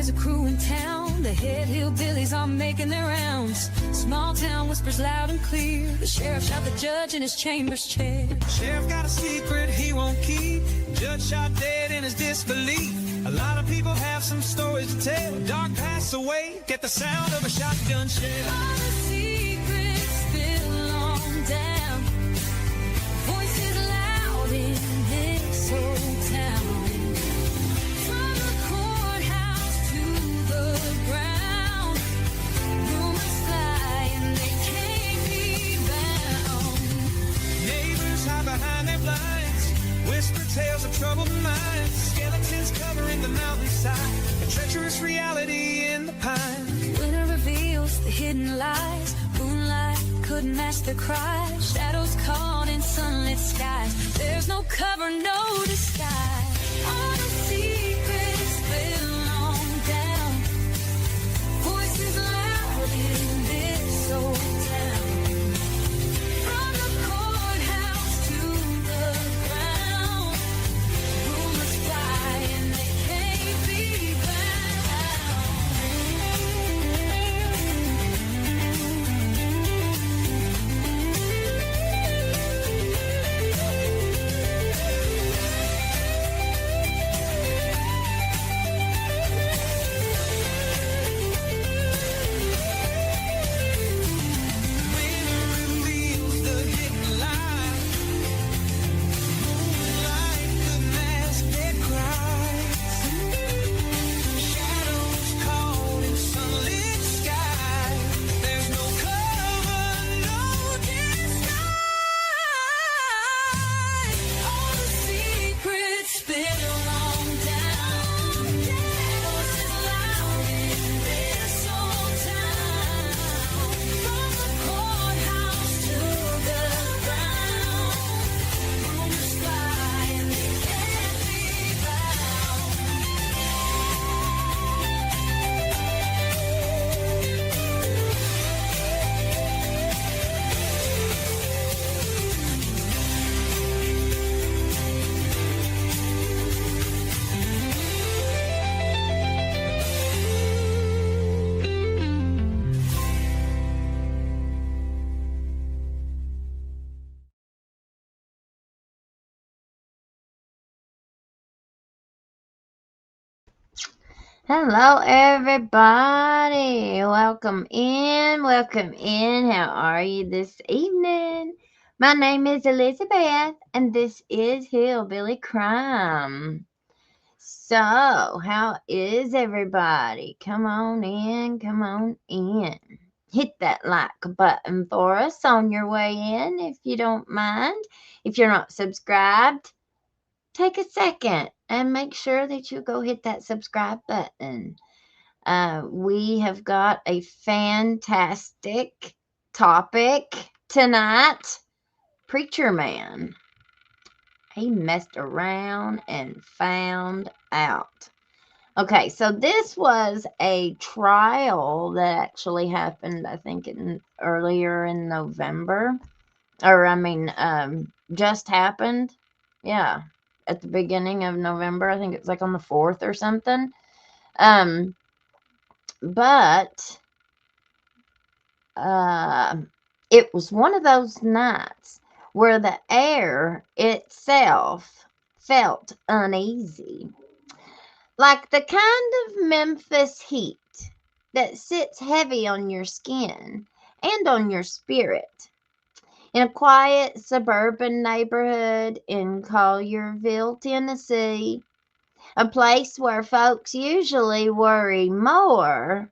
there's a crew in town. The head hillbillies are making their rounds. Small town whispers loud and clear. The sheriff shot the judge in his chambers chair. Sheriff got a secret he won't keep. Judge shot dead in his disbelief. A lot of people have some stories to tell. Dark pass away, get the sound of a shotgun shell. All the secrets spill on down. Voices loud in this old town. From the courthouse to the ground. Rumors fly and they can't be bound. Neighbors hide behind their blinds. Whisper tales of troubled minds. Skeletons covering the mountainside. A treacherous reality in the pine. Winter reveals the hidden lies. Moonlight couldn't mask their cries. Shadows caught in sunlit skies. There's no cover, no disguise. All the secrets spill on down. Voices loud in this old town. From the courthouse to the ground. Rumors fly and they can't be Hello, everybody. Welcome in. Welcome in. How are you this evening? My name is Elizabeth, and this is Hillbilly Crime. So, how is everybody? Come on in. Come on in. Hit that like button for us on your way in, if you don't mind. If you're not subscribed, take a second and make sure that you go hit that subscribe button. We have got a fantastic topic tonight. Preacher man. He messed around and found out. Okay, so this was a trial that actually happened, I think, earlier in November. Just happened. Yeah, at the beginning of November. I think it's like on the 4th or something. But it was one of those nights where the air itself felt uneasy. Like the kind of Memphis heat that sits heavy on your skin and on your spirit. In a quiet suburban neighborhood in Collierville, Tennessee, a place where folks usually worry more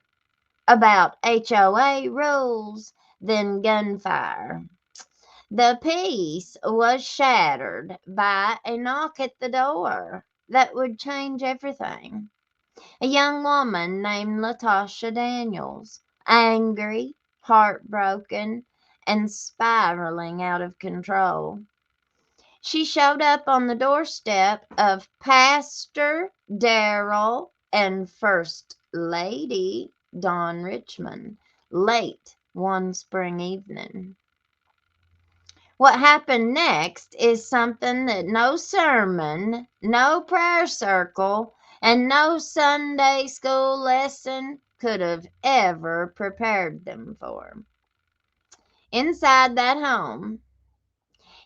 about HOA rules than gunfire. The peace was shattered by a knock at the door that would change everything. A young woman named Latasha Daniels, angry, heartbroken, and spiraling out of control. She showed up on the doorstep of Pastor Darrell and First Lady Dawn Richmond late one spring evening. What happened next is something that no sermon, no prayer circle, and no Sunday school lesson could have ever prepared them for. Inside that home,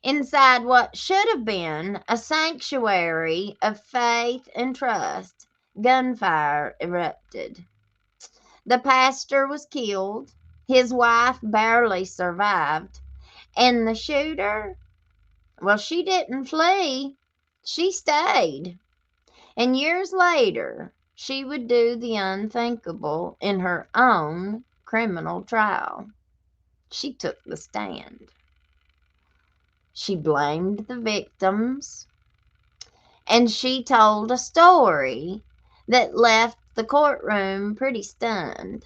inside what should have been a sanctuary of faith and trust, gunfire erupted. The pastor was killed, his wife barely survived, and the shooter, well, she didn't flee, she stayed. And years later, she would do the unthinkable in her own criminal trial. She took the stand. She blamed the victims, and she told a story that left the courtroom pretty stunned.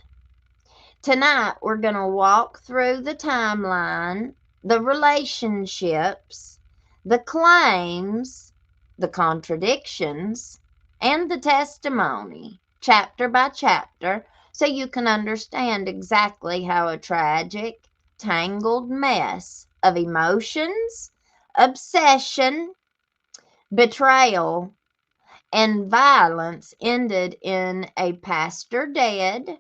Tonight, we're going to walk through the timeline, the relationships, the claims, the contradictions, and the testimony, chapter by chapter, so you can understand exactly how a tragic, tangled mess of emotions, obsession, betrayal, and violence ended in a pastor dead,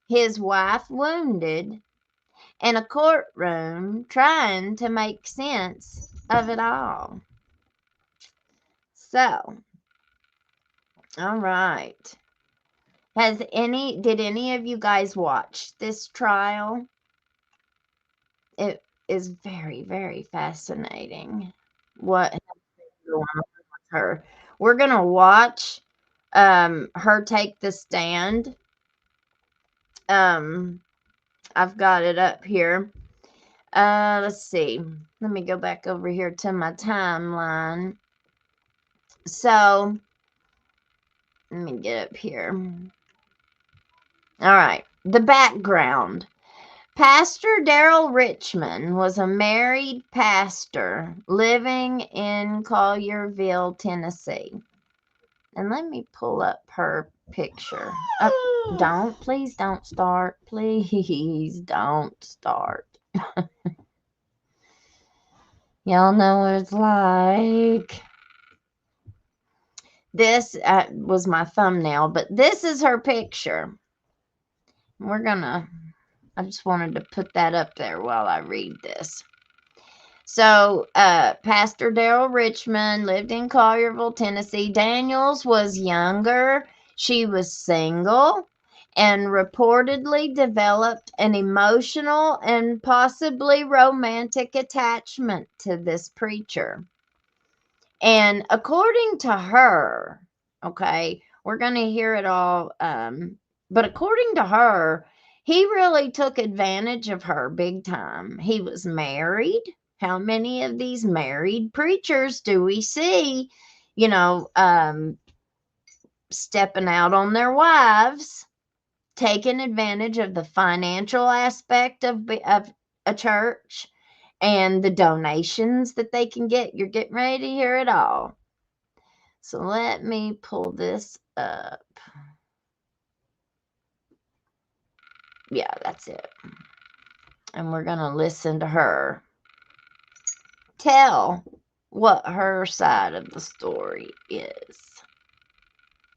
his wife wounded, and a courtroom trying to make sense of it all. So, all right. Did any of you guys watch this trial? It is very, very fascinating what has been going on with her. We're going to watch her take the stand. I've got it up here. Let's see. Let me go back over here to my timeline. So, let me get up here. All right. The background. Pastor Darrell Richmond was a married pastor living in Collierville, Tennessee. And let me pull up her picture. Please don't start. Please don't start. Y'all know what it's like. This was my thumbnail, but this is her picture. I just wanted to put that up there while I read this. So, Pastor Darrell Richmond lived in Collierville, Tennessee. Daniels was younger. She was single and reportedly developed an emotional and possibly romantic attachment to this preacher. And according to her, okay, we're going to hear it all, but according to her, he really took advantage of her big time. He was married. How many of these married preachers do we see, stepping out on their wives, taking advantage of the financial aspect of a church and the donations that they can get? You're getting ready to hear it all. So let me pull this up. Yeah, that's it. And we're going to listen to her tell what her side of the story is.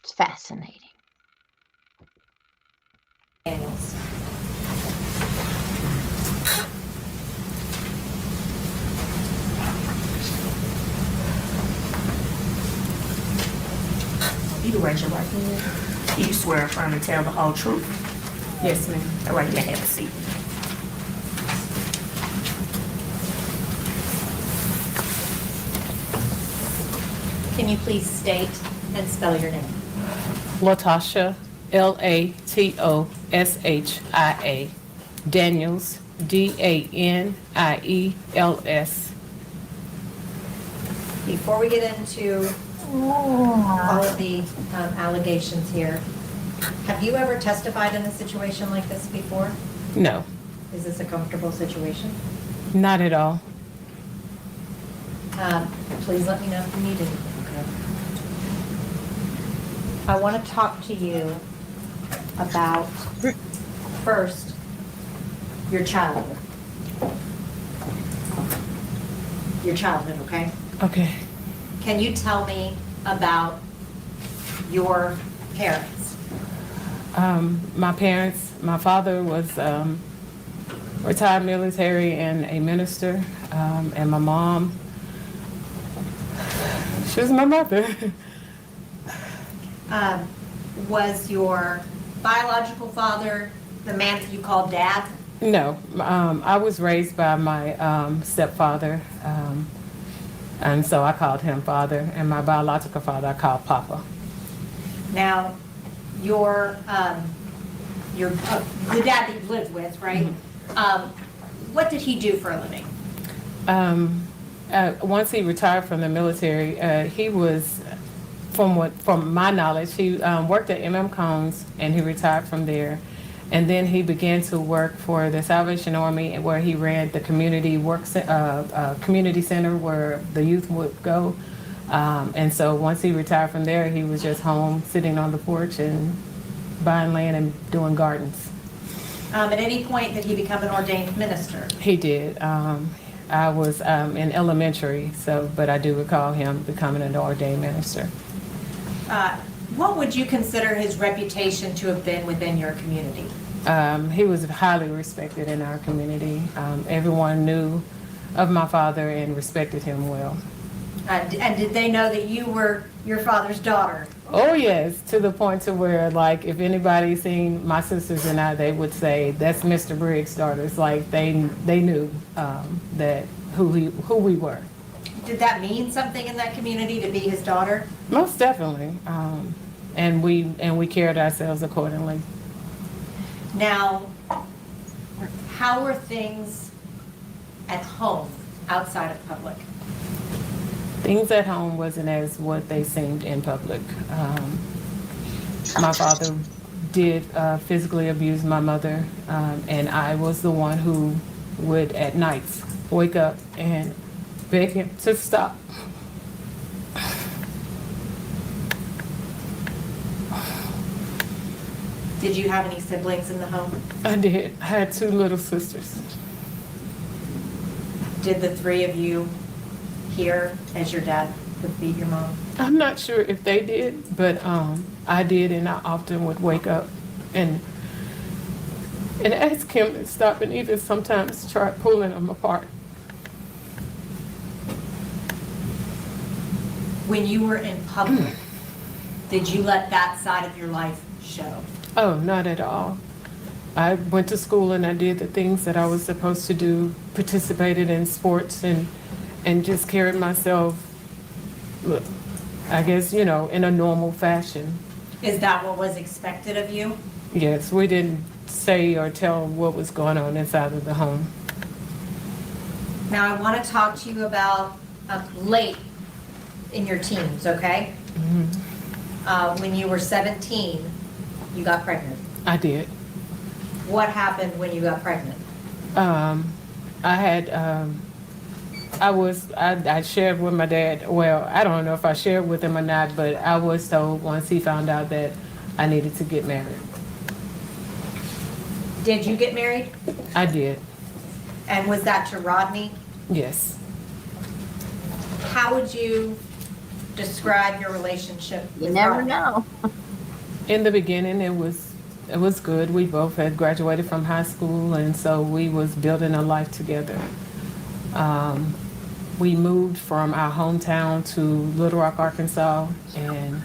It's fascinating. Daniels. You can raise your right hand. Do you swear affirm to tell the whole truth? Yes, ma'am. All right, you may have a seat. Can you please state and spell your name? Latasha, Latoshia. Daniels, Daniels. Before we get into all of the allegations here, have you ever testified in a situation like this before? No, Is this a comfortable situation? not at all. Please let me know if you need anything, okay? I want to talk to you about, first, your childhood. Your childhood, okay? Okay. Can you tell me about your parents? My parents, my father was retired military and a minister, and my mom, she was my mother. Was your biological father the man that you called dad? No, I was raised by my stepfather, and so I called him father, and my biological father I called Papa. Now, the dad that you lived with, right? What did he do for a living? Once he retired from the military, he was, from my knowledge, he worked at Combs, and he retired from there. And then he began to work for the Salvation Army, where he ran the community community center where the youth would go. And so once he retired from there, he was just home, sitting on the porch and buying land and doing gardens. At any point did he become an ordained minister? He did. I was in elementary, but I do recall him becoming an ordained minister. What would you consider his reputation to have been within your community? He was highly respected in our community. Everyone knew of my father and respected him well. And did they know that you were your father's daughter? Oh yes, to the point to where, like, if anybody seen my sisters and I, they would say, "That's Mr. Briggs' daughter." It's like they knew that who we were. Did that mean something in that community to be his daughter? Most definitely, and we carried ourselves accordingly. Now, how were things at home outside of public? Things at home wasn't as what they seemed in public. My father did physically abuse my mother, and I was the one who would at nights wake up and beg him to stop. Did you have any siblings in the home? I did. I had 2 little sisters. Did the 3 of you hear as your dad would beat your mom? I'm not sure if they did, but I did, and I often would wake up and ask him to stop, and even sometimes try pulling them apart. When you were in public, did you let that side of your life show? Oh, not at all. I went to school and I did the things that I was supposed to do, participated in sports, and just carried myself, I guess, in a normal fashion. Is that what was expected of you? Yes, we didn't say or tell what was going on inside of the home. Now, I want to talk to you about late in your teens, okay? When you were 17, you got pregnant. I did. What happened when you got pregnant? I shared with my dad, well, I don't know if I shared with him or not, but I was told once he found out that I needed to get married. Did you get married? I did, And was that to Rodney? yes. How would you describe your relationship You with never Rodney? know. In the beginning, it was good. We both had graduated from high school, and so we was building a life together. We moved from our hometown to Little Rock, Arkansas, and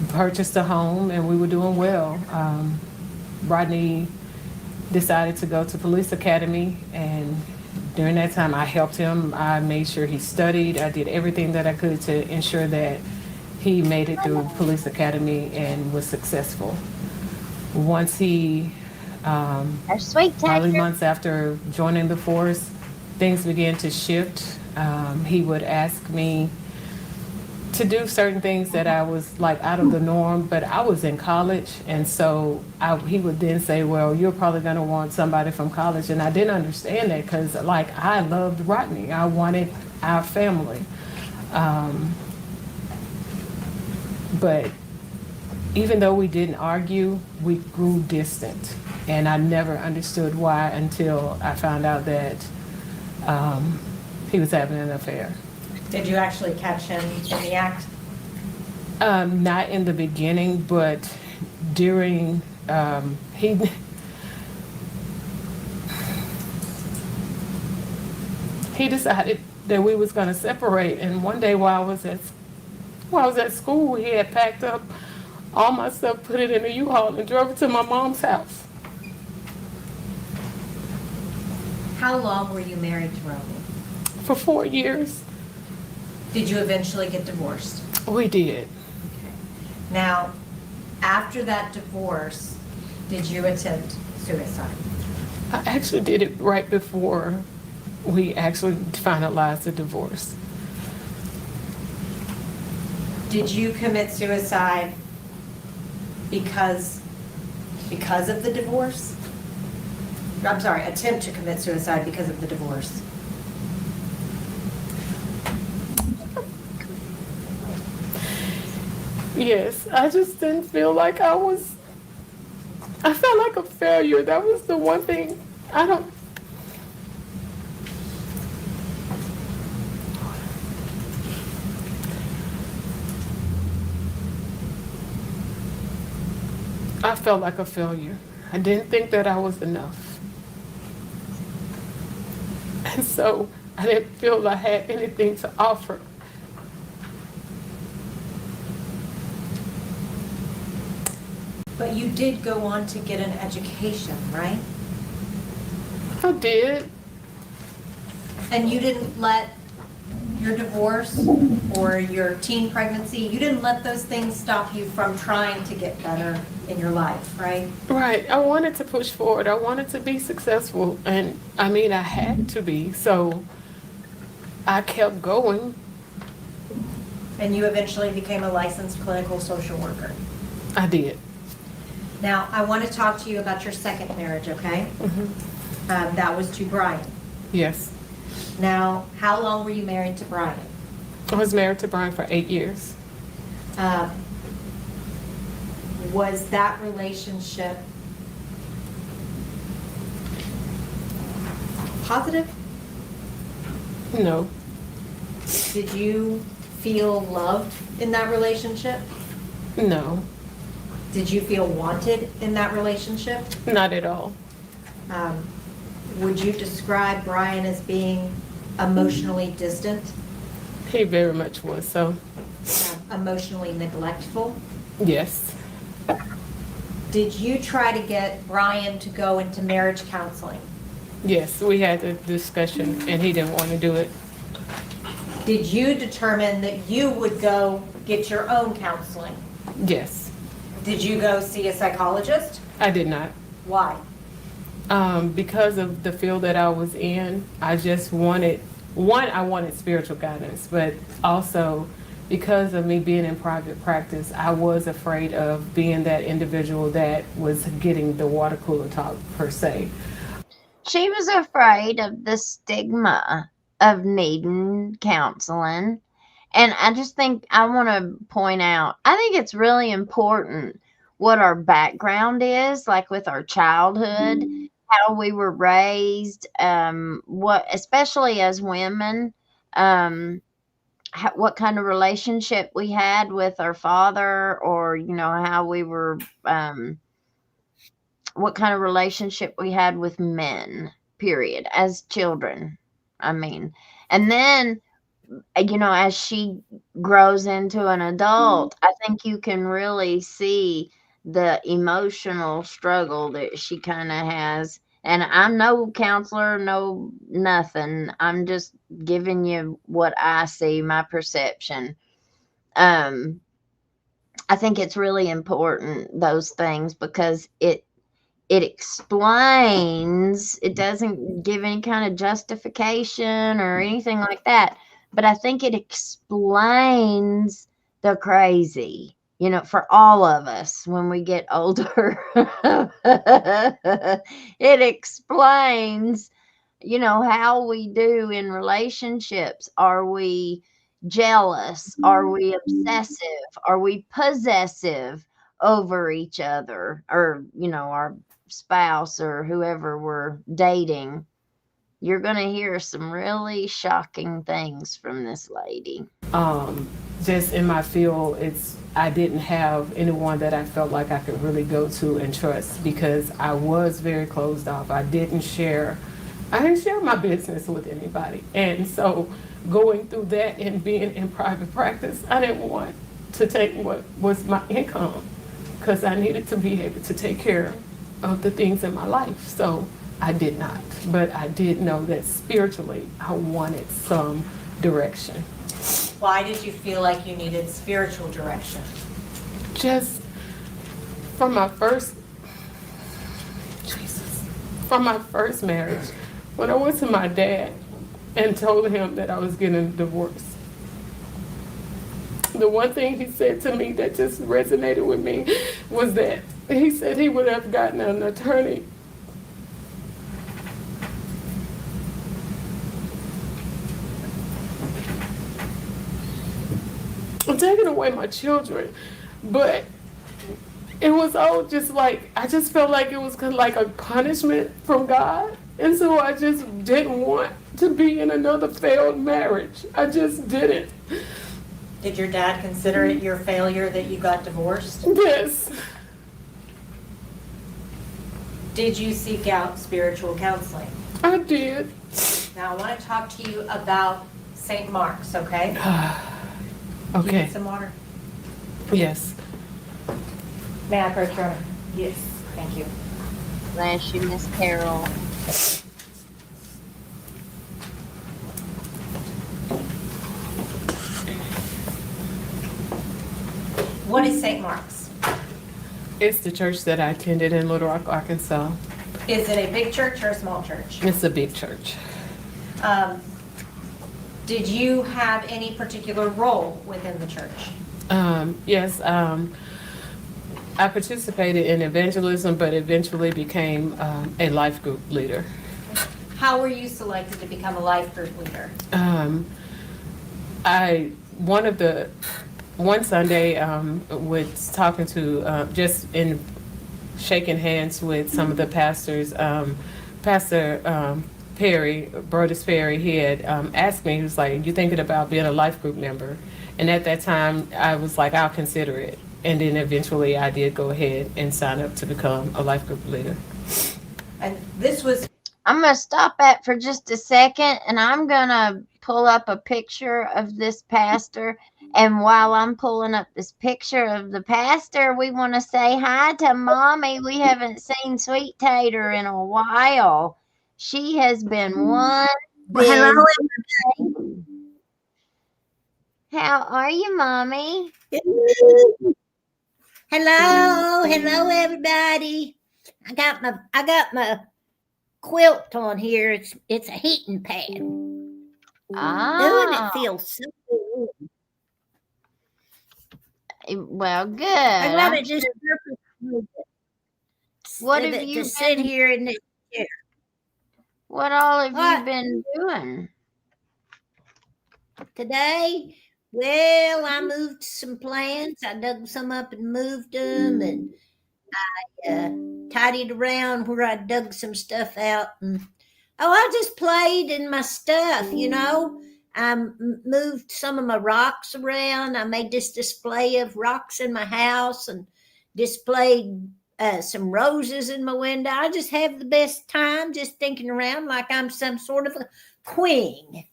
purchased a home, and we were doing well. Rodney decided to go to police academy, and during that time I helped him. I made sure he studied. I did everything that I could to ensure that he made it through police academy and was successful. Once he, Our sweet probably texture. months after joining the force, things began to shift. He would ask me to do certain things that I was like out of the norm, but I was in college, and so he would then say, well, you're probably going to want somebody from college, and I didn't understand that because like I loved Rodney. I wanted our family. But even though we didn't argue, we grew distant, and I never understood why until I found out that he was having an affair. Did you actually catch him in the act? Not in the beginning, but during he decided that we was going to separate. And one day while I was at school, he had packed up all my stuff, put it in a U-Haul, and drove it to my mom's house. How long were you married to Romy? For 4 years. Did you eventually get divorced? We did. Now, after that divorce, did you attempt suicide? I actually did it right before we actually finalized the divorce. Did you commit suicide because of the divorce? I'm sorry, attempt to commit suicide because of the divorce. Yes, I just didn't feel like I felt like a failure. That was the one thing. I felt like a failure. I didn't think that I was enough. And so I didn't feel I had anything to offer. But you did go on to get an education, right? I did. And you didn't let your divorce or your teen pregnancy, you didn't let those things stop you from trying to get better in your life, right? Right. I wanted to push forward. I wanted to be successful. And I mean, I had to be. So I kept going. And you eventually became a licensed clinical social worker. I did. Now, I want to talk to you about your second marriage, okay? That was to Brian. Yes. Now, how long were you married to Brian? I was married to Brian for 8 years. Was that relationship positive? No. Did you feel loved in that relationship? No. Did you feel wanted in that relationship? Not at all. Would you describe Brian as being emotionally distant, He very much was. So, emotionally neglectful? yes. Did you try to get Brian to go into marriage counseling? Yes, we had a discussion and he didn't want to do it. Did you determine that you would go get your own counseling? Yes. Did you go see a psychologist? I did not. Why? Because of the field that I was in, I just wanted, I wanted spiritual guidance, but also because of me being in private practice, I was afraid of being that individual that was getting the water cooler talk per se. She was afraid of the stigma of needing counseling. And I just think I want to point out, I think it's really important what our background is, like with our childhood, how we were raised, what, especially as women, what kind of relationship we had with our father, or, you know, how we were, what kind of relationship we had with men, period, as children. I mean, and then, you know, as she grows into an adult, I think you can really see the emotional struggle that she kind of has. And I'm no counselor, no nothing. I'm just giving you what I see, my perception. I think it's really important, those things, because it explains, it doesn't give any kind of justification or anything like that, but I think it explains the crazy, you know, for all of us when we get older. It explains, you know, how we do in relationships. Are we jealous? Are we obsessive? Are we possessive over each other, or, you know, our spouse or whoever we're dating? You're going to hear some really shocking things from this lady. Just in my field, it's I didn't have anyone that I felt like I could really go to and trust, because I was very closed off. I didn't share my business with anybody. And so going through that and being in private practice, I didn't want to take what was my income, because I needed to be able to take care of the things in my life. So I did not. But I did know that spiritually I wanted some direction. Why did you feel like you needed spiritual direction? Just from my first marriage, when I went to my dad and told him that I was getting a divorce, the one thing he said to me that just resonated with me was that he said he would have gotten an attorney. I'm taking away my children, but it was all just like, I just felt like it was kind of like a punishment from God. And so I just didn't want to be in another failed marriage. I just didn't. Did your dad consider it your failure that you got divorced? Yes. Did you seek out spiritual counseling? I did. Now I want to talk to you about St. Mark's, okay? You Okay. need some water? Yes. May I approach your honor? Yes. Thank you. Bless you, Miss Carol. What is St. Mark's? It's the church that I attended in Little Rock, Arkansas. Is it a big church or a small church? It's a big church. Did you have any particular role within the church? Yes. I participated in evangelism, but eventually became a life group leader. How were you selected to become a life group leader? One Sunday, was talking to, just in shaking hands with some of the pastors, Pastor Perry, Brodus Perry, he had asked me, he was like, you thinking about being a life group member? And at that time, I was like, I'll consider it. And then eventually I did go ahead and sign up to become a life group leader. And this was I'm going to stop that for just a second, and I'm going to pull up a picture of this pastor. And while I'm pulling up this picture of the pastor, we want to say hi to Mommy. We haven't seen Sweet Tater in a while. She has been one Well, busy. How are you, Mommy? hello, everybody. I got my quilt on here. It's a heating pad. Ooh, and it feels so good. Well, good. I got I'm it just purposely What so have that you to sit been? here in this chair. What all have you What? been doing? Today, well, I moved some plants. I dug some up and moved them, and I tidied around where I dug some stuff out. And I just played in my stuff, you know. I moved some of my rocks around. I made this display of rocks in my house and displayed some roses in my window. I just have the best time just thinking around like I'm some sort of a queen.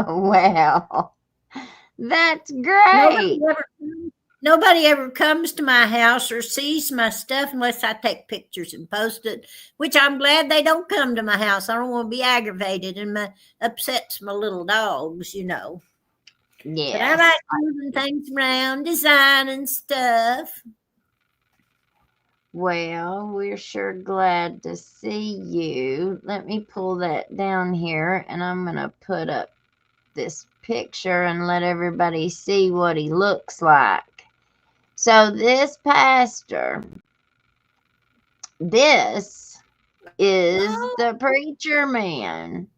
Well, that's great. Nobody ever comes to my house or sees my stuff unless I take pictures and post it, which I'm glad they don't come to my house. I don't want to be aggravated and upsets my little dogs, you know. Yeah. But I like moving things around, designing stuff. Well, we're sure glad to see you. Let me pull that down here, and I'm going to put up this picture and let everybody see what he looks like. So this pastor, this is the preacher man.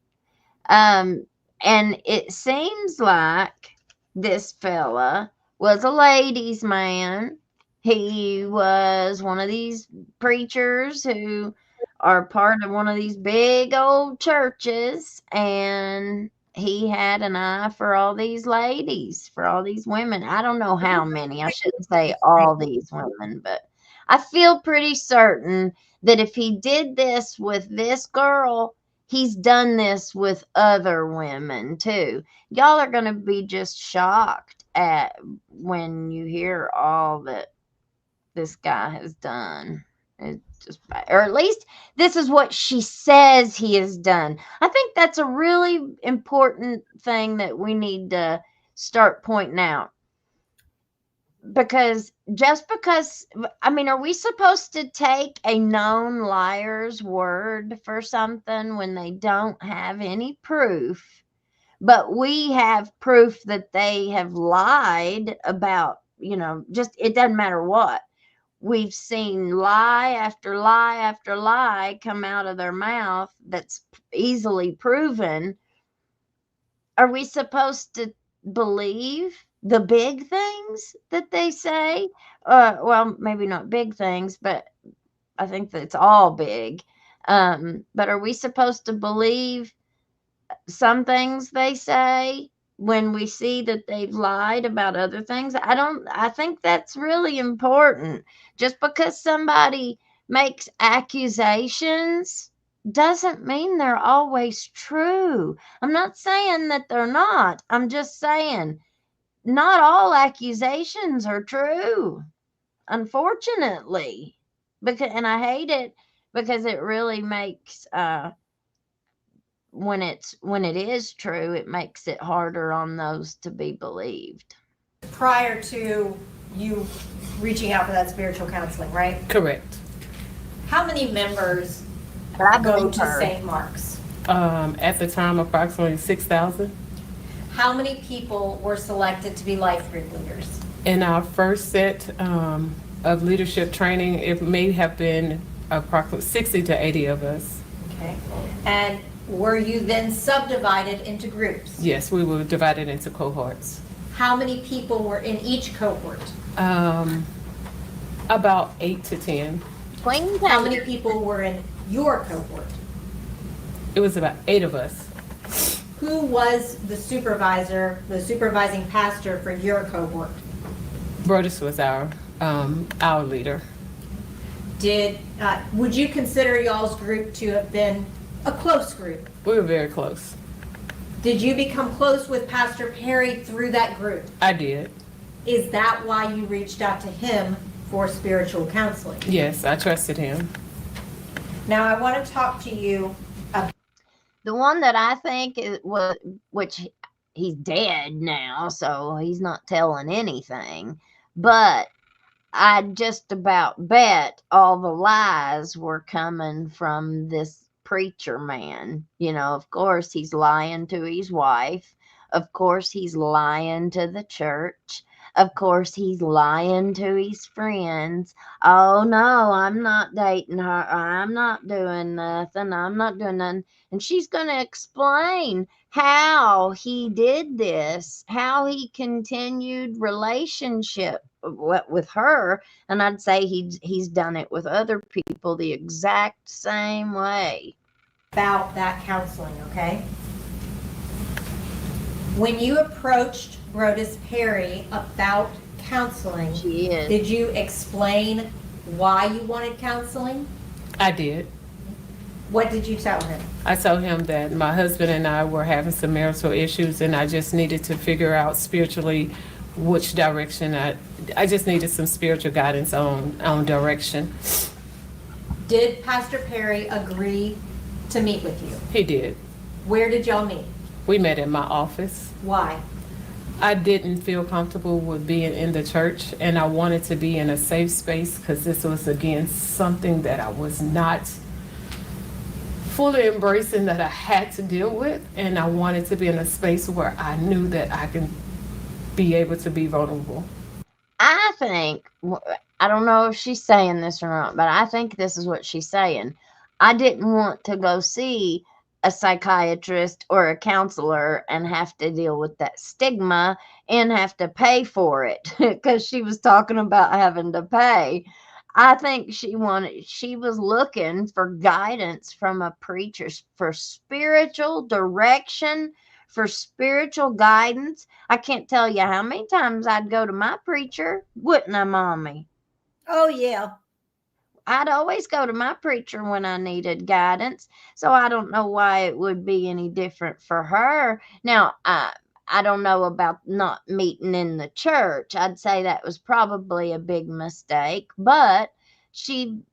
And it seems like this fella was a ladies' man. He was one of these preachers who are part of one of these big old churches, and he had an eye for all these ladies, for all these women. I don't know how many. I shouldn't say all these women, but I feel pretty certain that if he did this with this girl, he's done this with other women too. Y'all are going to be just shocked at when you hear all that this guy has done. It's just, or at least this is what she says he has done. I think that's a really important thing that we need to start pointing out. Because just because, I mean, are we supposed to take a known liar's word for something when they don't have any proof? But we have proof that they have lied about, just it doesn't matter what. We've seen lie after lie after lie come out of their mouth that's easily proven. Are we supposed to believe the big things that they say? Well, maybe not big things, but I think that it's all big. But are we supposed to believe some things they say when we see that they've lied about other things? I think that's really important. Just because somebody makes accusations doesn't mean they're always true. I'm not saying that they're not. I'm just saying not all accusations are true, unfortunately. And I hate it because it really makes when it is true, it makes it harder on those to be believed. Prior to you reaching out for that spiritual counseling, right? Correct. How many members But I go believe to her. St. Mark's? At the time, approximately 6,000. How many people were selected to be life group leaders? In our first set of leadership training, it may have been approximately 60 to 80 of us. Okay. And were you then subdivided into groups? Yes, we were divided into cohorts. How many people were in each cohort? About 8 to 10. How many people were in your cohort? It was about 8 of us. Who was the supervisor, the supervising pastor for your cohort? Brodus was our leader. Would you consider y'all's group to have been a close group? We were very close. Did you become close with Pastor Perry through that group? I did. Is that why you reached out to him for spiritual counseling? Yes, I trusted him. Now I want to talk to you about The one that I think which he's dead now, so he's not telling anything. But I just about bet all the lies were coming from this preacher man. Of course, he's lying to his wife. Of course, he's lying to the church. Of course, he's lying to his friends. Oh, no, I'm not dating her. I'm not doing nothing. I'm not doing nothing. And she's going to explain how he did this, how he continued relationship with her. And I'd say he's done it with other people the exact same way. that counseling, okay? When you approached Brodus Perry about counseling, did you explain why you wanted counseling? I did. What did you tell him? I told him that my husband and I were having some marital issues and I just needed to figure out spiritually which direction I just needed some spiritual guidance on direction. Did Pastor Perry agree to meet with you? He did. Where did y'all meet? We met in my office. Why? I didn't feel comfortable with being in the church and I wanted to be in a safe space because this was again something that I was not fully embracing, that I had to deal with, and I wanted to be in a space where I knew that I can be able to be vulnerable. I think, I don't know if she's saying this or not, but I think this is what she's saying. I didn't want to go see a psychiatrist or a counselor and have to deal with that stigma and have to pay for it because she was talking about having to pay. I think she was looking for guidance from a preacher for spiritual direction for spiritual guidance. I can't tell you how many times I'd go to my preacher, wouldn't I, Mommy? Oh, yeah. I'd always go to my preacher when I needed guidance. So I don't know why it would be any different for her. Now, I don't know about not meeting in the church. I'd say that was probably a big mistake, but she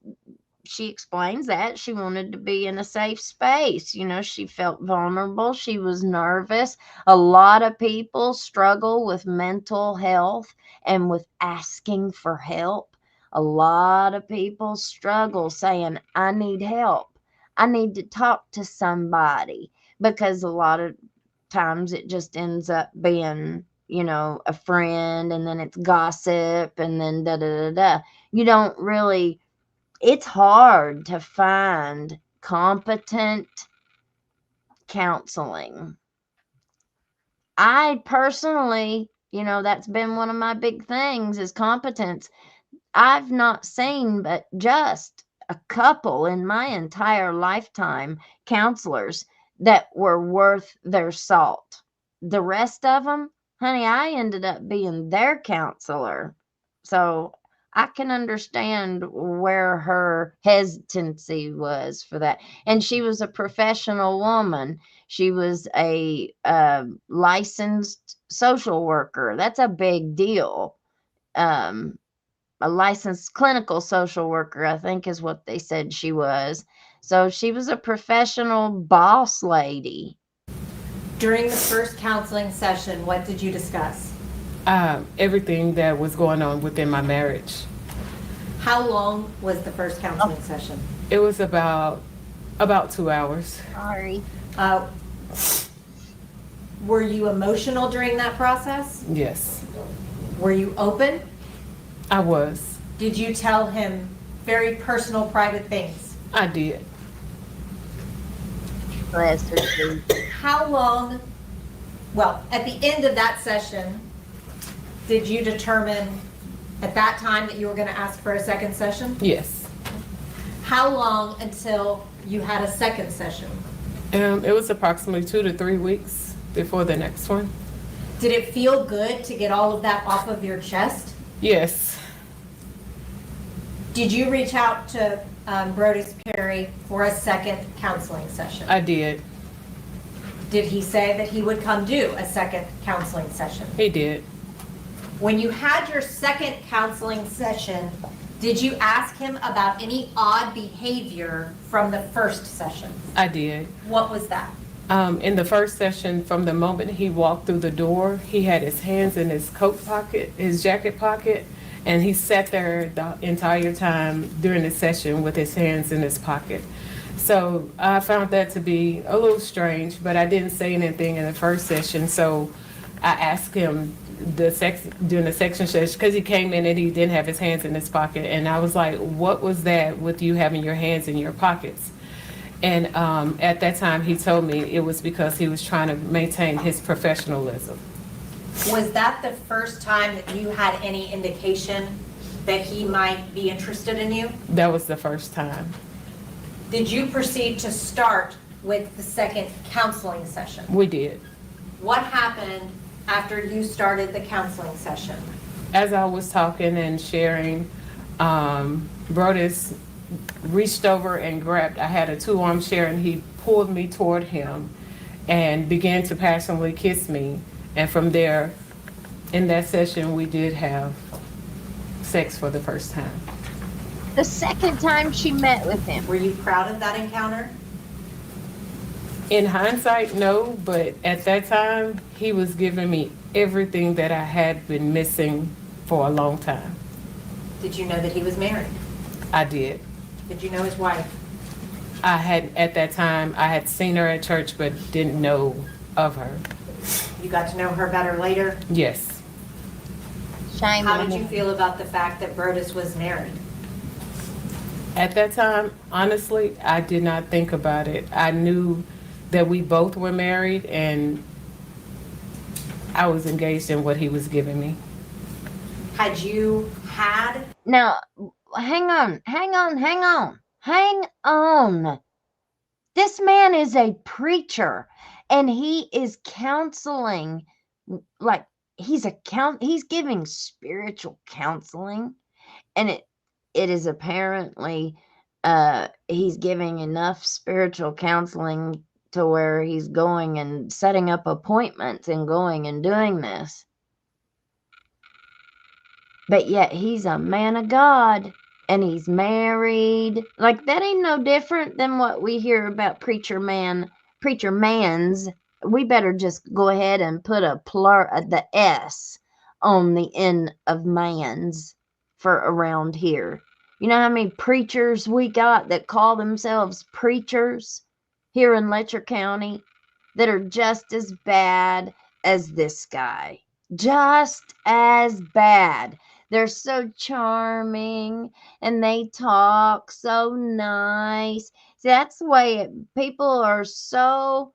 explains that she wanted to be in a safe space. You know, she felt vulnerable. She was nervous. A lot of people struggle with mental health and with asking for help. A lot of people struggle saying, I need help. I need to talk to somebody, because a lot of times it just ends up being, a friend, and then it's gossip, and then da da da da. You don't really, it's hard to find competent counseling. I personally, that's been one of my big things is competence. I've not seen but just a couple in my entire lifetime counselors that were worth their salt. The rest of them, honey, I ended up being their counselor. So I can understand where her hesitancy was for that. And she was a professional woman. She was a licensed social worker. That's a big deal. A licensed clinical social worker, I think is what they said she was. So she was a professional boss lady. During the first counseling session, what did you discuss? Everything that was going on within my marriage. How long was the first counseling session? It was about 2 hours. Sorry. Were you emotional during that process? Yes, Were you open? I was. Did you tell him very personal, private things? I did. Bless her, too. How long, well, at the end of that session, did you determine at that time that you were going to ask for a second session? Yes. How long until you had a second session? It was approximately 2 to 3 weeks before the next one. Did it feel good to get all of that off of your chest? Yes. Did you reach out to Brodus Perry for a second counseling session? I did. Did he say that he would come do a second counseling session? He did. When you had your second counseling session, did you ask him about any odd behavior from the first session? I did. What was that? In the first session, from the moment he walked through the door, he had his hands in his coat pocket, his jacket pocket, and he sat there the entire time during the session with his hands in his pocket. So I found that to be a little strange, but I didn't say anything in the first session. So I asked him during the section session, because he came in and he didn't have his hands in his pocket, and I was like, "What was that with you having your hands in your pockets?" And at that time, he told me it was because he was trying to maintain his professionalism. Was that the first time that you had any indication that he might be interested in you? That was the first time. Did you proceed to start with the second counseling session? We did. What happened after you started the counseling session? As I was talking and sharing, Brodus reached over and grabbed, I had a 2-arm chair, and he pulled me toward him and began to passionately kiss me. And from there, in that session, we did have sex for the first time. The second time she met with him. Were you proud of that encounter? In hindsight, no, but at that time, he was giving me everything that I had been missing for a long time. Did you know that he was married? I did. Did you know his wife? I had, at that time, I had seen her at church, but didn't know of her. You got to know her better later? Yes. Shame How on did you him. feel about the fact that Brodus was married? At that time, honestly, I did not think about it. I knew that we both were married, and I was engaged in what he was giving me. Had you had? Now, hang on. This man is a preacher. And he is counseling, like he's giving spiritual counseling, and it is apparently he's giving enough spiritual counseling to where he's going and setting up appointments and going and doing this. But yet he's a man of God and he's married. Like, that ain't no different than what we hear about preacher mans. We better just go ahead and put the S on the end of mans for around here. You know how many preachers we got that call themselves preachers here in Letcher County that are just as bad as this guy? Just as bad. They're so charming and they talk so nice. See, that's the way people are so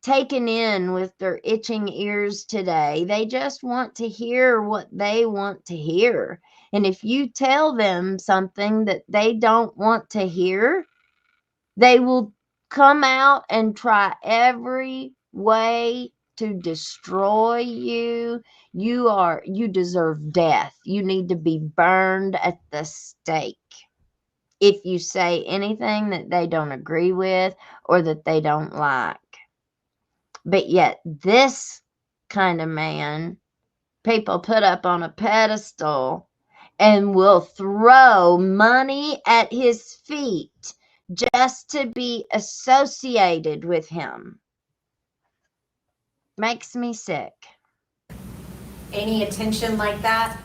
taken in with their itching ears today. They just want to hear what they want to hear. And if you tell them something that they don't want to hear, they will come out and try every way to destroy you. You deserve death. You need to be burned at the stake if you say anything that they don't agree with or that they don't like. But yet this kind of man, people put up on a pedestal and will throw money at his feet just to be associated with him. Makes me sick. Any attention like that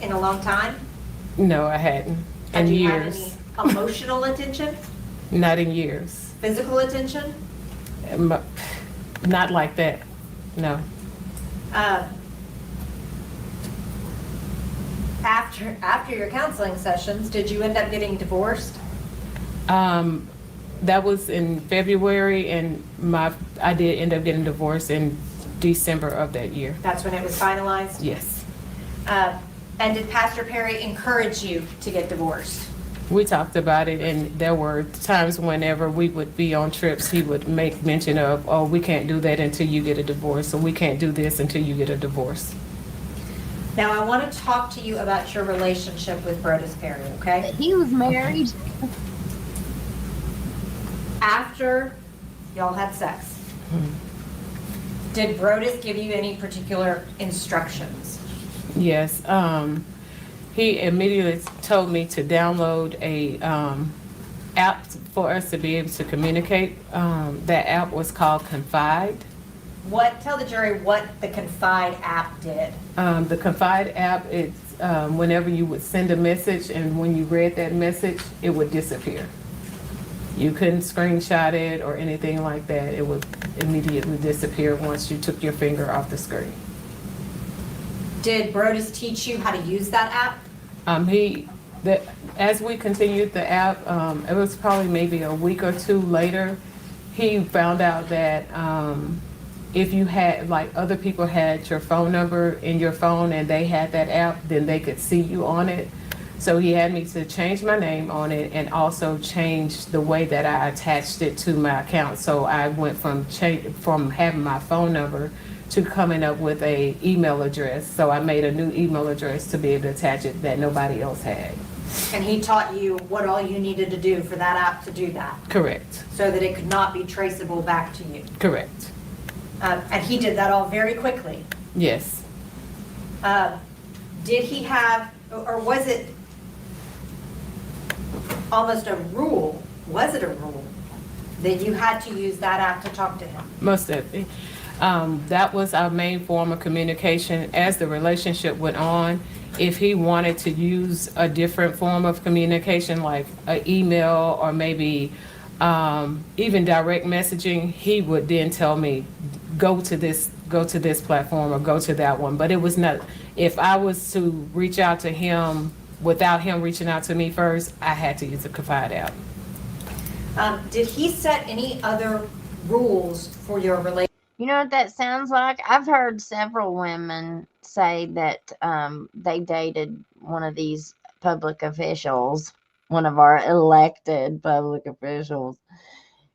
in a long time? No, I hadn't. Had In you years. had any emotional attention? Not in years. Physical attention? Not like that. No. After your counseling sessions, did you end up getting divorced? That was in February, and I did end up getting divorced in December of that year. That's when it was finalized? Yes. And did Pastor Perry encourage you to get divorced? We talked about it, and there were times whenever we would be on trips, he would make mention of, oh, we can't do that until you get a divorce, or we can't do this until you get a divorce. Now, I want to talk to you about your relationship with Brodus Perry, okay? He was married. After y'all had sex, did Brodus give you any particular instructions? Yes. He immediately told me to download a app for us to be able to communicate. That app was called Confide. Tell the jury what the Confide app did. The Confide app, it's whenever you would send a message, and when you read that message, it would disappear. You couldn't screenshot it or anything like that. It would immediately disappear once you took your finger off the screen. Did Brodus teach you how to use that app? As we continued the app, it was probably maybe a week or two later, he found out that if you had, like, other people had your phone number in your phone and they had that app, then they could see you on it. So he had me to change my name on it and also change the way that I attached it to my account. So I went from having my phone number to coming up with a email address. So I made a new email address to be able to attach it that nobody else had. And he taught you what all you needed to do for that app to do that? Correct. So that it could not be traceable back to you? Correct. And he did that all very quickly? Yes. Did he have, or was it almost a rule? Was it a rule that you had to use that app to talk to him? Most definitely. That was our main form of communication. As the relationship went on, if he wanted to use a different form of communication, like an email or maybe even direct messaging, he would then tell me, go to this platform or go to that one. But it was not, if I was to reach out to him without him reaching out to me first, I had to use the Confide app. Did he set any other rules for your relationship? You know what that sounds like? I've heard several women say that they dated one of these public officials, one of our elected public officials.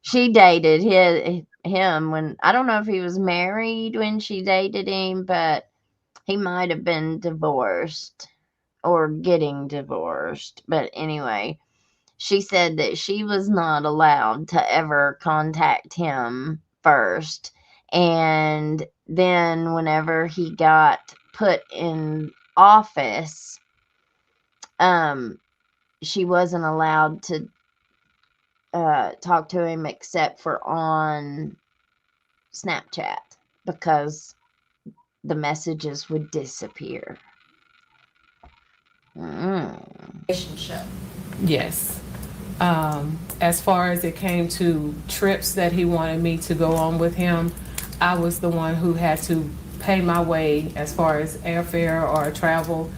she dated him when, I don't know if he was married when she dated him, but he might have been divorced or getting divorced. But anyway, she said that she was not allowed to ever contact him first. And then whenever he got put in office, she wasn't allowed to talk to him except for on Snapchat because the messages would disappear. Relationship. Yes. As far as it came to trips that he wanted me to go on with him, I was the one who had to pay my way as far as airfare or travel,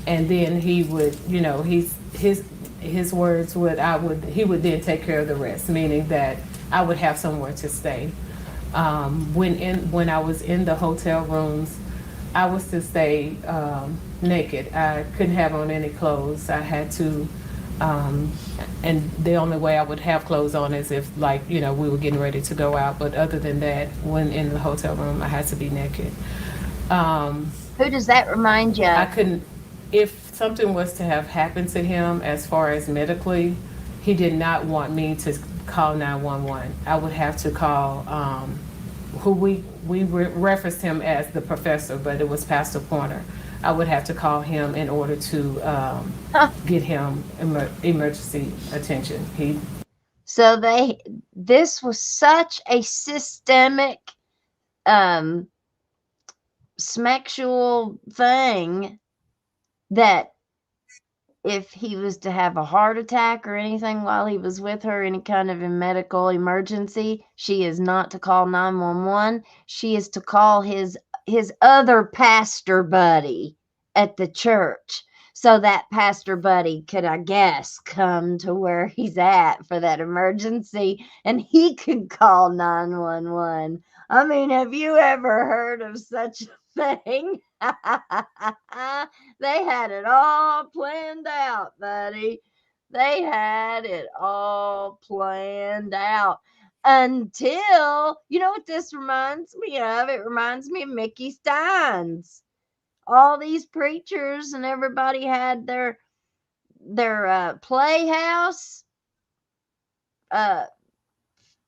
and then he would, his words would, he would then take care of the rest, meaning that I would have somewhere to stay. When I was in the hotel rooms, I was to stay naked. I couldn't have on any clothes. I had to, and the only way I would have clothes on is if, we were getting ready to go out. But other than that, when in the hotel room, I had to be naked. Who does that remind you I of? couldn't, if something was to have happened to him as far as medically, he did not want me to call 911. I would have to call, who we referenced him as the professor, but it was Pastor Pointer. I would have to call him in order to get him emergency attention. So this was such a systemic sexual thing that if he was to have a heart attack or anything while he was with her, any kind of a medical emergency, she is not to call 911. She is to call his other pastor buddy at the church. So that pastor buddy could, I guess, come to where he's at for that emergency and he could call 911. I mean, have you ever heard of such a thing? They had it all planned out, buddy. They had it all planned out until, you know what this reminds me of? It reminds me of Mickey Stein's. All these preachers and everybody had their playhouse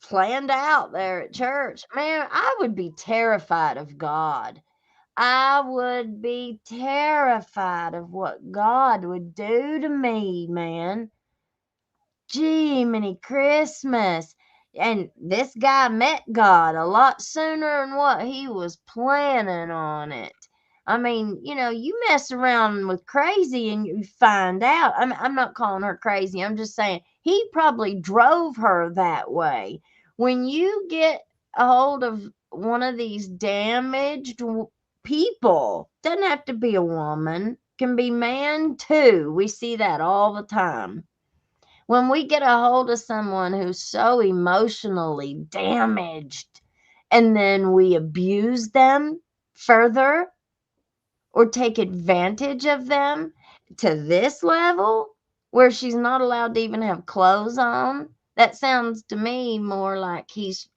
planned out there at church. Man, I would be terrified of God. I would be terrified of what God would do to me, man. Jiminy Christmas. And this guy met God a lot sooner than what he was planning on it. I mean, you mess around with crazy and you find out. I'm not calling her crazy. I'm just saying he probably drove her that way. When you get a hold of one of these damaged people, doesn't have to be a woman, can be man too. We see that all the time. When we get a hold of someone who's so emotionally damaged and then we abuse them further or take advantage of them to this level where she's not allowed to even have clothes on, that sounds to me more like he's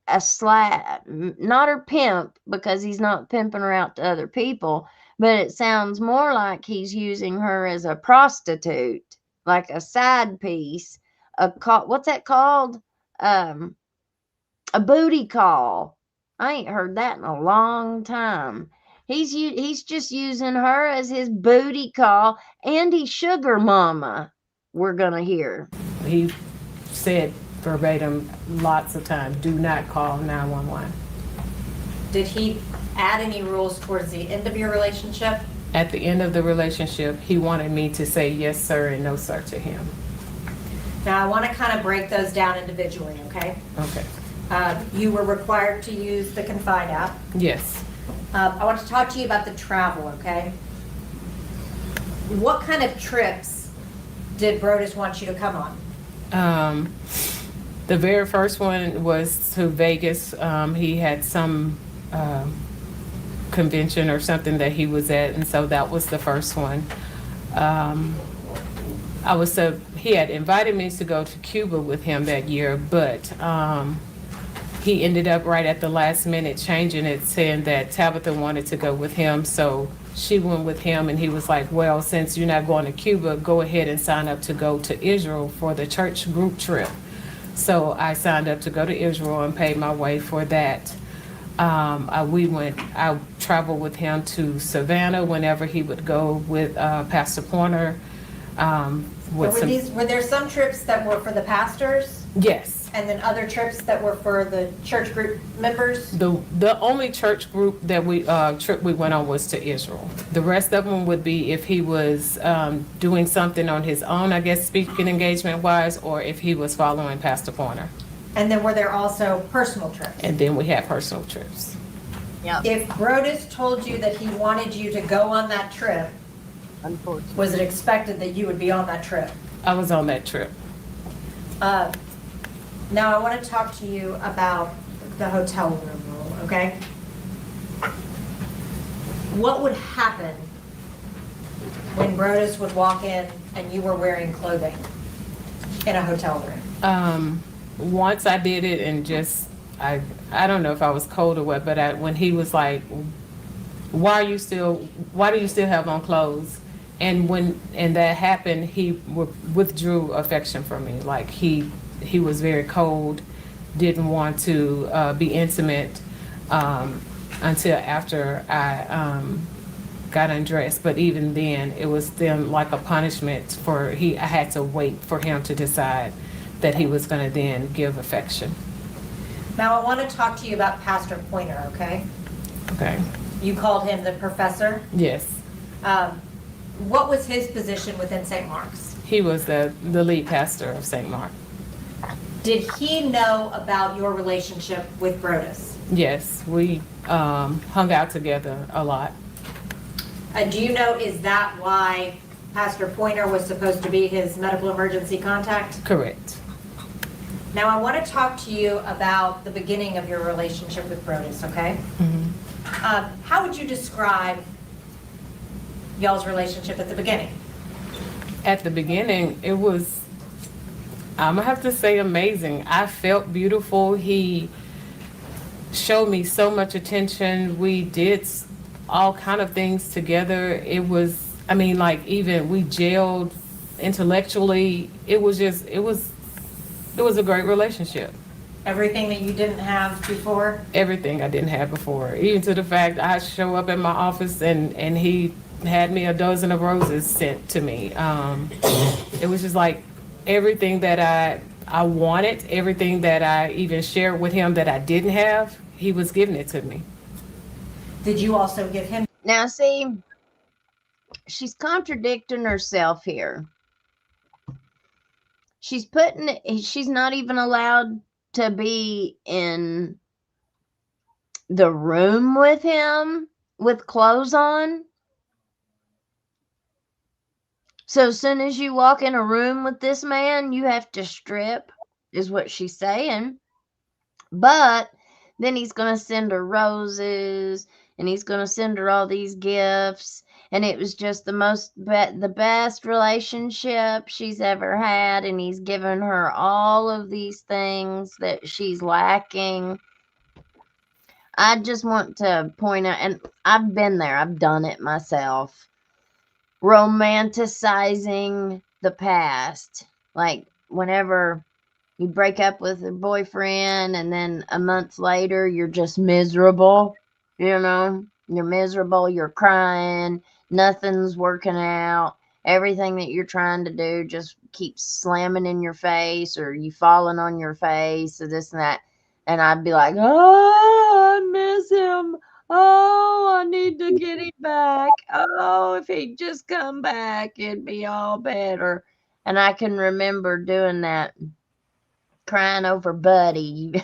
not her pimp, because he's not pimping her out to other people, but it sounds more like he's using her as a prostitute, like a side piece, what's that called? A booty call. I ain't heard that in a long time. He's just using her as his booty call, and he's sugar mama. We're gonna hear. He said verbatim lots of times, do not call 911. Did he add any rules towards the end of your relationship? At the end of the relationship, he wanted me to say yes, sir, and no, sir to him. Now, I want to kind of break those down individually, okay? Okay. You were required to use the Confide app. Yes. I want to talk to you about the travel, okay? What kind of trips did Brodus want you to come on? The very first one was to Vegas. He had some convention or something that he was at, and so that was the first one. he had invited me to go to Cuba with him that year, but he ended up right at the last minute changing it, saying that Tabitha wanted to go with him. So she went with him, and he was like, well, since you're not going to Cuba, go ahead and sign up to go to Israel for the church group trip. So I signed up to go to Israel and paid my way for that. I traveled with him to Savannah whenever he would go with Pastor Pointer. Were there some trips that were for the pastors? Yes. And then other trips that were for the church group members? The only church group that trip we went on was to Israel. The rest of them would be if he was doing something on his own, I guess, speaking engagement wise, or if he was following Pastor Pointer. And then were there also personal trips? And then we had personal trips. If Brodus told you that he wanted you to go on that trip, was it expected that you would be on that trip? I was on that trip. Now I want to talk to you about the hotel room rule, okay? What would happen when Brodus would walk in and you were wearing clothing in a hotel room? Once I did it and just, I don't know if I was cold or what, but when he was like, why do you still have on clothes? And that happened, he withdrew affection from me. Like he was very cold, didn't want to be intimate until after I got undressed. But even then, it was then like a punishment I had to wait for him to decide that he was going to then give affection. Now I want to talk to you about Pastor Pointer, okay? Okay. You called him the professor. Yes. What was his position within St. Mark's? He was the lead pastor of St. Mark. Did he know about your relationship with Brodus? Yes, we hung out together a lot. Do you know, is that why Pastor Pointer was supposed to be his medical emergency contact? Correct. Now I want to talk to you about the beginning of your relationship with Brodus, okay? Mm-hmm. How would you describe y'all's relationship at the beginning? At the beginning, it was, I'm gonna have to say, amazing. I felt beautiful. He showed me so much attention. We did all kind of things together. It was, even we gelled intellectually. It was a great relationship. Everything that you didn't have before? Everything I didn't have before. Even to the fact I show up at my office and he had me a dozen of roses sent to me. It was just like everything that I wanted, everything that I even shared with him that I didn't have, he was giving it to me. Did you also give him? Now, see, she's contradicting herself here. She's not even allowed to be in the room with him with clothes on. So as soon as you walk in a room with this man, you have to strip, is what she's saying. But then he's going to send her roses, and he's going to send her all these gifts. And it was just the best relationship she's ever had. And he's given her all of these things that she's lacking. I just want to point out, and I've been there, I've done it myself, romanticizing the past. Like whenever you break up with a boyfriend and then a month later you're just miserable, you're miserable, you're crying, nothing's working out, everything that you're trying to do just keeps slamming in your face, or you falling on your face, or this and that. And I'd be like, oh, I miss him. Oh, I need to get him back. Oh, if he'd just come back, it'd be all better. And I can remember doing that, crying over Buddy.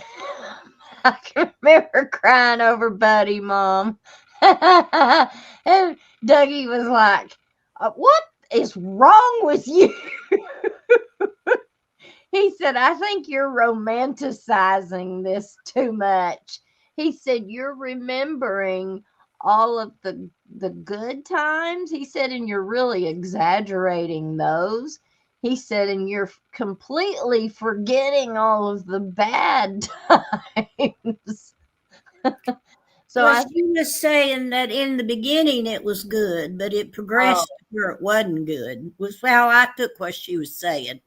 I can remember crying over Buddy, Mom. And Dougie was like, what is wrong with you? He said, I think you're romanticizing this too much. He said, you're remembering all of the good times. He said, and you're really exaggerating those. he said, and you're completely forgetting all of the bad times. So Well, she was saying that in the beginning it was good, but it progressed to where it wasn't good, was how I took what she was saying.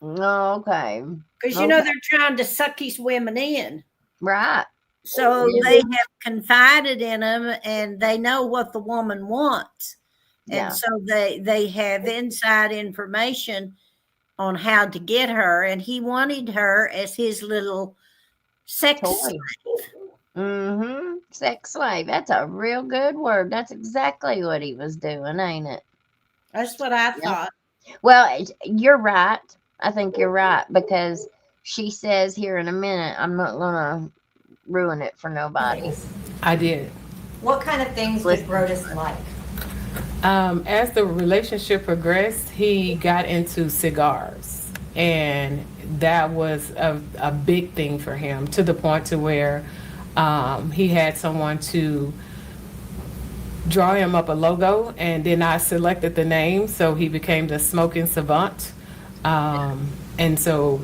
okay. Because, Okay. they're trying to suck these women in. Right. So Yeah. they have confided in him and they know what the woman wants. Yeah. And so they have inside information on how to get her. And he wanted her as his little sex Toy. slave. Mm-hmm. Sex slave. That's a real good word. That's exactly what he was doing, ain't it? That's what I thought. Well, you're right. I think you're right because she says here in a minute, I'm not gonna ruin it for nobody. I did. What kind of things did Brodus like? As the relationship progressed, he got into cigars, and that was a big thing for him, to the point to where he had someone to draw him up a logo, and then I selected the name, so he became the Smoking Savant. And so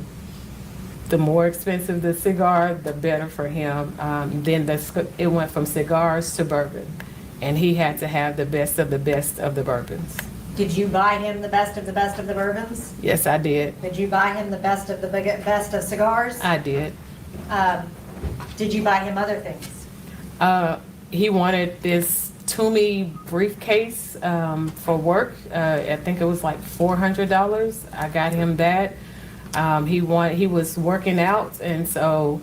the more expensive the cigar, the better for him. Then it went from cigars to bourbon, and he had to have the best of the best of the bourbons. Did you buy him the best of the best of the bourbons? Yes, I did. Did you buy him the best of the best of cigars? I did. Did you buy him other things? He wanted this Toomey briefcase for work. I think it was like $400. I got him that. He was working out, and so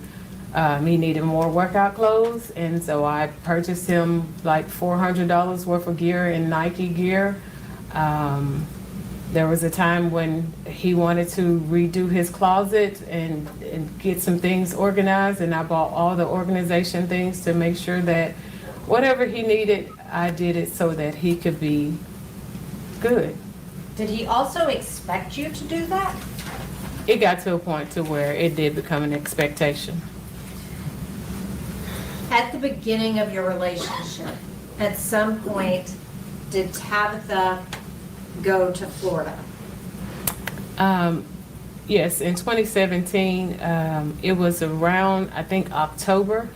he needed more workout clothes, and so I purchased him like $400 worth of gear in Nike gear. There was a time when he wanted to redo his closet and get some things organized, and I bought all the organization things to make sure that whatever he needed, I did it so that he could be good. Did he also expect you to do that? It got to a point to where it did become an expectation. At the beginning of your relationship, at some point, did Tabitha go to Florida? Yes, in 2017, it was around, I think, October.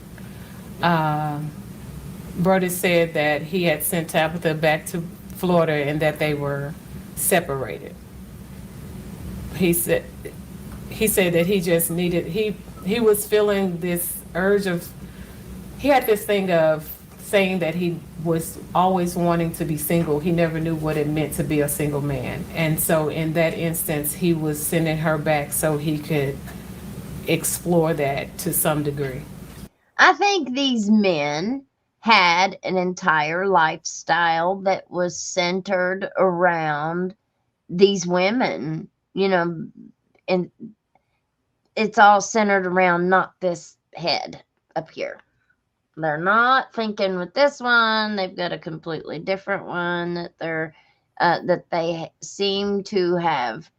Brody said that he had sent Tabitha back to Florida and that they were separated. He said that he just needed, he was feeling this urge of, he had this thing of saying that he was always wanting to be single. He never knew what it meant to be a single man. And so in that instance, he was sending her back so he could explore that to some degree. I think these men had an entire lifestyle that was centered around these women, and it's all centered around not this head up here. They're not thinking with this one. They've got a completely different one that they seem to have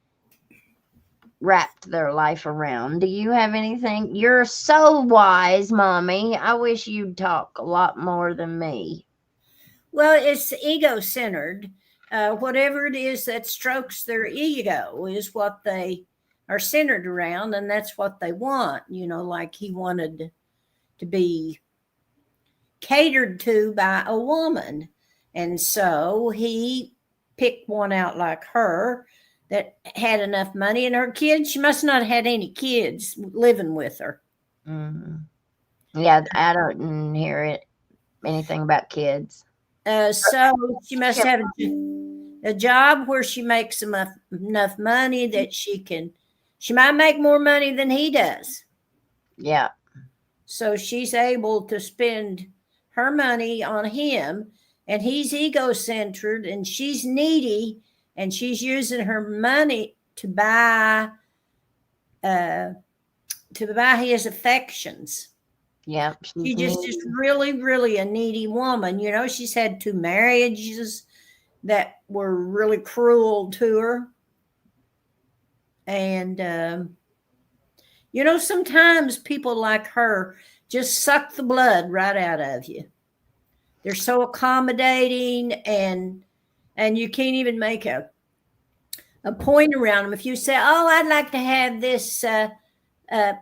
wrapped their life around. Do you have anything? You're so wise, Mommy. I wish you'd talk a lot more than me. Well, it's ego-centered. Whatever it is that strokes their ego is what they are centered around, and that's what they want. Like he wanted to be catered to by a woman. And so he picked one out like her that had enough money, and her kids, she must not have had any kids living with her. Mm-hmm. Yeah, I don't hear anything about kids. So she must have a job where she makes enough money that she might make more money than he does. Yeah. So she's able to spend her money on him, and he's ego-centered, and she's needy, and she's using her money to buy his affections. Yeah. She's just really, really a needy woman. She's had 2 marriages that were really cruel to her. And, sometimes people like her just suck the blood right out of you. They're so accommodating, and you can't even make a a point around them. If you say, "Oh, I'd like to have this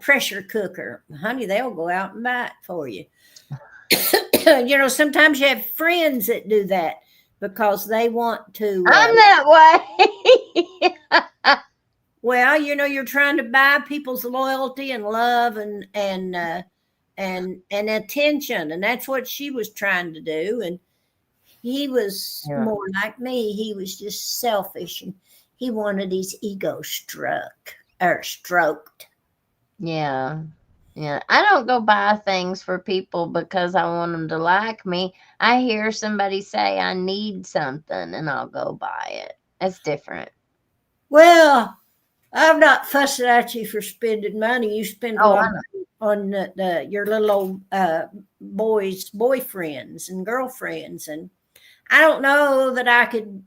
pressure cooker," honey, they'll go out and buy it for you. Sometimes you have friends that do that because they want to. I'm that way. Well, you're trying to buy people's loyalty and love and attention, and that's what she was trying to do. And he was more like me. He was just selfish, and he wanted his ego stroked. Yeah. Yeah. I don't go buy things for people because I want them to like me. I hear somebody say I need something and I'll go buy it. That's different. Well, I'm not fussing at you for spending money. You spend a lot on your little old boys' boyfriends and girlfriends, and I don't know that I could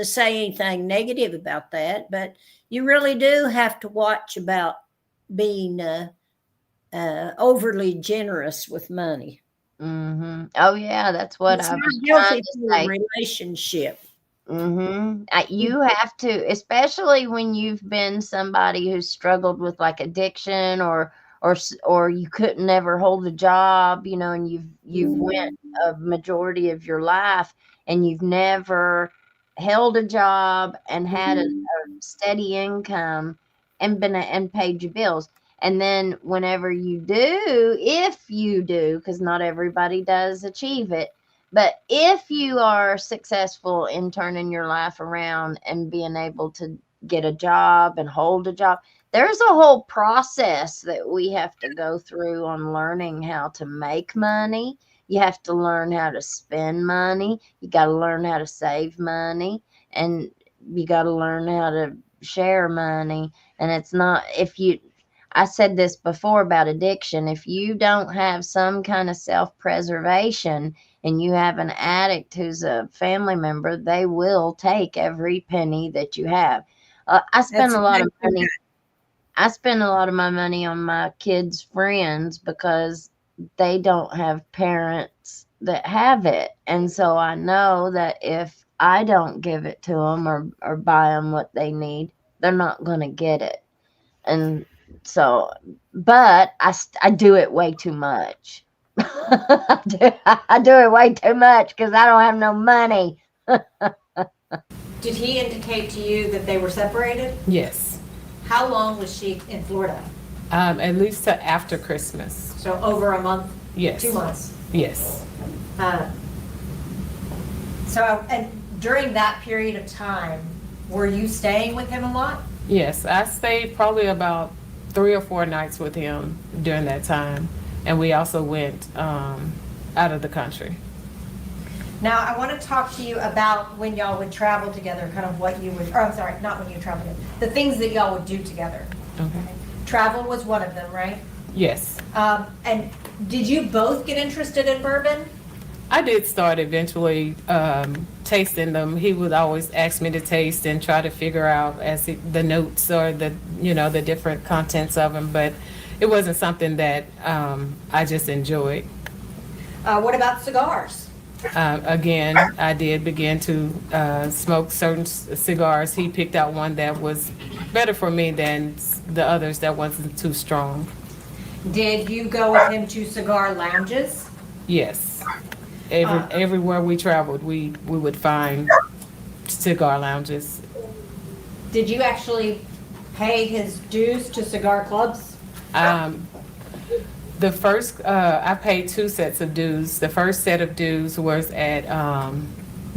say anything negative about that, but you really do have to watch about being overly generous with money. Mm-hmm. Oh yeah, that's what It's I not was healthy trying to for say. a relationship. Mm-hmm. You have to, especially when you've been somebody who's struggled with like addiction or you couldn't never hold a job, and you've went a majority of your life and you've never held a job and had a steady income and paid your bills. And then whenever you do, if you do, because not everybody does achieve it, but if you are successful in turning your life around and being able to get a job and hold a job, there's a whole process that we have to go through on learning how to make money. You have to learn how to spend money. You got to learn how to save money, and you got to learn how to share money. And it's not, I said this before about addiction. If you don't have some kind of self-preservation and you have an addict who's a family member, they will take every penny that you have. I spend a lot of money. I spend a lot of my money on my kids' friends because they don't have parents that have it. And so I know that if I don't give it to them or buy them what they need, they're not going to get it. And so, but I do it way too much. I do it way too much because I don't have no money. Did he indicate to you that they were separated? Yes. How long was she in Florida? At least to after Christmas. So over a month? Yes. 2 months? Yes. And during that period of time, were you staying with him a lot? Yes, I stayed probably about 3 or 4 nights with him during that time. And we also went out of the country. Now, I want to talk to you about when y'all would travel together, kind of what you would, or I'm sorry, not when you traveled together, the things that y'all would do together. Okay. Travel was one of them, right? Yes. And did you both get interested in bourbon? I did start eventually tasting them. He would always ask me to taste and try to figure out the notes or the different contents of them, but it wasn't something that I just enjoyed. What about cigars? Again, I did begin to smoke certain cigars. He picked out one that was better for me than the others that wasn't too strong. Did you go with him to cigar lounges? Yes. Everywhere we traveled, we would find cigar lounges. Did you actually pay his dues to cigar clubs? The first, I paid 2 sets of dues. The first set of dues was at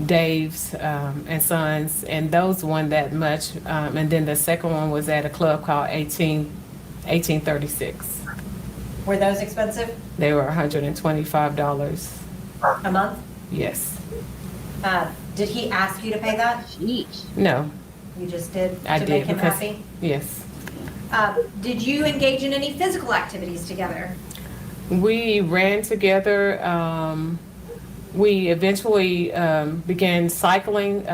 Dave's and Sons, and those weren't that much. And then the second one was at a club called 1836. Were those expensive? They were $125. A month? Yes. Did he ask you to pay that? Sheesh. No, You just did I to did make him because happy? yes. Did you engage in any physical activities together? We ran together. We eventually began cycling.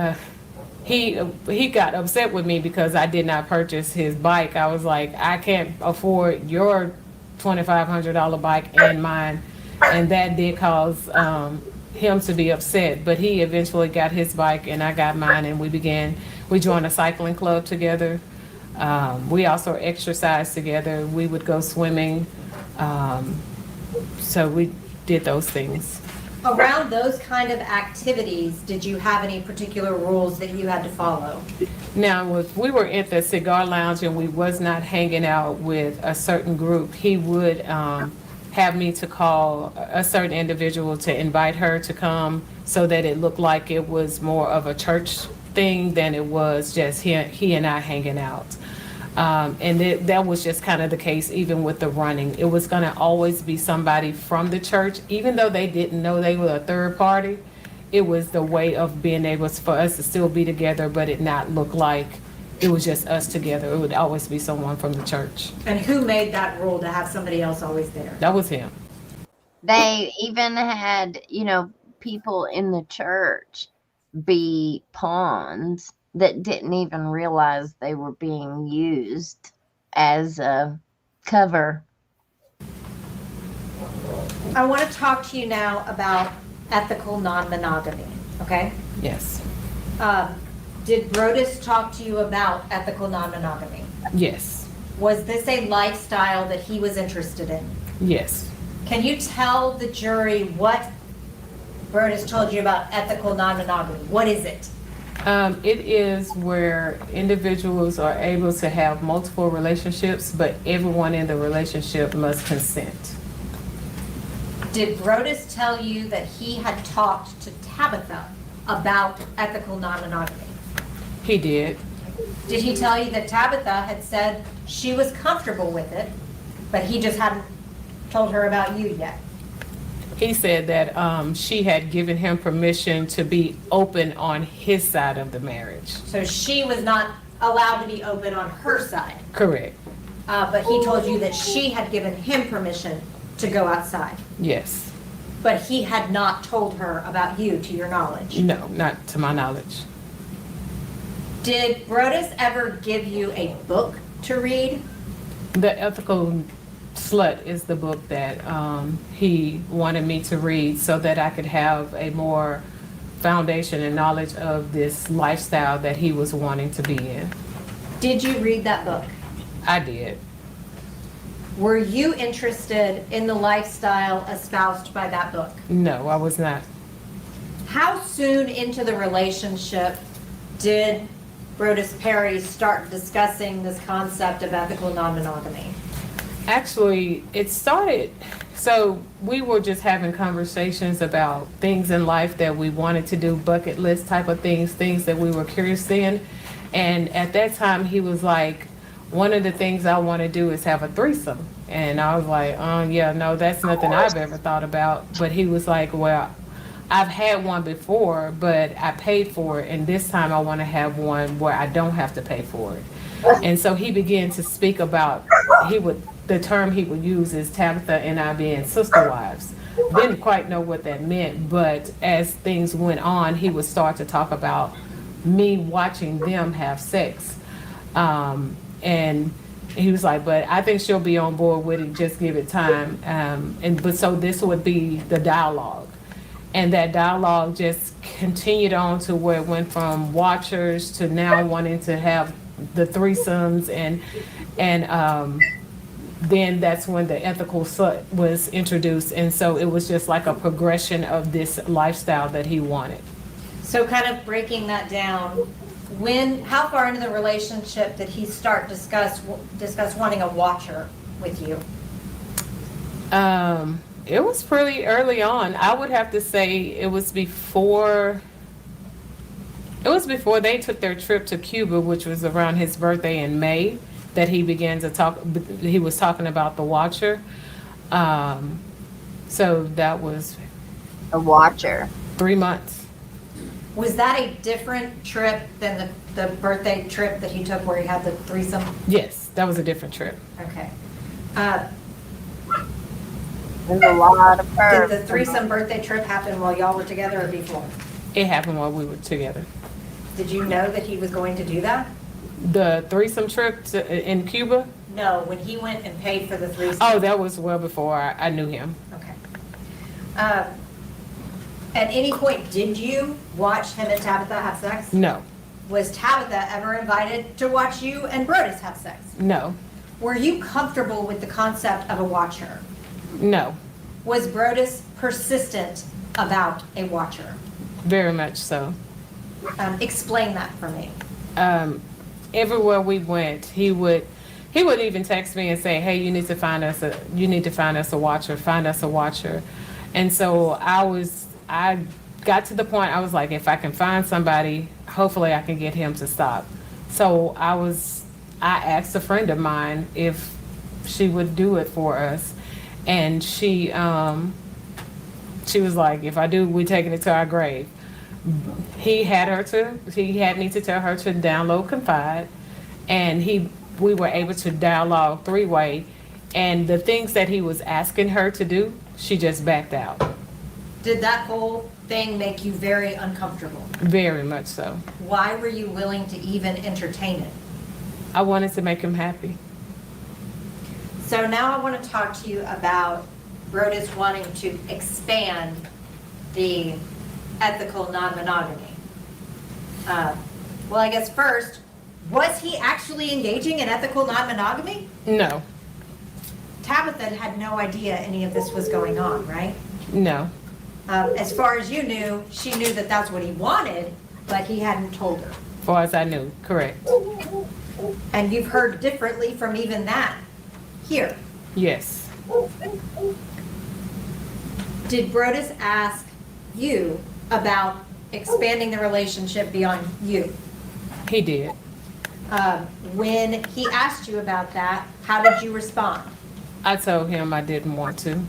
He got upset with me because I did not purchase his bike. I was like, I can't afford your $2,500 bike and mine, and that did cause him to be upset. But he eventually got his bike and I got mine, and we began We joined a cycling club together. We also exercised together. We would go swimming. So we did those things. Around those kind of activities, did you have any particular rules that you had to follow? Now, if we were at the cigar lounge and we was not hanging out with a certain group, he would have me to call a certain individual to invite her to come so that it looked like it was more of a church thing than it was just he and I hanging out. And that was just kind of the case even with the running. It was going to always be somebody from the church, even though they didn't know they were a third party. It was the way of being able for us to still be together, but it not look like it was just us together. It would always be someone from the church. And who made that rule to have somebody else always there? That was him. They even had, people in the church be pawns that didn't even realize they were being used as a cover. I want to talk to you now about ethical non-monogamy, okay? Yes. Did Brodus talk to you about ethical non-monogamy? Yes. Was this a lifestyle that he was interested in? Yes. Can you tell the jury what Brodus told you about ethical non-monogamy? What is it? It is where individuals are able to have multiple relationships, but everyone in the relationship must consent. Did Brodus tell you that he had talked to Tabitha about ethical non-monogamy? He did. Did he tell you that Tabitha had said she was comfortable with it, but he just hadn't told her about you yet? He said that she had given him permission to be open on his side of the marriage. So she was not allowed to be open on her side. Correct. But he told you that she had given him permission to go outside. Yes. But he had not told her about you, to your knowledge. No, not to my knowledge. Did Brodus ever give you a book to read? The Ethical Slut is the book that he wanted me to read so that I could have a more foundation and knowledge of this lifestyle that he was wanting to be in. Did you read that book? I did. Were you interested in the lifestyle espoused by that book? No, I was not. How soon into the relationship did Brodus Perry start discussing this concept of ethical non-monogamy? Actually, it started, so we were just having conversations about things in life that we wanted to do, bucket list type of things that we were curious in. And at that time, he was like, one of the things I want to do is have a threesome. And I was like, yeah, no, that's nothing I've ever thought about. But he was like, well, I've had one before, but I paid for it. And this time I want to have one where I don't have to pay for it. And so he began to speak about, the term he would use is Tabitha and I being sister wives. Didn't quite know what that meant, but as things went on, he would start to talk about me watching them have sex. And he was like, but I think she'll be on board with it, just give it time. But so this would be the dialogue. And that dialogue just continued on to where it went from watchers to now wanting to have the threesomes, and then that's when the ethical slut was introduced. And so it was just like a progression of this lifestyle that he wanted. So kind of breaking that down, how far into the relationship did he start discuss wanting a watcher with you? It was pretty early on. I would have to say it was before they took their trip to Cuba, which was around his birthday in May, that he began to talk. He was talking about the watcher. So that was A watcher. 3 months. Was that a different trip than the birthday trip that he took where he had the threesome? Yes, that was a different trip. Okay. There's a lot of Did her. the threesome birthday trip happen while y'all were together or before? It happened while we were together. Did you know that he was going to do that? The threesome trip in Cuba? No, when he went and paid for the threesome. Oh, that was well before I knew him. Okay. At any point, did you watch him and Tabitha have sex? No. Was Tabitha ever invited to watch you and Brodus have sex? No, Were you comfortable with the concept of a watcher? no, Was Brodus persistent about a watcher? very much so. Explain that for me. Everywhere we went, he would even text me and say, "Hey, you need to find us a watcher. Find us a watcher." And so I got to the point I was like, if I can find somebody, hopefully I can get him to stop. So I asked a friend of mine if she would do it for us, and she was like, if I do, we're taking it to our grave. He had me to tell her to download Confide, and we were able to dialogue three-way, and the things that he was asking her to do, she just backed out. Did that whole thing make you very uncomfortable? Very much so. Why were you willing to even entertain it? I wanted to make him happy. So now I want to talk to you about Brodus wanting to expand the ethical non-monogamy. Well, I guess first, was he actually engaging in ethical non-monogamy? No, Tabitha had no idea any of this was going on, right? no, As far as you knew, she knew that that's what he wanted, but he hadn't told her. as far as I knew, correct. And you've heard differently from even that here. Yes, Did Brodus ask you about expanding the relationship beyond you? he did. When he asked you about that, how did you respond? I told him I didn't want to.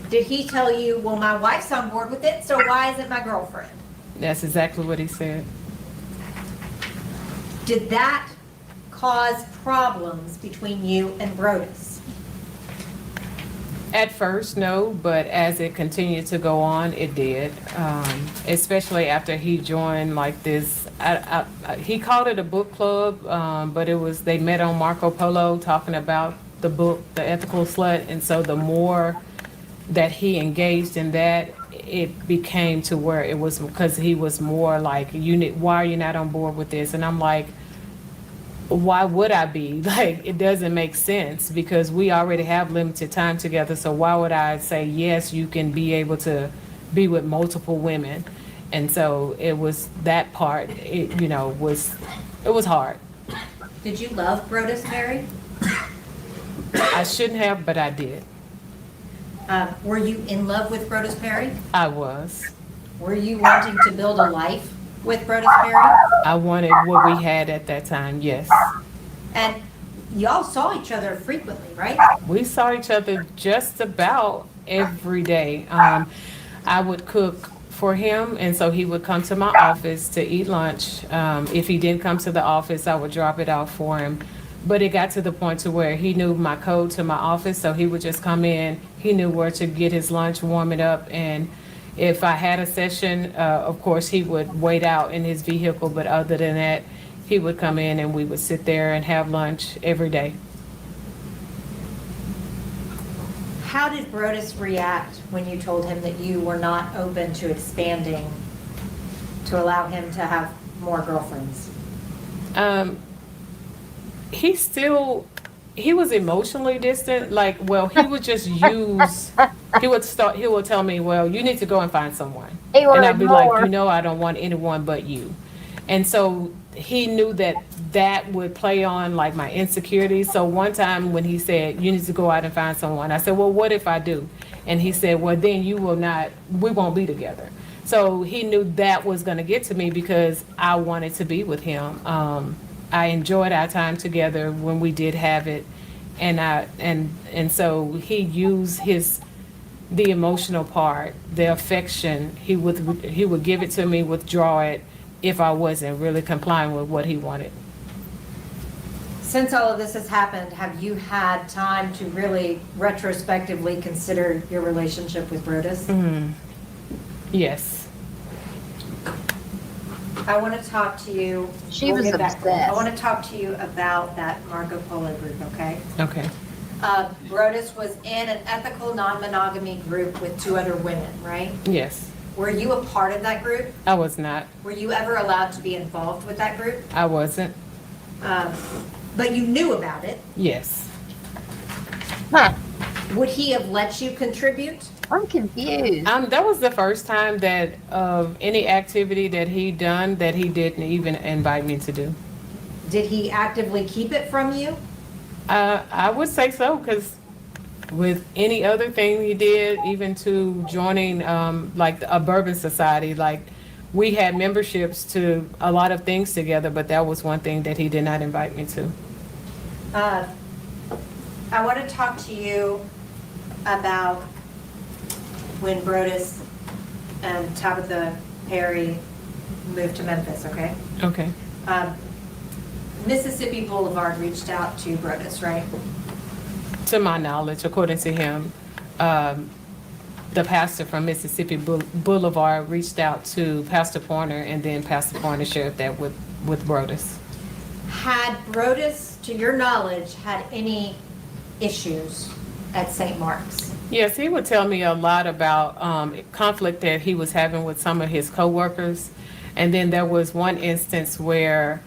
Did he tell you, well, my wife's on board with it, so why isn't my girlfriend? That's exactly what he said. Did that cause problems between you and Brodus? At first, no, but as it continued to go on, it did. Especially after he joined like this, he called it a book club, but they met on Marco Polo talking about the book, The Ethical Slut. And so the more that he engaged in that, it became to where it was, because he was more like, why are you not on board with this? And I'm like, why would I be? Like, it doesn't make sense, because we already have limited time together. So why would I say, yes, you can be able to be with multiple women? And so it was that part, it was hard. Did you love Brodus Perry? I shouldn't have, but I did. Were you in love with Brodus Perry? I was. Were you wanting to build a life with Brodus Perry? I wanted what we had at that time, yes. And y'all saw each other frequently, right? We saw each other just about every day. I would cook for him, and so he would come to my office to eat lunch. If he didn't come to the office, I would drop it off for him. But it got to the point to where he knew my code to my office, so he would just come in. He knew where to get his lunch, warm it up, and if I had a session, of course, he would wait out in his vehicle, but other than that, he would come in and we would sit there and have lunch every day. How did Brodus react when you told him that you were not open to expanding to allow him to have more girlfriends? He was emotionally distant. Like, well, he would just he would tell me, well, you need to go and find someone. He And I'd be wanted like, more. I don't want anyone but you. And so he knew that would play on like my insecurities. So one time when he said, you need to go out and find someone, I said, well, what if I do? And he said, well, then we won't be together. So he knew that was going to get to me because I wanted to be with him. I enjoyed our time together when we did have it, and so he used the emotional part, the affection. He would give it to me, withdraw it if I wasn't really complying with what he wanted. Since all of this has happened, have you had time to really retrospectively consider your relationship with Brodus? Yes. I want to talk to you. She was get back. obsessed. I want to talk to you about that Marco Polo group, okay? Okay. Brodus was in an ethical non-monogamy group with 2 other women, right? Yes. Were you a part of that group? I was not. Were you ever allowed to be involved with that group? I wasn't. But you knew about it. Yes. Huh. Would he have let you contribute? I'm confused. That was the first time that of any activity that he done that he didn't even invite me to do. Did he actively keep it from you? I would say so, because with any other thing he did, even to joining like a bourbon society, like we had memberships to a lot of things together, but that was one thing that he did not invite me to. I want to talk to you about when Brodus and Tabitha Perry moved to Memphis, okay? Okay. Mississippi Boulevard reached out to Brodus, right? To my knowledge, according to him, the pastor from Mississippi Boulevard reached out to Pastor Pointer, and then Pastor Pointer shared that with Brodus. Had Brodus, to your knowledge, had any issues at St. Mark's? Yes, he would tell me a lot about conflict that he was having with some of his coworkers. And then there was one instance where,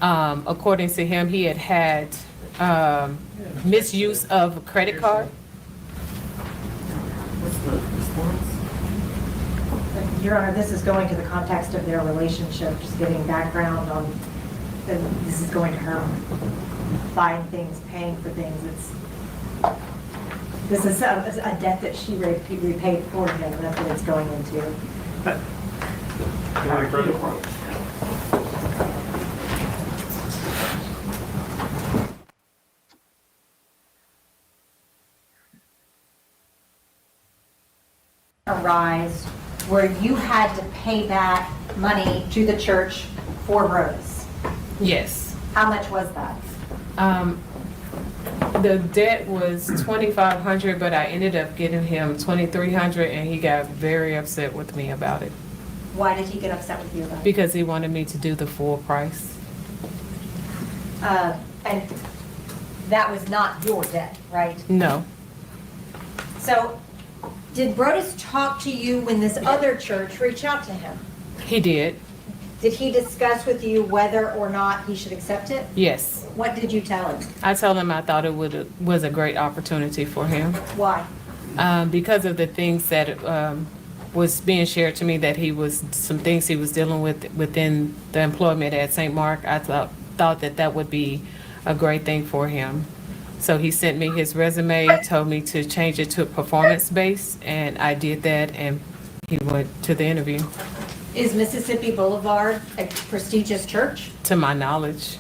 according to him, he had misuse of a credit card. Your Honor, this is going to the context of their relationship, just getting background on, this is going to her buying things, paying for things. This is a debt that she repaid for him, and that's what it's going into. Arise where you had to pay back money to the church for Brodus. Yes. How much was that? The debt was $2,500, but I ended up getting him $2,300, and he got very upset with me about it. Why did he get upset with you about it? Because he wanted me to do the full price. And that was not your debt, right? No. So did Brodus talk to you when this other church reached out to him? He did. Did he discuss with you whether or not he should accept it? Yes. What did you tell him? I told him I thought it was a great opportunity for him. Why? Because of the things that was being shared to me, that some things he was dealing with within the employment at St. Mark. I thought that would be a great thing for him. So he sent me his resume, told me to change it to performance-based, and I did that, and he went to the interview. Is Mississippi Boulevard a prestigious church? To my knowledge.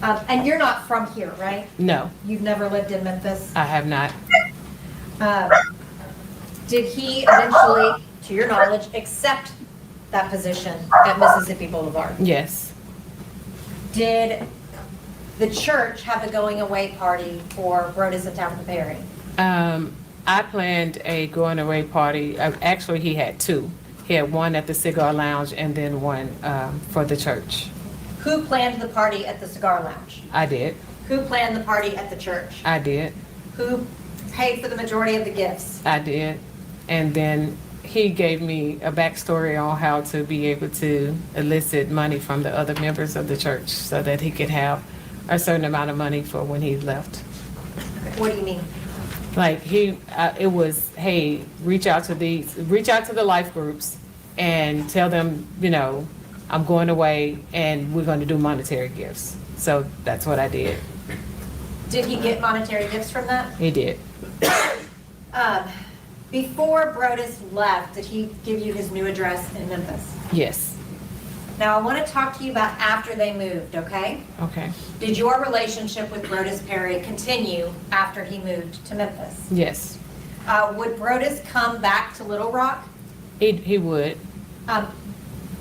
And you're not from here, right? No, You've never lived in Memphis? I have not. Did he eventually, to your knowledge, accept that position at Mississippi Boulevard? Yes. Did the church have a going away party for Brodus and Tabitha Perry? I planned a going away party. Actually, he had two. He had one at the Cigar Lounge and then one for the church. Who planned the party at the Cigar Lounge? I did. Who planned the party at the church? I did. Who paid for the majority of the gifts? I did. And then he gave me a backstory on how to be able to elicit money from the other members of the church so that he could have a certain amount of money for when he left. What do you mean? Like it was, hey, reach out to the life groups and tell them, I'm going away and we're going to do monetary gifts. So that's what I did. Did he get monetary gifts from that? He did. Before Brodus left, did he give you his new address in Memphis? Yes. Now, I want to talk to you about after they moved, okay? Okay. Did your relationship with Brodus Perry continue after he moved to Memphis? Yes. Would Brodus come back to Little Rock? He would.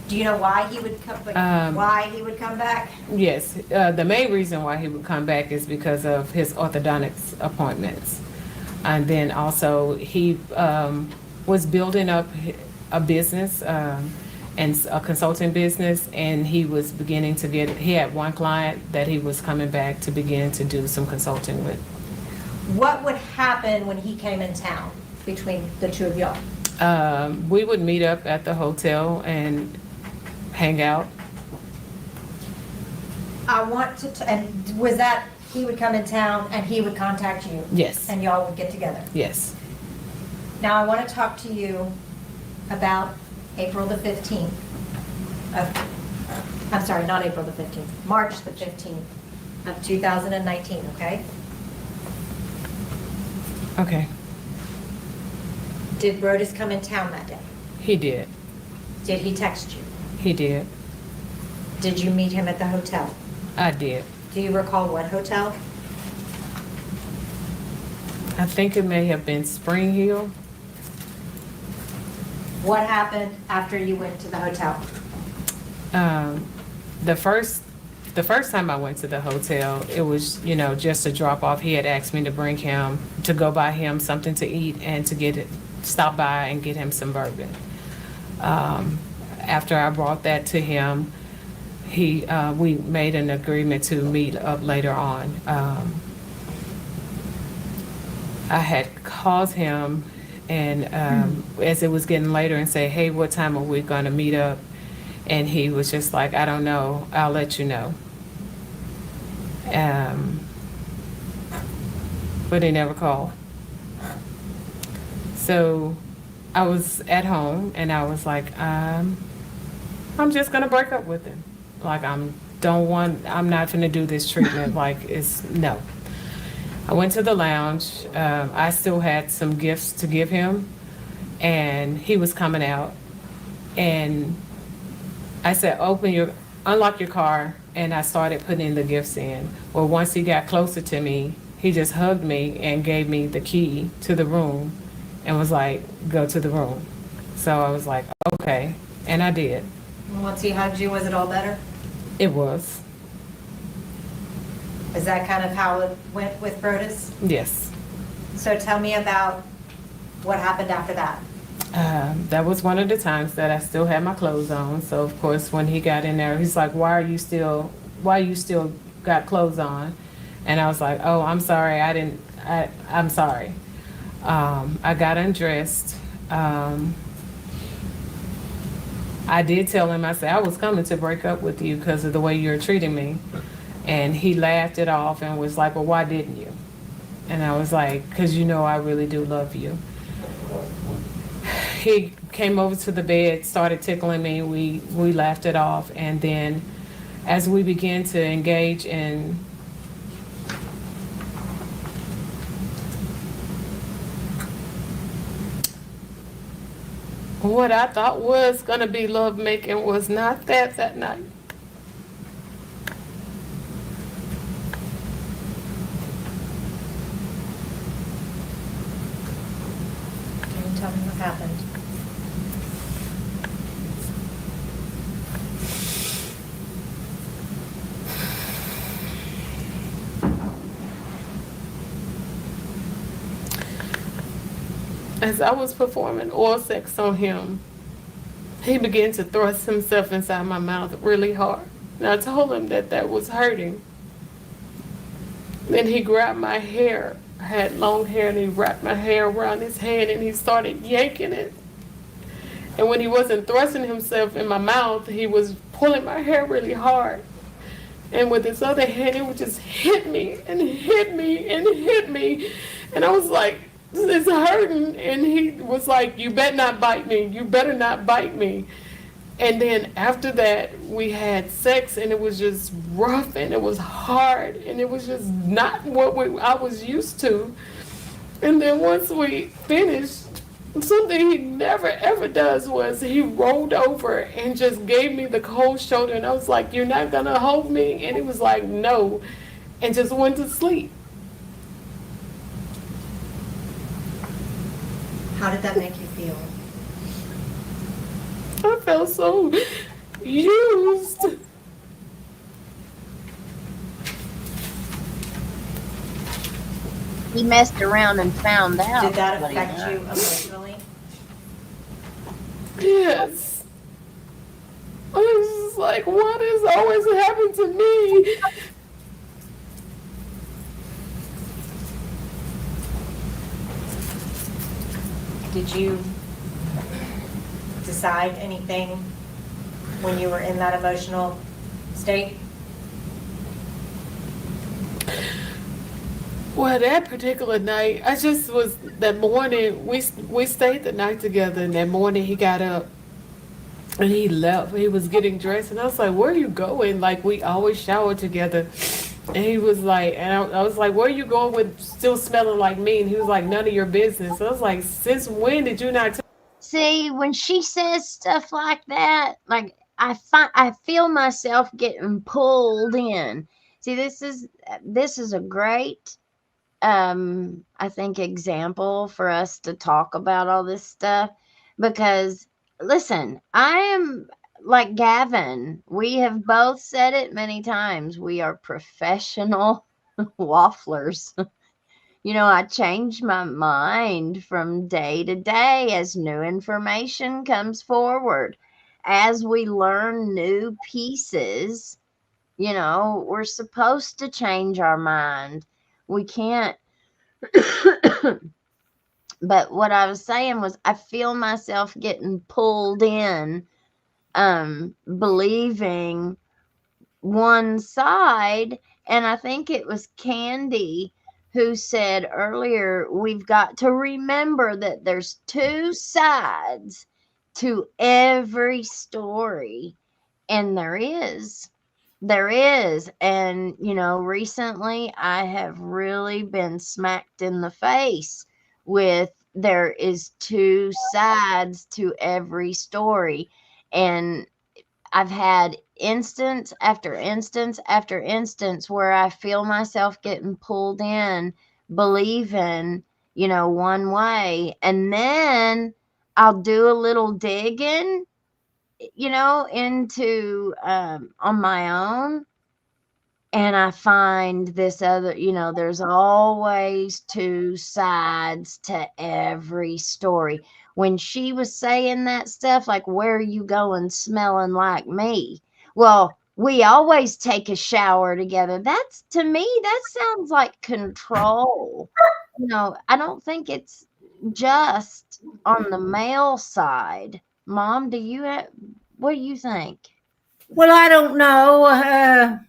Do you know why he would come? Why he would come back? Yes. The main reason why he would come back is because of his orthodontics appointments. And then also he was building up a business and a consulting business, and he was beginning to he had one client that he was coming back to begin to do some consulting with. What would happen when he came in town between the two of y'all? We would meet up at the hotel and hang out. I want to, and was that, he would come in town and he would contact you? Yes. And y'all would get together? Yes. Now, I want to talk to you about April the 15th. I'm sorry, not April the 15th, March the 15th of 2019, okay? Okay. Did Brodus come in town that day? He did. Did he text you? He did. Did you meet him at the hotel? I did. Do you recall what hotel? I think it may have been Spring Hill. What happened after you went to the hotel? The first time I went to the hotel, it was, just a drop off. He had asked me to bring him, to go buy him something to eat and to stop by and get him some bourbon. After I brought that to him, we made an agreement to meet up later on. I had called him and as it was getting later and say, hey, what time are we going to meet up? And he was just like, I don't know, I'll let you know. But he never called. So I was at home and I was like, I'm just gonna break up with him. Like I'm not gonna do this treatment. Like no. I went to the lounge. I still had some gifts to give him, and he was coming out, and I said, unlock your car, and I started putting the gifts in. Well, once he got closer to me, he just hugged me and gave me the key to the room and was like, go to the room. So I was like, okay, and I did. Once he hugged you, was it all better? It was. Is that kind of how it went with Brodus? Yes. So tell me about what happened after that. That was one of the times that I still had my clothes on. So of course, when he got in there, he's like, why you still got clothes on? And I was like, oh, I'm sorry. I'm sorry. I got undressed. I did tell him, I said, I was coming to break up with you because of the way you're treating me. And he laughed it off and was like, well, why didn't you? And I was like, because I really do love you. He came over to the bed, started tickling me. We laughed it off. And then as we began to engage in what I thought was going to be lovemaking, was not that night. Can you tell me what happened? As I was performing oral sex on him, he began to thrust himself inside my mouth really hard. And I told him that was hurting. Then he grabbed my hair. I had long hair, and he wrapped my hair around his hand and he started yanking it. And when he wasn't thrusting himself in my mouth, he was pulling my hair really hard. And with his other hand, he would just hit me and hit me and hit me. And I was like, it's hurting. And he was like, you better not bite me. You better not bite me. And then after that, we had sex, and it was just rough, and it was hard, and it was just not what I was used to. And then once we finished, something he never ever does was he rolled over and just gave me the cold shoulder, and I was like, you're not gonna hold me? And he was like, no, and just went to sleep. How did that make you feel? I felt so used. He messed around and found out. Did that what he affect done. you emotionally? Yes. I was just like, what has always happened to me? Did you decide anything when you were in that emotional state? Well, that particular night, I just was that morning. We stayed the night together, and that morning he got up and he left. He was getting dressed, and I was like, "Where are you going?" Like we always shower together, and he was like, and I was like, "Where are you going with still smelling like me?" And he was like, "None of your business." I was like, "Since when did you not?" See, when she says stuff like that, like I feel myself getting pulled in. See, this is a great I think example for us to talk about all this stuff because listen, I am like Gavin. We have both said it many times. We are professional wafflers. You know, I change my mind from day to day as new information comes forward. As we learn new pieces, you know, we're supposed to change our mind. We can't. But what I was saying was, I feel myself getting pulled in, believing one side. And I think it was Candy who said earlier, we've got to remember that there's two sides to every story. And there is. There is. And, you know, recently I have really been smacked in the face with there is two sides to every story. And I've had instance after instance after instance where I feel myself getting pulled in, believing, you know, one way. And then I'll do a little digging, you know, into on my own. And I find this other, you know, there's always two sides to every story. When she was saying that stuff, like, where are you going smelling like me? Well, we always take a shower together. That's, to me, that sounds like control. You know, I don't think it's just on the male side. Mom, what do you think? Well, I don't know.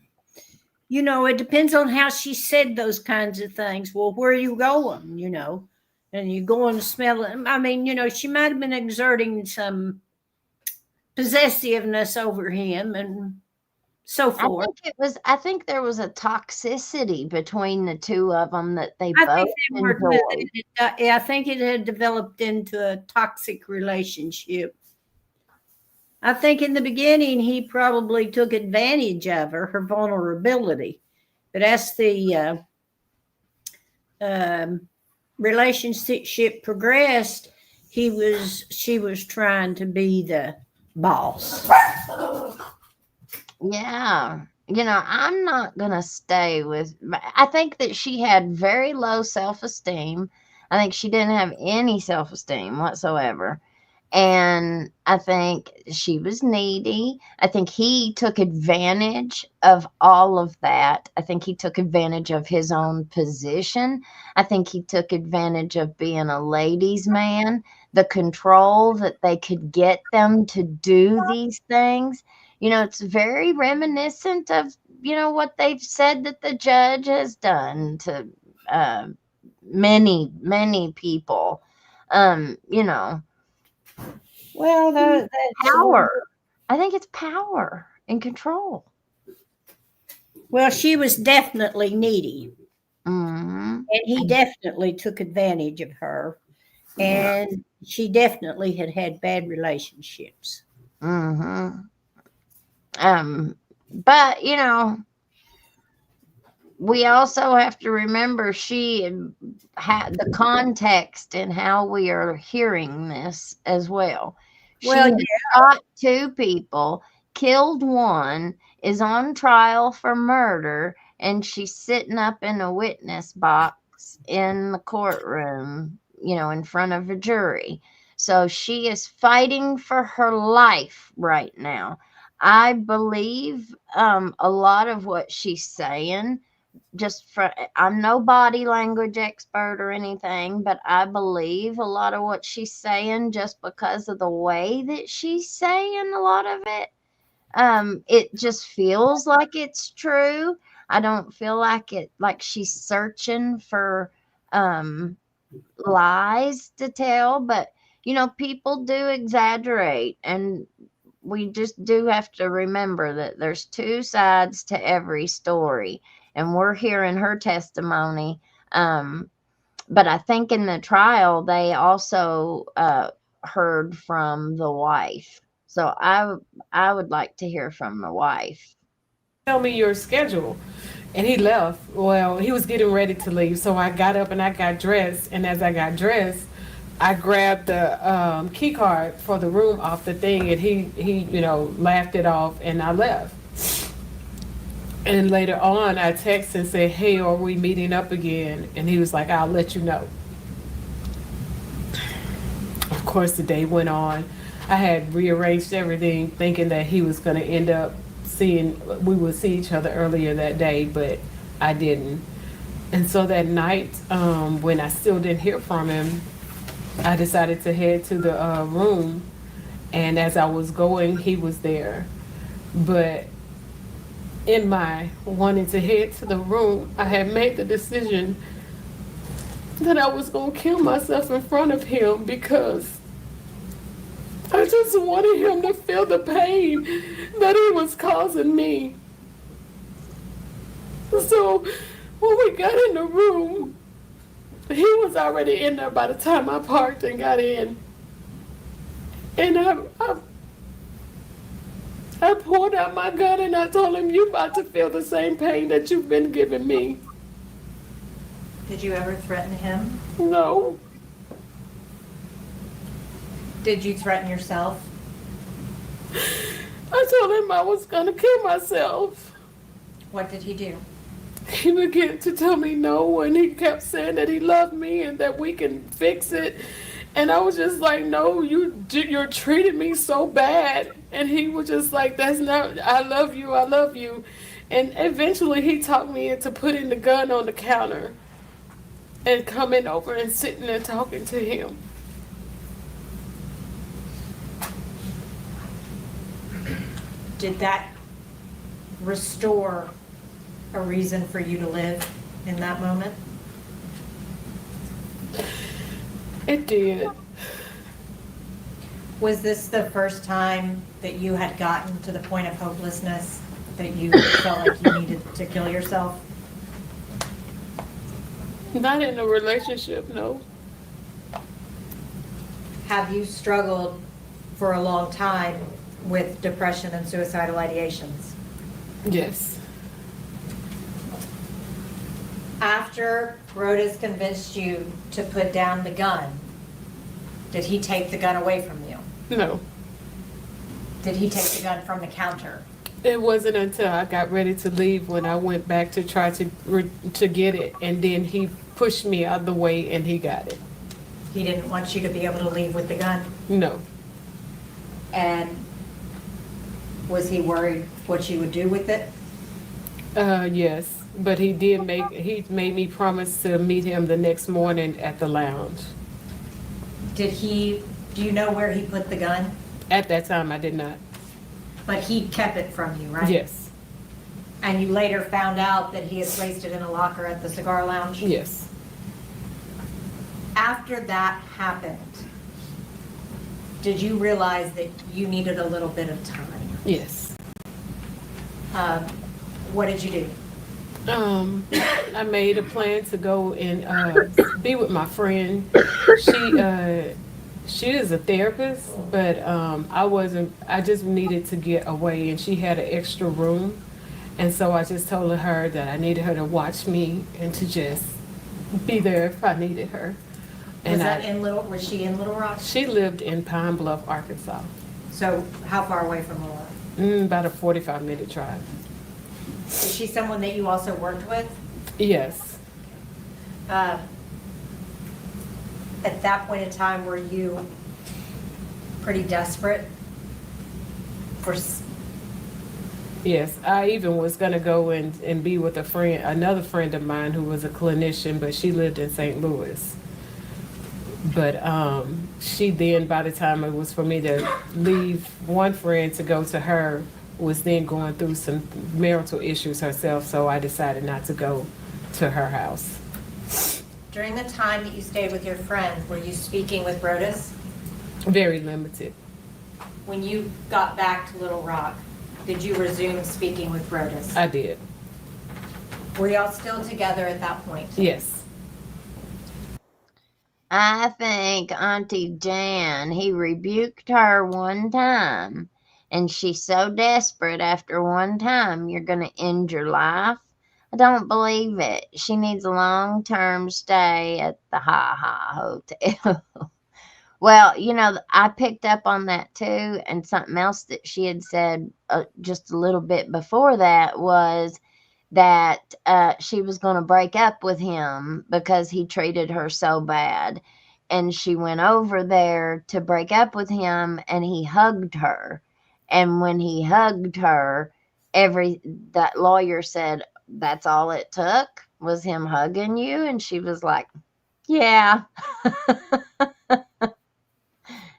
You know, it depends on how she said those kinds of things. Well, where are you going? You know, and you going to smell it. I mean, you know, she might have been exerting some possessiveness over him and so forth. I think there was a toxicity between the two of them that they I both think they were. enjoyed. I think it had developed into a toxic relationship. I think in the beginning he probably took advantage of her vulnerability, but as the relationship progressed, she was trying to be the boss. Yeah. You know, I'm not going to stay with, I think that she had very low self esteem. I think she didn't have any self esteem whatsoever. And I think she was needy. I think he took advantage of all of that. I think he took advantage of his own position. I think he took advantage of being a ladies' man, the control that they could get them to do these things. You know, it's very reminiscent of, you know, what they've said that the judge has done to uh, many people. You know, Well, that's power. I think it's power and control. well, she was definitely needy, Hmm. and he definitely took advantage of her, and she definitely had had bad relationships. Hmm. But you know, we also have to remember she had the context and how we are hearing this as well. She Well, had shot two people, killed one, is on trial for murder, and she's sitting up in a witness box in the courtroom, you know, in front of a jury. So she is fighting for her life right now. I believe a lot of what she's saying I'm no body language expert or anything, but I believe a lot of what she's saying just because of the way that she's saying a lot of it. It just feels like it's true. I don't feel like she's searching for lies to tell, but people do exaggerate, and we just do have to remember that there's two sides to every story, and we're hearing her testimony. But I think in the trial, they also heard from the wife. So I would like to hear from the wife. Tell me your schedule. And he left. Well, he was getting ready to leave. So I got up and I got dressed. And as I got dressed, I grabbed the key card for the room off the thing. And he laughed it off and I left. And later on, I texted and said, hey, are we meeting up again? And he was like, I'll let you know. Of course, the day went on. I had rearranged everything thinking that he was going to end up we would see each other earlier that day, but I didn't. And so that night, when I still didn't hear from him, I decided to head to the room. And as I was going, he was there. But in my wanting to head to the room, I had made the decision that I was going to kill myself in front of him because I just wanted him to feel the pain that he was causing me. So when we got in the room, he was already in there by the time I parked and got in. And I pulled out my gun and I told him, you about to feel the same pain that you've been giving me. Did you ever threaten him? No. Did you threaten yourself? I told him I was going to kill myself. What did he do? He began to tell me no, and he kept saying that he loved me and that we can fix it. And I was just like, no, you're treating me so bad. And he was just like, that's not, I love you, I love you. And eventually he talked me into putting the gun on the counter and coming over and sitting there talking to him. Did that restore a reason for you to live in that moment? It did. Was this the first time that you had gotten to the point of hopelessness that you felt like you needed to kill yourself? Not in a relationship, no. Have you struggled for a long time with depression and suicidal ideations? Yes. After Rhoda's convinced you to put down the gun, did he take the gun away from you? No. Did he take the gun from the counter? It wasn't until I got ready to leave when I went back to try to get it, and then he pushed me out of the way and he got it. He didn't want you to be able to leave with the gun? No. And was he worried what you would do with it? Yes, but he made me promise to meet him the next morning at the lounge. Do you know where he put the gun? At that time, I did not. But he kept it from you, right? Yes. And you later found out that he had placed it in a locker at the cigar lounge? Yes. After that happened, did you realize that you needed a little bit of time? Yes. What did you do? I made a plan to go and be with my friend. She is a therapist, but I just needed to get away, and she had an extra room. And so I just told her that I needed her to watch me and to just be there if I needed her. And was she in Little Rock? She lived in Pine Bluff, Arkansas. So how far away from Little Rock? About a 45-minute drive. Is she someone that you also worked with? Yes. At that point in time, were you pretty desperate for Yes, I even was gonna go and be with another friend of mine who was a clinician, but she lived in St. Louis. But she then, by the time it was for me to leave one friend to go to her, was then going through some marital issues herself. So I decided not to go to her house. During the time that you stayed with your friend, were you speaking with Brodus? Very limited. When you got back to Little Rock, did you resume speaking with Brodus? I did. Were y'all still together at that point? Yes. I think Auntie Jan, he rebuked her one time, and she's so desperate after one time, you're going to end your life. I don't believe it. She needs a long-term stay at the Ha Ha Hotel. Well, I picked up on that too, and something else that she had said just a little bit before that was that she was going to break up with him because he treated her so bad. And she went over there to break up with him, and he hugged her. And when he hugged her, that lawyer said, that's all it took was him hugging you. And she was like, yeah.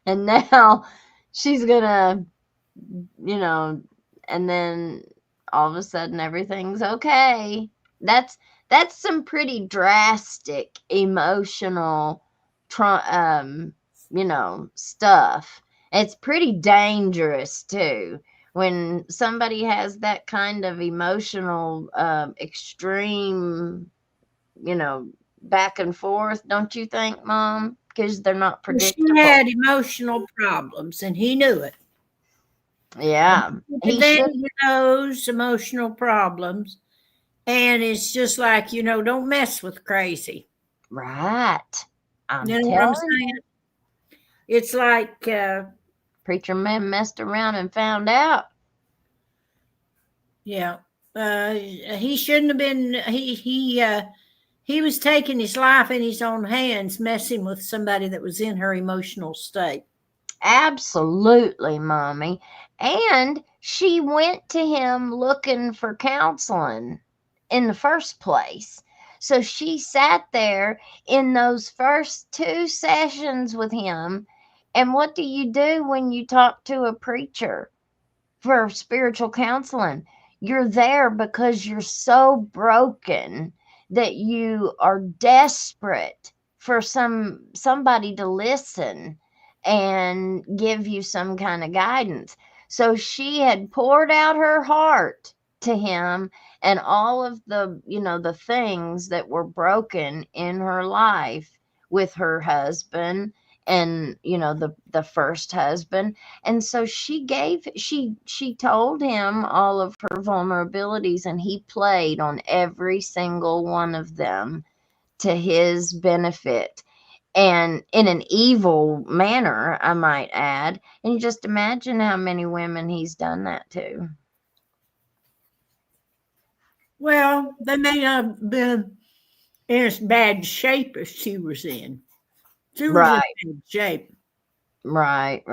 And now she's gonna, and then all of a sudden everything's okay. That's some pretty drastic emotional stuff. It's pretty dangerous too when somebody has that kind of emotional extreme back and forth, don't you think, Mom? Because they're not predictable. She had emotional problems, and he knew it. Yeah. He should those emotional problems, and it's just like, don't mess with crazy. Right. I'm You know what I'm saying? It's like preacher man messed around and found out. Yeah. He shouldn't have been. He was taking his life in his own hands, messing with somebody that was in her emotional state. Absolutely, Mommy. And she went to him looking for counseling in the first place. So she sat there in those first 2 sessions with him. And what do you do when you talk to a preacher for spiritual counseling? You're there because you're so broken that you are desperate for somebody to listen and give you some kind of guidance. So she had poured out her heart to him and all of the things that were broken in her life with her husband and the first husband. And so she told him all of her vulnerabilities, and he played on every single one of them to his benefit, and in an evil manner, I might add. And you just imagine how many women he's done that to. Well, they may not have been in as bad shape as she was in. She was Right. in bad shape. Right.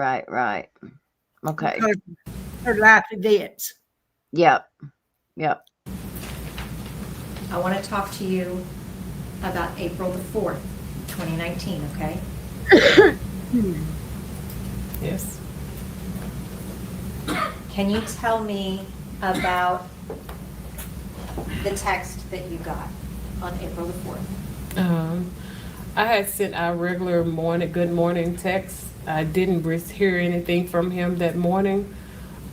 Okay. Because of her life events. Yep. I want to talk to you about April the 4th, 2019, okay? Yes. Can you tell me about the text that you got on April the 4th? I had sent our regular good morning text. I didn't hear anything from him that morning.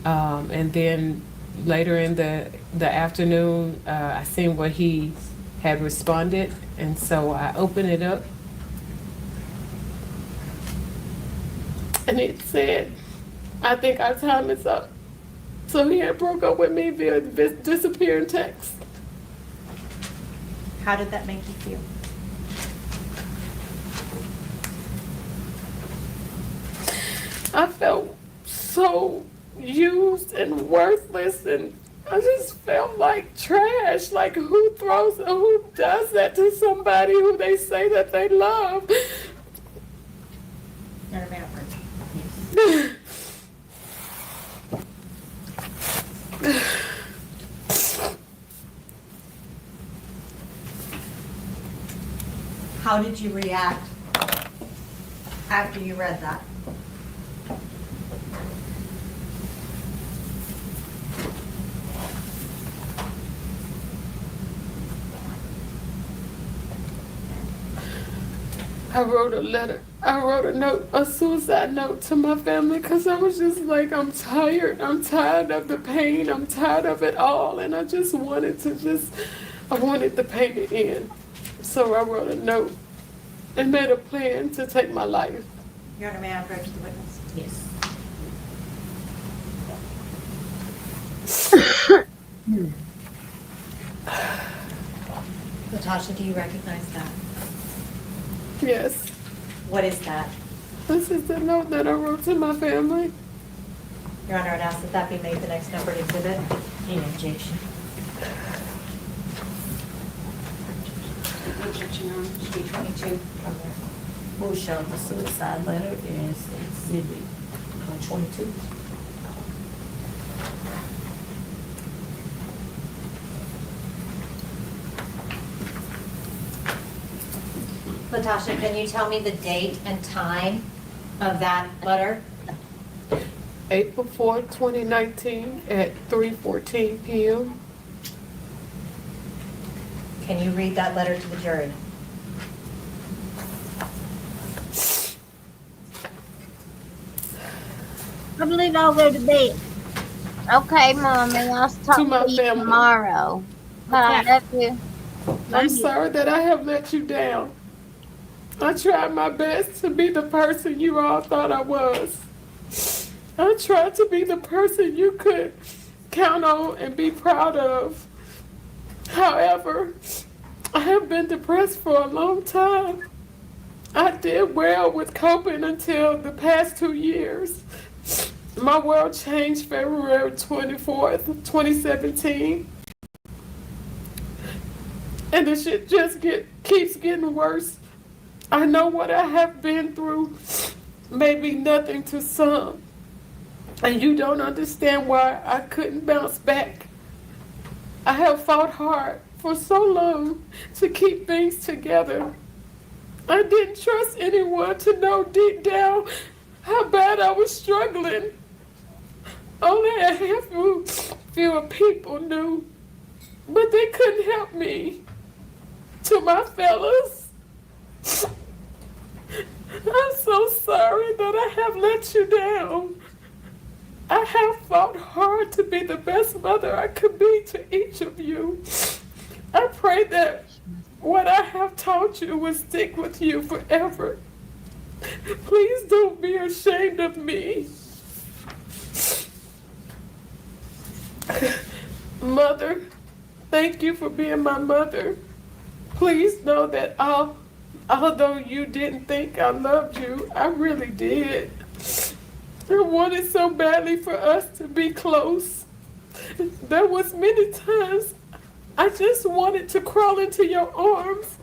And then later in the afternoon, I seen what he had responded. And so I opened it up. And it said, I think our time is up. So he had broke up with me via disappearing text. How did that make you feel? I felt so used and worthless, and I just felt like trash. Like, who does that to somebody who they say that they love? You're a man. How did you react after you read that? I wrote a letter. I wrote a note, a suicide note to my family because I was just like, I'm tired. I'm tired of the pain. I'm tired of it all. And I just wanted I wanted the pain to end. So I wrote a note and made a plan to take my life. Your Honor, may I approach the witness? Yes. Latasha, do you recognize that? Yes. What is that? This is the note that I wrote to my family. Your Honor, I'd ask that that be made the next numbered exhibit. Any objection? Objection, Your Honor. Should be 22. We'll show the suicide letter as exhibit 22. Latasha, can you tell me the date and time of that letter? April 4th, 2019 at 3:14 p.m. Can you read that letter to the jury? I believe I'll go to bed. Okay, Mommy, I'll talk my to you family. tomorrow. But I love you. I'm sorry that I have let you down. I tried my best to be the person you all thought I was. I tried to be the person you could count on and be proud of. However, I have been depressed for a long time. I did well with coping until the past 2 years. My world changed February 24th, 2017. And the shit just keeps getting worse. I know what I have been through may be nothing to some. And you don't understand why I couldn't bounce back. I have fought hard for so long to keep things together. I didn't trust anyone to know deep down how bad I was struggling. Only a handful of people knew, but they couldn't help me. To my fellas, I'm so sorry that I have let you down. I have fought hard to be the best mother I could be to each of you. I pray that what I have taught you will stick with you forever. Please don't be ashamed of me. Mother, thank you for being my mother. Please know that although you didn't think I loved you, I really did. I wanted so badly for us to be close. There was many times I just wanted to crawl into your arms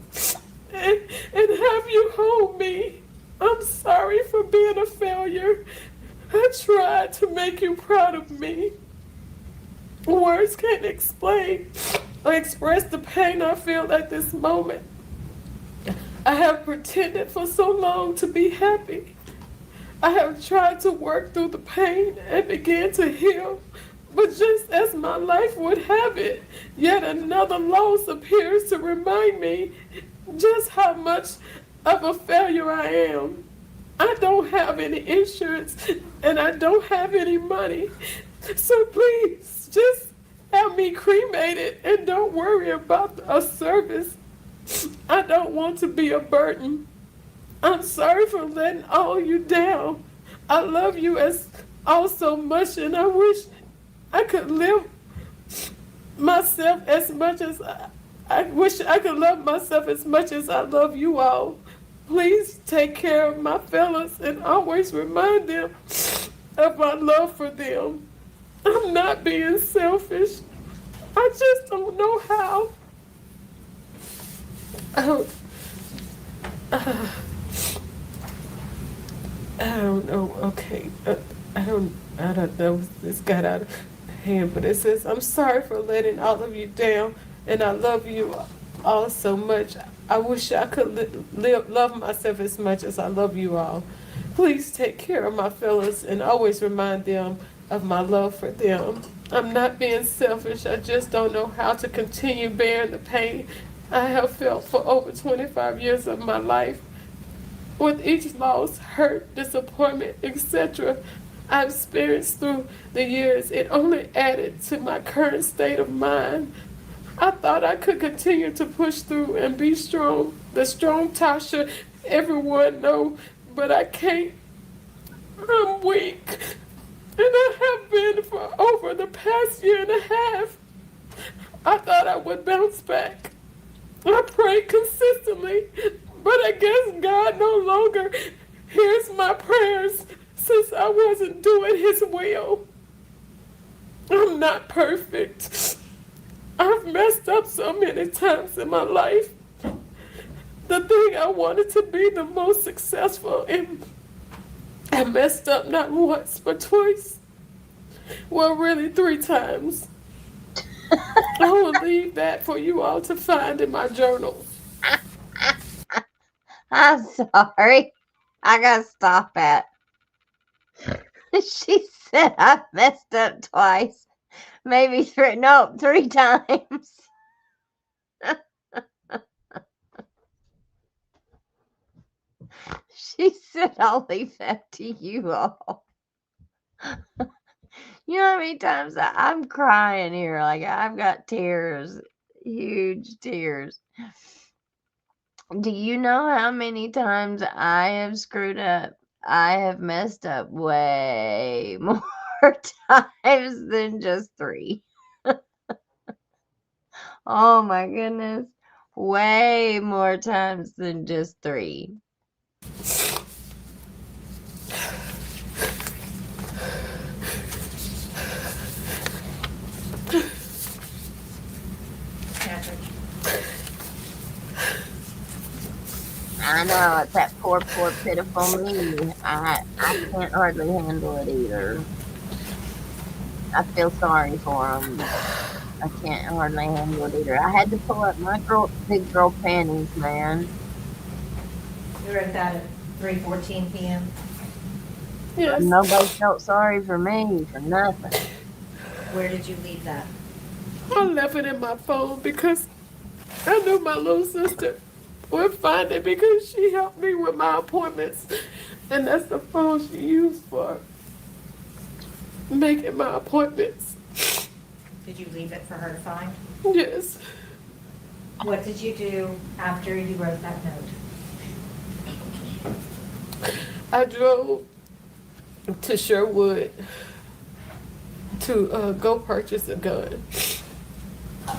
and have you hold me. I'm sorry for being a failure. I tried to make you proud of me. Words can't explain or express the pain I feel at this moment. I have pretended for so long to be happy. I have tried to work through the pain and begin to heal, but just as my life would have it, yet another loss appears to remind me just how much of a failure I am. I don't have any insurance and I don't have any money, so please just have me cremated and don't worry about a service. I don't want to be a burden. I'm sorry for letting all you down. I love you all so much, and I wish I could live myself as much as I wish I could love myself as much as I love you all. Please take care of my fellas and always remind them of my love for them. I'm not being selfish. I just don't know how. I don't know. Okay, I don't know. This got out of hand, but it says, "I'm sorry for letting all of you down, and I love you all so much. I wish I could love myself as much as I love you all. Please take care of my fellas and always remind them of my love for them. I'm not being selfish. I just don't know how to continue bearing the pain I have felt for over 25 years of my life. With each loss, hurt, disappointment, etc., I've experienced through the years, it only added to my current state of mind. I thought I could continue to push through and be strong, the strong Tasha everyone know, but I can't. I'm weak, and I have been for over the past year and a half. I thought I would bounce back. I prayed consistently, but I guess God no longer hears my prayers since I wasn't doing His will. I'm not perfect. I've messed up so many times in my life. The thing I wanted to be the most successful in, I messed up not once, but twice. Well, really 3 times. I will leave that for you all to find in my journal. I'm sorry. I gotta stop that. She said I messed up twice. Maybe 3. No, 3 times. She said I'll leave that to you all. You know how many times I'm crying here? Like, I've got tears, huge tears. Do you know how many times I have screwed up? I have messed up way more times than just 3. Oh my goodness. Way more times than just 3. I know, it's that poor pitiful me. I can't hardly handle it either. I feel sorry for him. I can't hardly handle it either. I had to pull up my big girl panties, man. You wrote that at 3:14 p.m. Yes. Nobody felt sorry for me for nothing. Where did you leave that? I left it in my phone because I knew my little sister would find it because she helped me with my appointments. And that's the phone she used for making my appointments. Did you leave it for her to find? Yes. What did you do after you wrote that note? I drove to Sherwood to go purchase a gun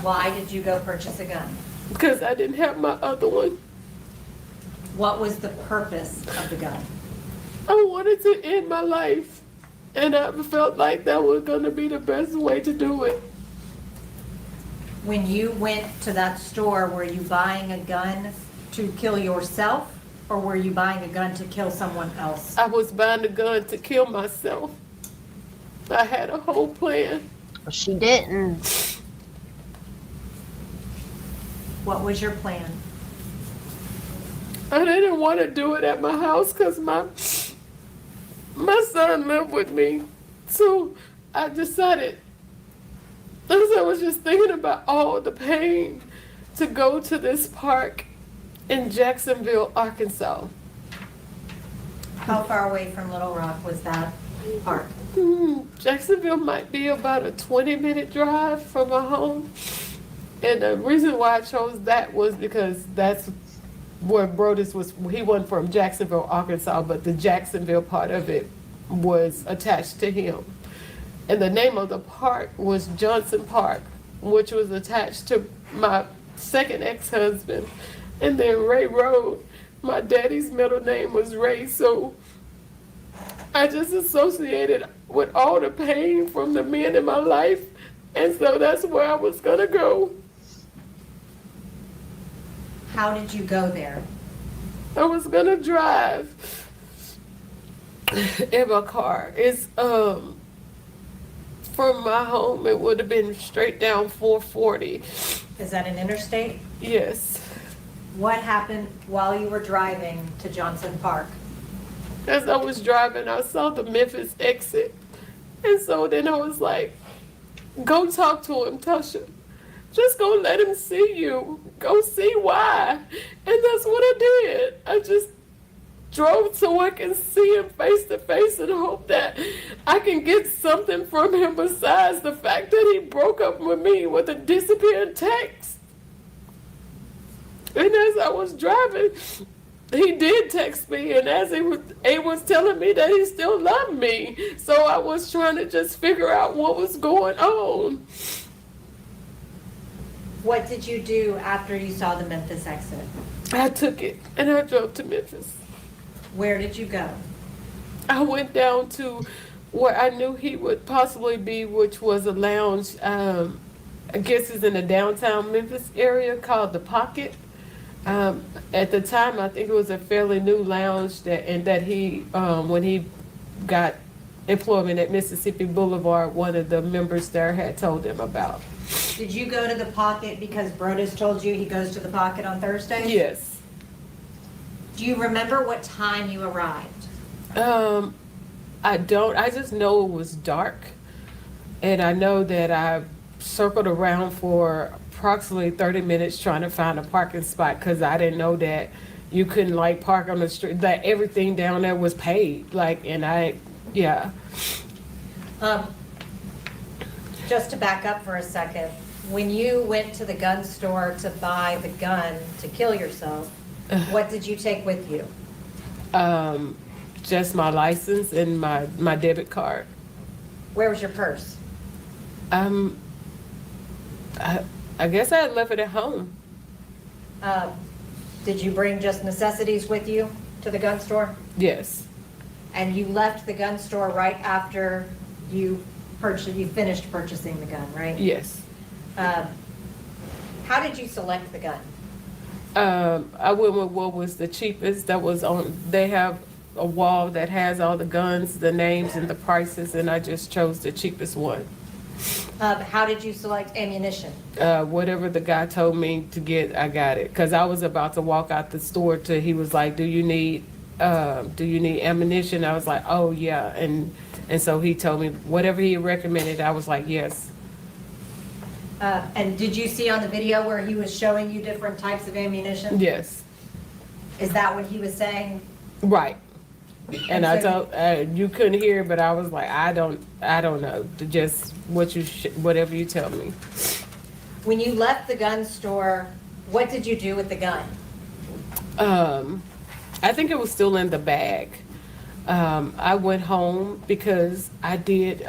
Why did you go purchase a gun? because I didn't have my other one. What was the purpose of the gun? I wanted to end my life, and I felt like that was going to be the best way to do it. When you went to that store, were you buying a gun to kill yourself, or were you buying a gun to kill someone else? I was buying a gun to kill myself. I had a whole plan. She didn't. What was your plan? I didn't want to do it at my house because my son lived with me. So I decided, as I was just thinking about all the pain, to go to this park in Jacksonville, Arkansas. How far away from Little Rock was that park? Jacksonville might be about a 20-minute drive from my home. And the reason why I chose that was because that's where Brodus was. He wasn't from Jacksonville, Arkansas, but the Jacksonville part of it was attached to him. And the name of the park was Johnson Park, which was attached to my second ex-husband. And then Ray Road, my daddy's middle name was Ray, so I just associated with all the pain from the men in my life, and so that's where I was gonna go. How did you go there? I was gonna drive in my car. It's from my home, it would have been straight down 440. Is that an interstate? Yes. What happened while you were driving to Johnson Park? As I was driving, I saw the Memphis exit. And so then I was like, go talk to him, Tasha. Just go let him see you. Go see why. And that's what I did. I just drove so I can see him face to face and hope that I can get something from him besides the fact that he broke up with me with a disappearing text. And as I was driving, he did text me, and as he was telling me that he still loved me. So I was trying to just figure out what was going on. What did you do after you saw the Memphis exit? I took it and I drove to Memphis. Where did you go? I went down to where I knew he would possibly be, which was a lounge. I guess it's in the downtown Memphis area called The Pocket. At the time, I think it was a fairly new lounge that he, when he got employment at Mississippi Boulevard, one of the members there had told him about. Did you go to the Pocket because Brodus told you he goes to the Pocket on Thursdays? Yes. Do you remember what time you arrived? I don't. I just know it was dark, and I know that I circled around for approximately 30 minutes trying to find a parking spot because I didn't know that you couldn't like park on the street. That everything down there was paid. Yeah. Just to back up for a second, when you went to the gun store to buy the gun to kill yourself, what did you take with you? Just my license and my debit card. Where was your purse? I guess I had left it at home. Did you bring just necessities with you to the gun store? Yes. And you left the gun store right after you finished purchasing the gun, right? Yes. How did you select the gun? I went with what was the cheapest that was on. They have a wall that has all the guns, the names, and the prices, and I just chose the cheapest one. How did you select ammunition? Whatever the guy told me to get, I got it. Cause I was about to walk out the store till he was like, do you need ammunition? I was like, oh yeah. And so he told me whatever he recommended, I was like, yes. And did you see on the video where he was showing you different types of ammunition? Yes. Is that what he was saying? Right. And I so told, you couldn't hear, but I was like, I don't know. Just whatever you tell me. When you left the gun store, what did you do with the gun? I think it was still in the bag. I went home because I did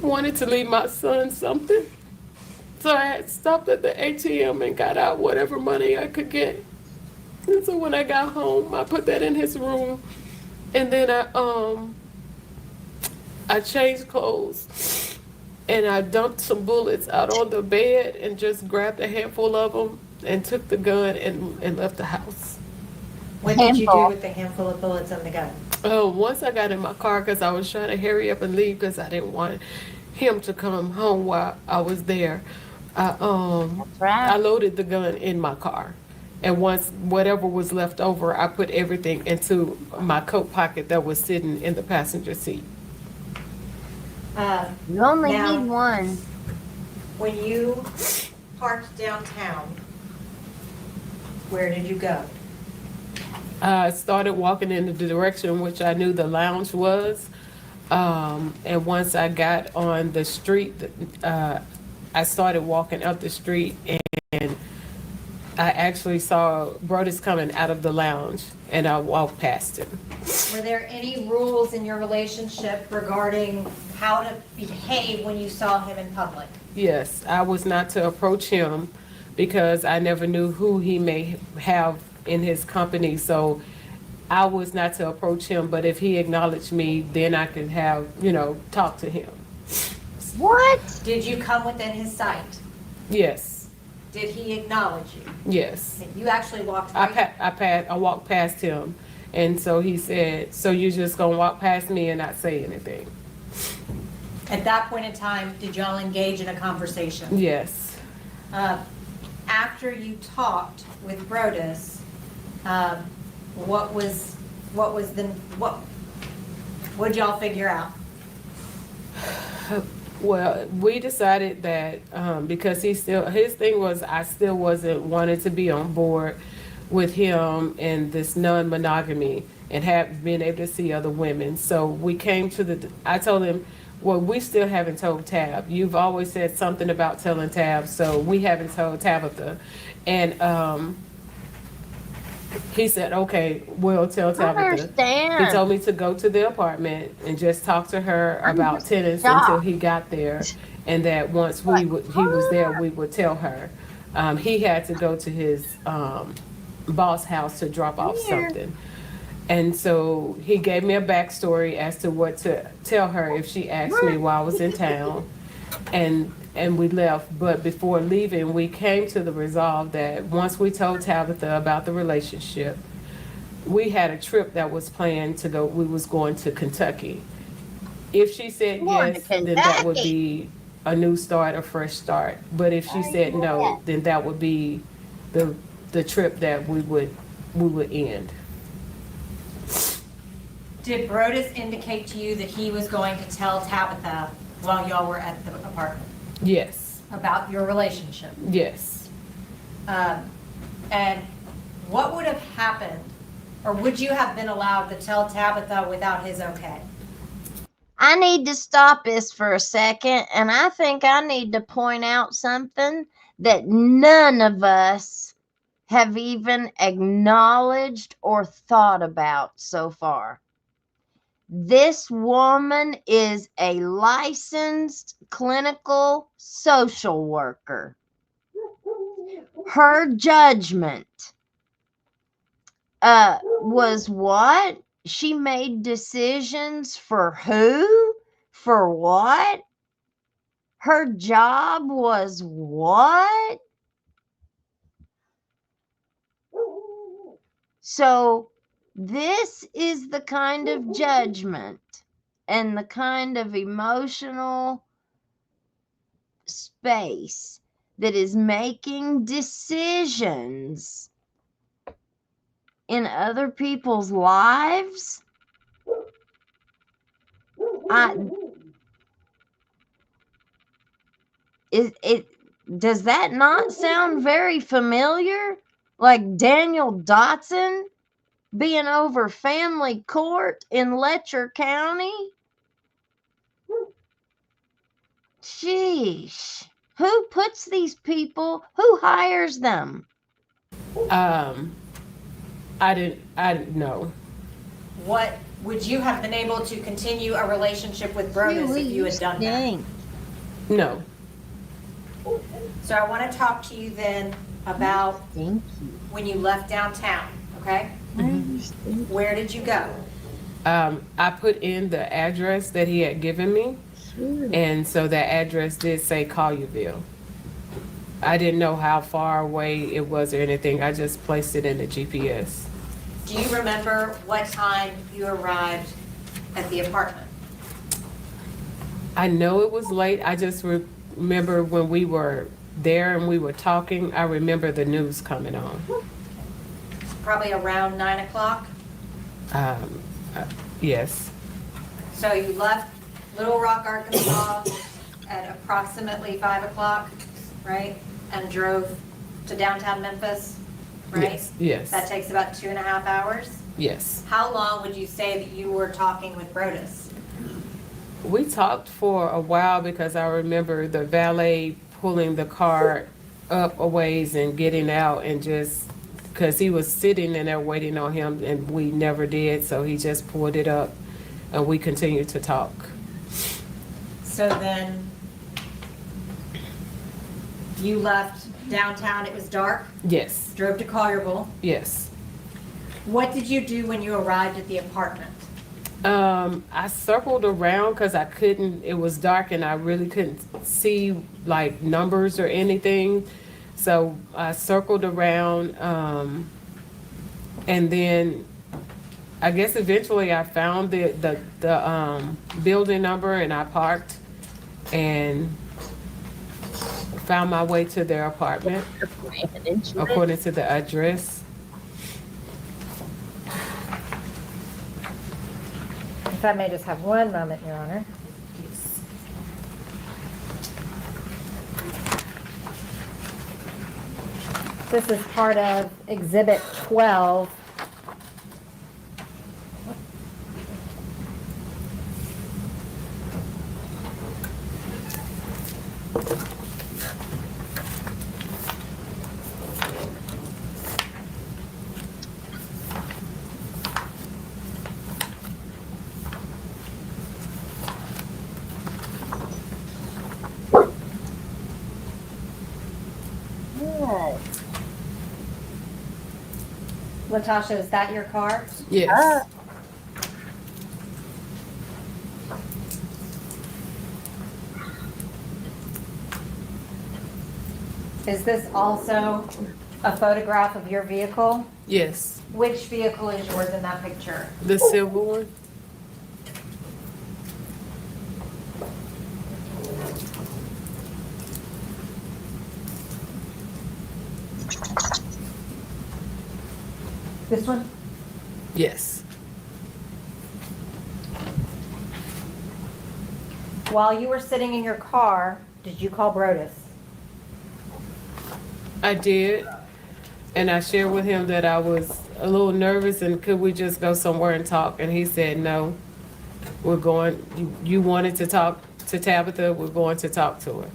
wanted to leave my son something. So I had stopped at the ATM and got out whatever money I could get. And so when I got home, I put that in his room. And then I changed clothes and I dumped some bullets out on the bed and just grabbed a handful of them and took the gun and left the house. What did you do with the handful of bullets on the gun? Once I got in my car, because I was trying to hurry up and leave because I didn't want him to come home while I was there, I loaded the gun in my car. And once whatever was left over, I put everything into my coat pocket that was sitting in the passenger seat. You only Now- need one. When you parked downtown, where did you go? I started walking in the direction which I knew the lounge was. And once I got on the street, I started walking up the street and I actually saw Brodus coming out of the lounge and I walked past him. Were there any rules in your relationship regarding how to behave when you saw him in public? Yes, I was not to approach him because I never knew who he may have in his company. So I was not to approach him, but if he acknowledged me, then I could have, talk to him. What? Did you come within his sight? Yes, Did he acknowledge you? yes. You actually walked right. I walked past him, and so he said, so you're just gonna walk past me and not say anything? At that point in time, did y'all engage in a conversation? Yes. after you talked with Brodus, what'd y'all figure out? Well, we decided that because his thing was I still wasn't wanted to be on board with him and this non-monogamy and have been able to see other women. So we came to I told him, well, we still haven't told Tab. You've always said something about telling Tab, so we haven't told Tabitha. And he said, okay, we'll tell I Tabitha. understand. He told me to go to the apartment and just talk to her I'm about just tenants shocked. until he got there, and that once he was there, we would tell her. He had to go to his boss house to drop off Here. something. And so he gave me a backstory as to what to tell her if she asked me while I was in town. And we left. But before leaving, we came to the resolve that once we told Tabitha about the relationship, we had a trip that was planned to go. We was going to Kentucky. If she said Going to yes, then that would Kentucky. be a new start, a fresh start. But if she said no, then that would be the trip that we would end. Did Brodus indicate to you that he was going to tell Tabitha while y'all were at the apartment Yes. about your relationship? Yes. And what would have happened, or would you have been allowed to tell Tabitha without his okay? I need to stop this for a second, and I think I need to point out something that none of us have even acknowledged or thought about so far. This woman is a licensed clinical social worker. Her judgment was what? She made decisions for who? For what? Her job was what? So this is the kind of judgment and the kind of emotional space that is making decisions in other people's lives. Does that not sound very familiar? Like Daniel Dotson being over family court in Letcher County? Sheesh. Who puts these people? Who hires them? I didn't know. What, would you have been able to continue a relationship with Brodus if you had done that? Dang. No. So I want to talk to you then about Thank you. when you left downtown, okay? Where did you go? I put in the address that he had given me, and so that address did say Collierville. I didn't know how far away it was or anything. I just placed it in the GPS. Do you remember what time you arrived at the apartment? I know it was late. I just remember when we were there and we were talking, I remember the news coming on. Probably around 9 o'clock? Yes. So you left Little Rock, Arkansas at approximately 5 o'clock, right? And drove to downtown Memphis, right? Yes. That takes about 2.5 hours? Yes. How long would you say that you were talking with Brodus? We talked for a while because I remember the valet pulling the car up a ways and getting out, and just because he was sitting in there waiting on him and we never did, so he just pulled it up and we continued to talk. So then you left downtown, it was dark, Yes. drove to Collierville. Yes. What did you do when you arrived at the apartment? I circled around because I couldn't, it was dark and I really couldn't see like numbers or anything. So I circled around, and then I guess eventually I found the building number and I parked and found my way to their apartment according to the address. If I may just have one moment, Your Honor. This is part of Exhibit 12. Latasha, is that your car? Yes. Is this also a photograph of your vehicle? Yes. Which vehicle is yours in that picture? The silver one? This one? Yes. While you were sitting in your car, did you call Brodus? I did. And I shared with him that I was a little nervous and could we just go somewhere and talk? And he said, no, we're going, you wanted to talk to Tabitha, we're going to talk to her.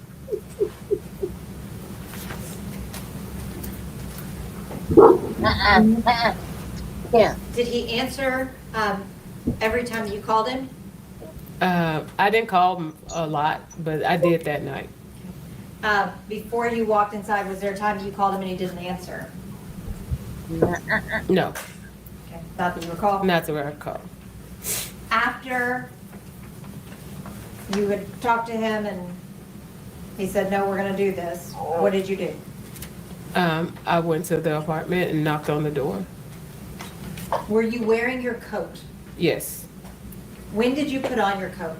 Yeah. Did he answer every time you called him? I didn't call him a lot, but I did that night. Before you walked inside, was there a time you called him and he didn't answer? No, Okay, not that you recall. not the right call. After you had talked to him and he said, no, we're gonna do this, what did you do? I went to the apartment and knocked on the door. Were you wearing your coat? Yes. When did you put on your coat?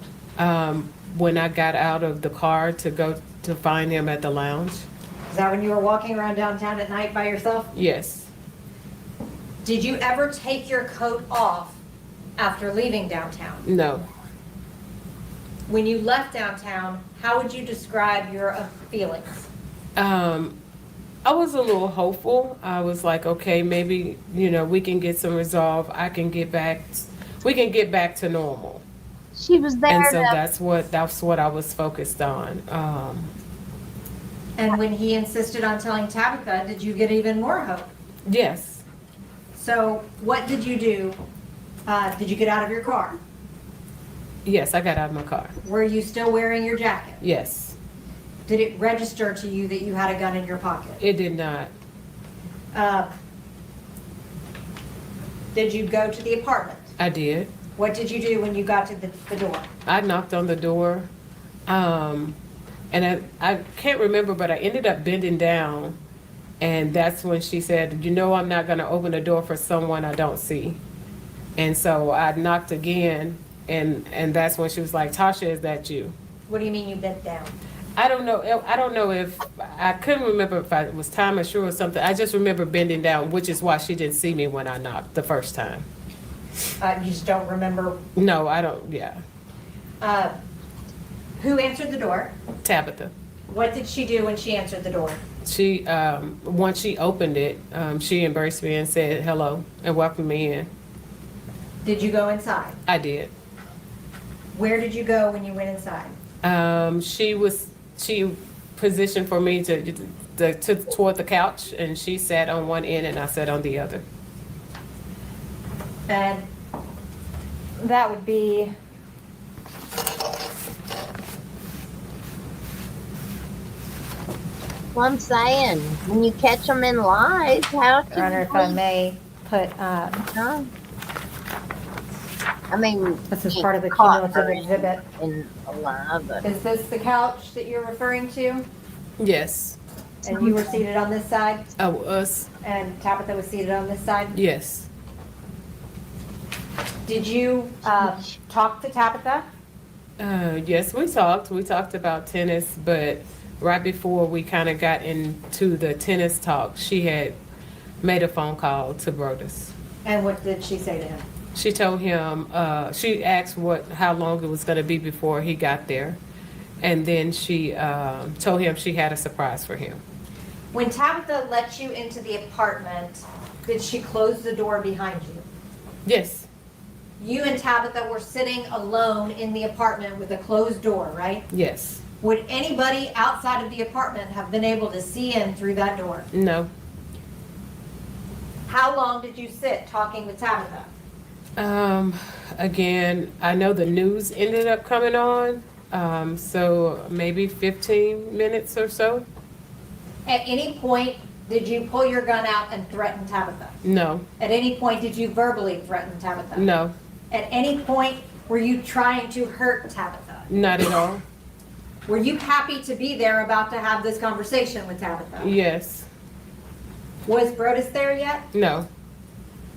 When I got out of the car to go to find him at the lounge. Is that when you were walking around downtown at night by yourself? Yes. Did you ever take your coat off after leaving downtown? No. When you left downtown, how would you describe your feelings? I was a little hopeful. I was like, okay, maybe, we can get some resolve. We can get back to normal. She was there. And so that's what I was focused on. And when he insisted on telling Tabitha, did you get even more hope? Yes. So what did you do? Did you get out of your car? Yes, I got out of my car. Were you still wearing your jacket? Yes. Did it register to you that you had a gun in your pocket? It did not. Did you go to the apartment? I did. What did you do when you got to the door? I knocked on the door. And I can't remember, but I ended up bending down. And that's when she said, I'm not going to open the door for someone I don't see. And so I knocked again. And that's when she was like, Tasha, is that you? What do you mean you bent down? I don't know if, I couldn't remember if it was time or sure or something. I just remember bending down, which is why she didn't see me when I knocked the first time. You just don't remember? No, I don't, yeah. Who answered the door? Tabitha. What did she do when she answered the door? She, once she opened it, she embraced me and said hello and welcomed me in. Did you go inside? I did. Where did you go when you went inside? She positioned for me toward the couch, and she sat on one end and I sat on the other. And that would be Well, I'm saying, when you catch them in lies, how can Runner, if I may put, Huh? I mean, this is you part of the caught cumulative her exhibit. in a lie, but Is this the couch that you're referring to? Yes. And you were seated on this side, I was. and Tabitha was seated on this side? Yes. Did you talk to Tabitha? Yes, we talked. We talked about tennis, but right before we kind of got into the tennis talk, she had made a phone call to Brodus. And what did she say to him? She told him, she asked how long it was going to be before he got there. And then she told him she had a surprise for him. When Tabitha let you into the apartment, did she close the door behind you? Yes, You and Tabitha were sitting alone in the apartment with a closed door, right? yes, Would anybody outside of the apartment have been able to see in through that door? no. How long did you sit talking with Tabitha? Again, I know the news ended up coming on, so maybe 15 minutes or so. At any point, did you pull your gun out and threaten Tabitha? No, At any point, did you verbally threaten Tabitha? no, At any point, were you trying to hurt Tabitha? not at all. Were you happy to be there about to have this conversation with Tabitha? Yes, Was Brodus there yet? no,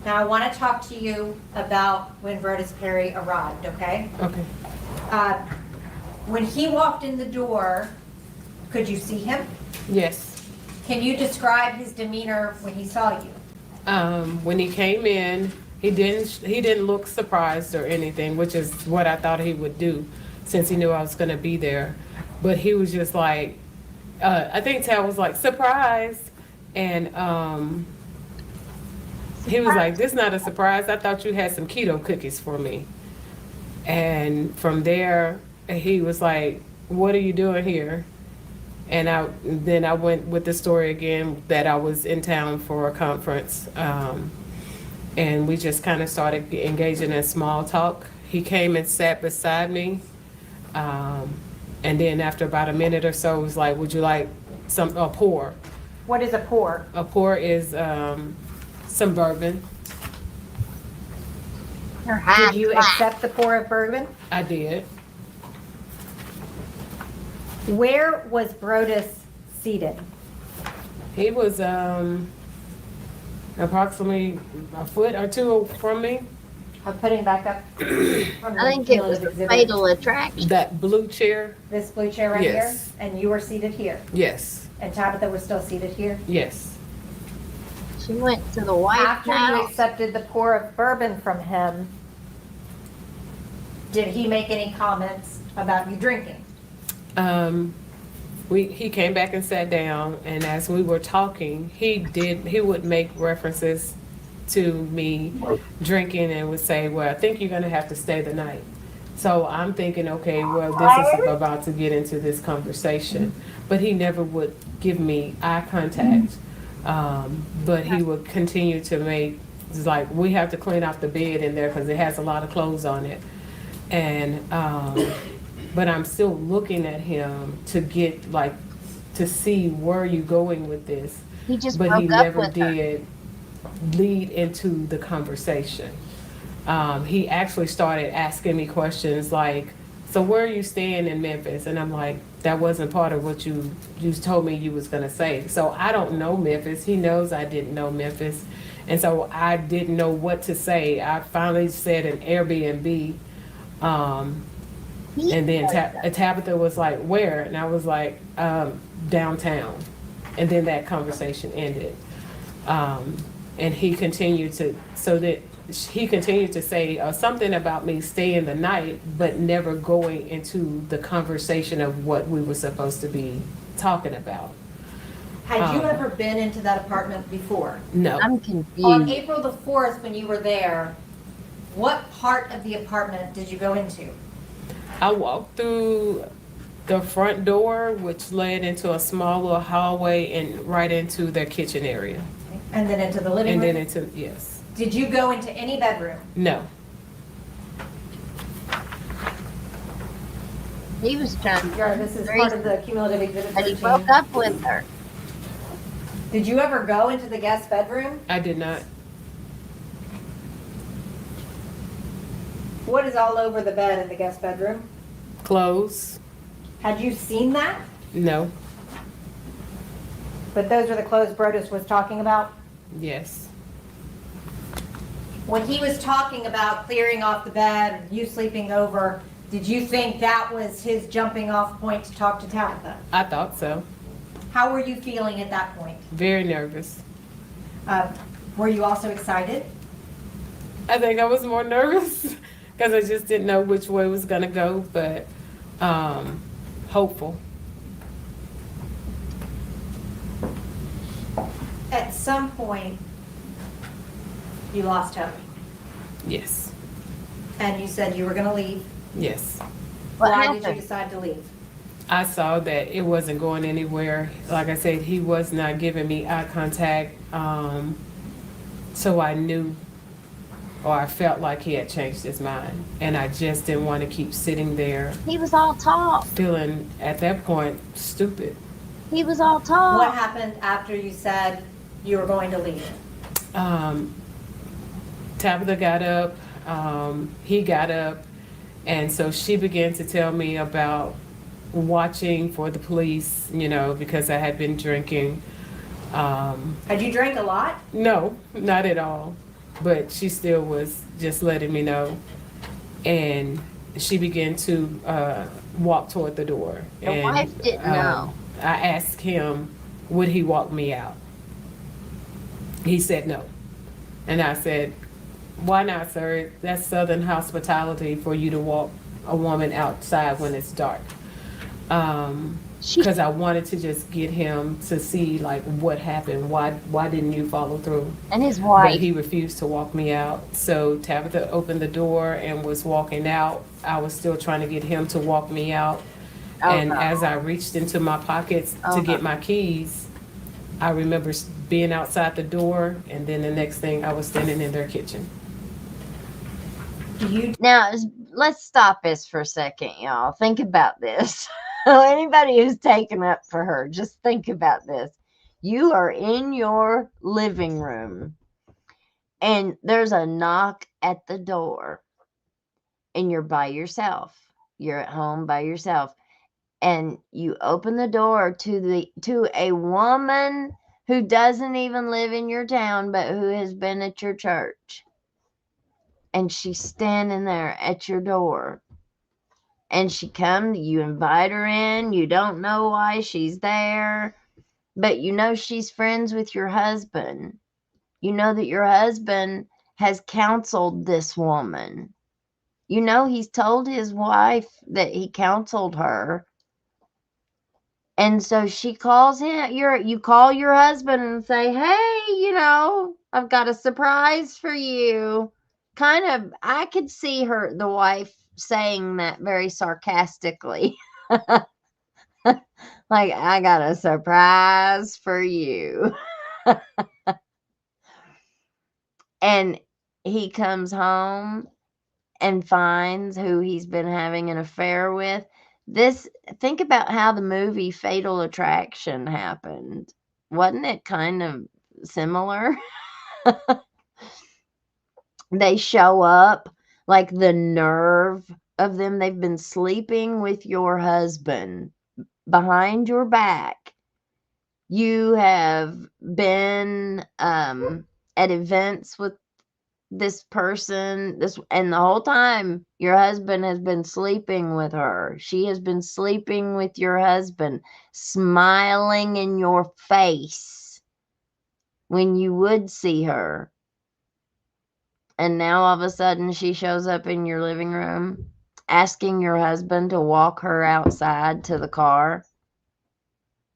Now, I want to talk to you about when Brodus Perry arrived, okay? okay. When he walked in the door, could you see him? Yes. Can you describe his demeanor when he saw you? When he came in, he didn't look surprised or anything, which is what I thought he would do since he knew I was gonna be there. But he was just like, I think Tal was like, surprise. And he was like, this is not a surprise. I thought you had some keto cookies for me. And from there, he was like, what are you doing here? And then I went with the story again that I was in town for a conference. And we just kind of started engaging in small talk. He came and sat beside me. And then after about a minute or so, was like, would you like a pour? What is a pour? A pour is some bourbon. Did you accept the pour of bourbon? I did. Where was Brodus seated? He was approximately a foot or two from me. I'm putting back up. From I think it was the fatal attraction. That blue chair. This blue chair right Yes. here? And you were seated here? Yes, And Tabitha was still seated here? yes. She went to the White After you House. accepted the pour of bourbon from him, did he make any comments about you drinking? He came back and sat down, and as we were talking, he would make references to me drinking and would say, well, I think you're gonna have to stay the night. So I'm thinking, okay, well, this is about to get into this conversation. But he never would give me eye contact. But he would continue to make, it's like, we have to clean out the bed in there because it has a lot of clothes on it. And, but I'm still looking at him to get to see where you going with this. He just But he broke up never with her. did lead into the conversation. He actually started asking me questions like, so where are you staying in Memphis? And I'm like, that wasn't part of what you told me you was gonna say. So I don't know Memphis. He knows I didn't know Memphis. And so I didn't know what to say. I finally said an Airbnb. And then Tabitha was like, where? And I was like, downtown. And then that conversation ended. And he continued to say something about me staying the night, but never going into the conversation of what we were supposed to be talking about. Had you ever been into that apartment before? No. I'm On confused. April the 4th, when you were there, what part of the apartment did you go into? I walked through the front door, which led into a small little hallway and right into their kitchen area. And then into the living And room? then into, yes. Did you go into any bedroom? No. He was trying to. This is part of the cumulative exhibit But he 13. broke up with her. Did you ever go into the guest bedroom? I did not. What is all over the bed in the guest bedroom? Clothes? Had you seen that? No. But those are the clothes Brodus was talking about? Yes. When he was talking about clearing off the bed, you sleeping over, Did you think that was his jumping off point to talk to Tabitha? I thought so. How were you feeling at that point? Very nervous. Were you also excited? I think I was more nervous because I just didn't know which way it was going to go, but hopeful. At some point, you lost hope, Yes. and you said you were going to leave. Yes. What Why did you happened? decide to leave? I saw that it wasn't going anywhere. Like I said, he was not giving me eye contact. So I knew, or I felt like he had changed his mind. And I just didn't want to keep sitting there He was all talk. feeling, at that point, stupid. He was all talk. What happened after you said you were going to leave? Tabitha got up, he got up, and so she began to tell me about watching for the police, because I had been drinking. Had you drank a lot? No, not at all. But she still was just letting me know. And she began to walk toward the door. Your wife didn't know. I asked him, would he walk me out? He said no. And I said, why not, sir? That's Southern hospitality for you to walk a woman outside when it's dark. Because I wanted to just get him to see like what happened. Why didn't you follow through? And his But wife. he refused to walk me out. So Tabitha opened the door and was walking out. I was still trying to get him to walk me out. Oh, And no. as I reached into my pockets Oh, to no. get my keys, I remember being outside the door, and then the next thing I was standing in their kitchen. Now, let's stop this for a second, y'all. Think about this. Anybody who's taken up for her, just think about this. You are in your living room, and there's a knock at the door, and you're by yourself. You're at home by yourself, and you open the door to a woman who doesn't even live in your town, but who has been at your church. And she's standing there at your door. And she comes, you invite her in, you don't know why she's there, but you know she's friends with your husband. You know that your husband has counseled this woman. You know he's told his wife that he counseled her. And so she calls him, you call your husband and say, hey, I've got a surprise for you. Kind of, I could see the wife saying that very sarcastically. Like, I got a surprise for you. And he comes home and finds who he's been having an affair with. Think about how the movie Fatal Attraction happened. Wasn't it kind of similar? They show up, like the nerve of them. They've been sleeping with your husband behind your back. You have been at events with this person, and the whole time your husband has been sleeping with her. She has been sleeping with your husband, smiling in your face when you would see her. And now all of a sudden she shows up in your living room asking your husband to walk her outside to the car.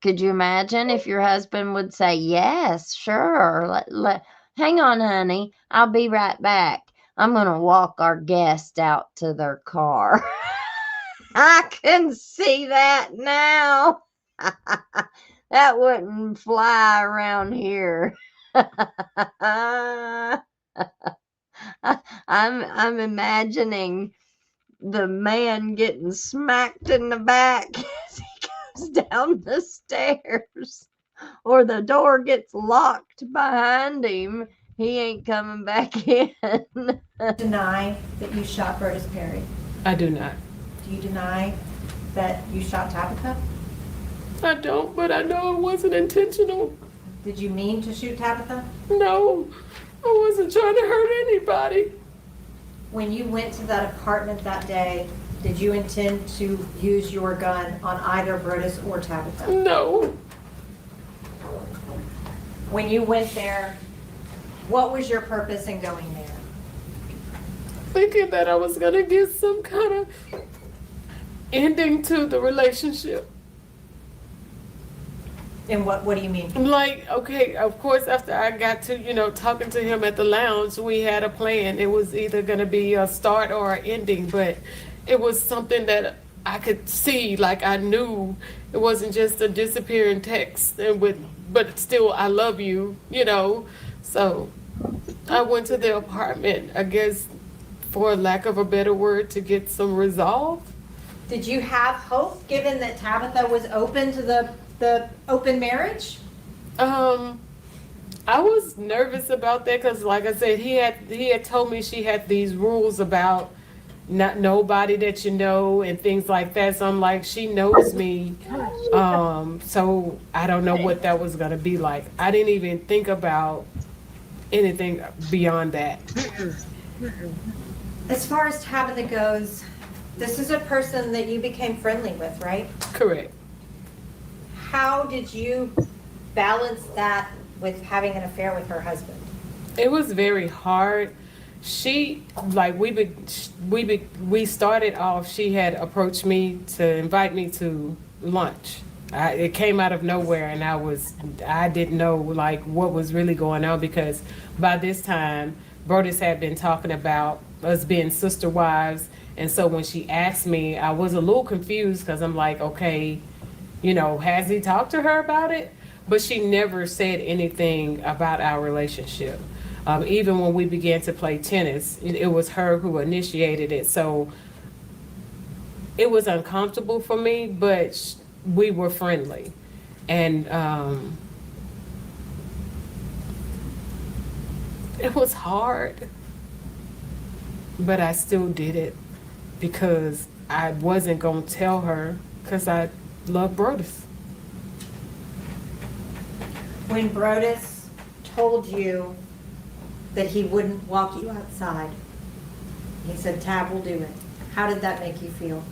Could you imagine if your husband would say, yes, sure. Hang on, honey. I'll be right back. I'm going to walk our guest out to their car. I can see that now. That wouldn't fly around here. I'm imagining the man getting smacked in the back as he goes down the stairs, or the door gets locked behind him. He ain't coming back in. Deny that you shot Burtis Perry? I do not. Do you deny that you shot Tabitha? I don't, but I know it wasn't intentional. Did you mean to shoot Tabitha? No, I wasn't trying to hurt anybody. When you went to that apartment that day Did you intend to use your gun on either Brodus or Tabitha? No. When you went there, what was your purpose in going there? Thinking that I was gonna get some kind of ending to the relationship. And what do you mean? Like, okay, of course, after I got to, talking to him at the lounge, we had a plan. It was either gonna be a start or an ending, but it was something that I could see, like I knew it wasn't just a disappearing text but still I love you, So I went to the apartment, I guess, for lack of a better word, to get some resolve. Did you have hope, given that Tabitha was open to the open marriage? I was nervous about that because, like I said, he had told me she had these rules about not nobody that you know and things like that. So I'm like, she knows me. So I don't know what that was gonna be like. I didn't even think about anything beyond that. As far as Tabitha goes, this is a person that you became friendly with, right? Correct. How did you balance that with having an affair with her husband? It was very hard. She, like, we started off, she had approached me to invite me to lunch. It came out of nowhere, and I didn't know, like, what was really going on, because by this time, Brodus had been talking about us being sister wives, and so when she asked me, I was a little confused, because I'm like, okay, has he talked to her about it? But she never said anything about our relationship. Even when we began to play tennis, it was her who initiated it. So it was uncomfortable for me, but we were friendly. And it was hard, but I still did it because I wasn't going to tell her, because I love Brodus. When Brodus told you that he wouldn't walk you outside, he said, Tab will do it. How did that make you feel?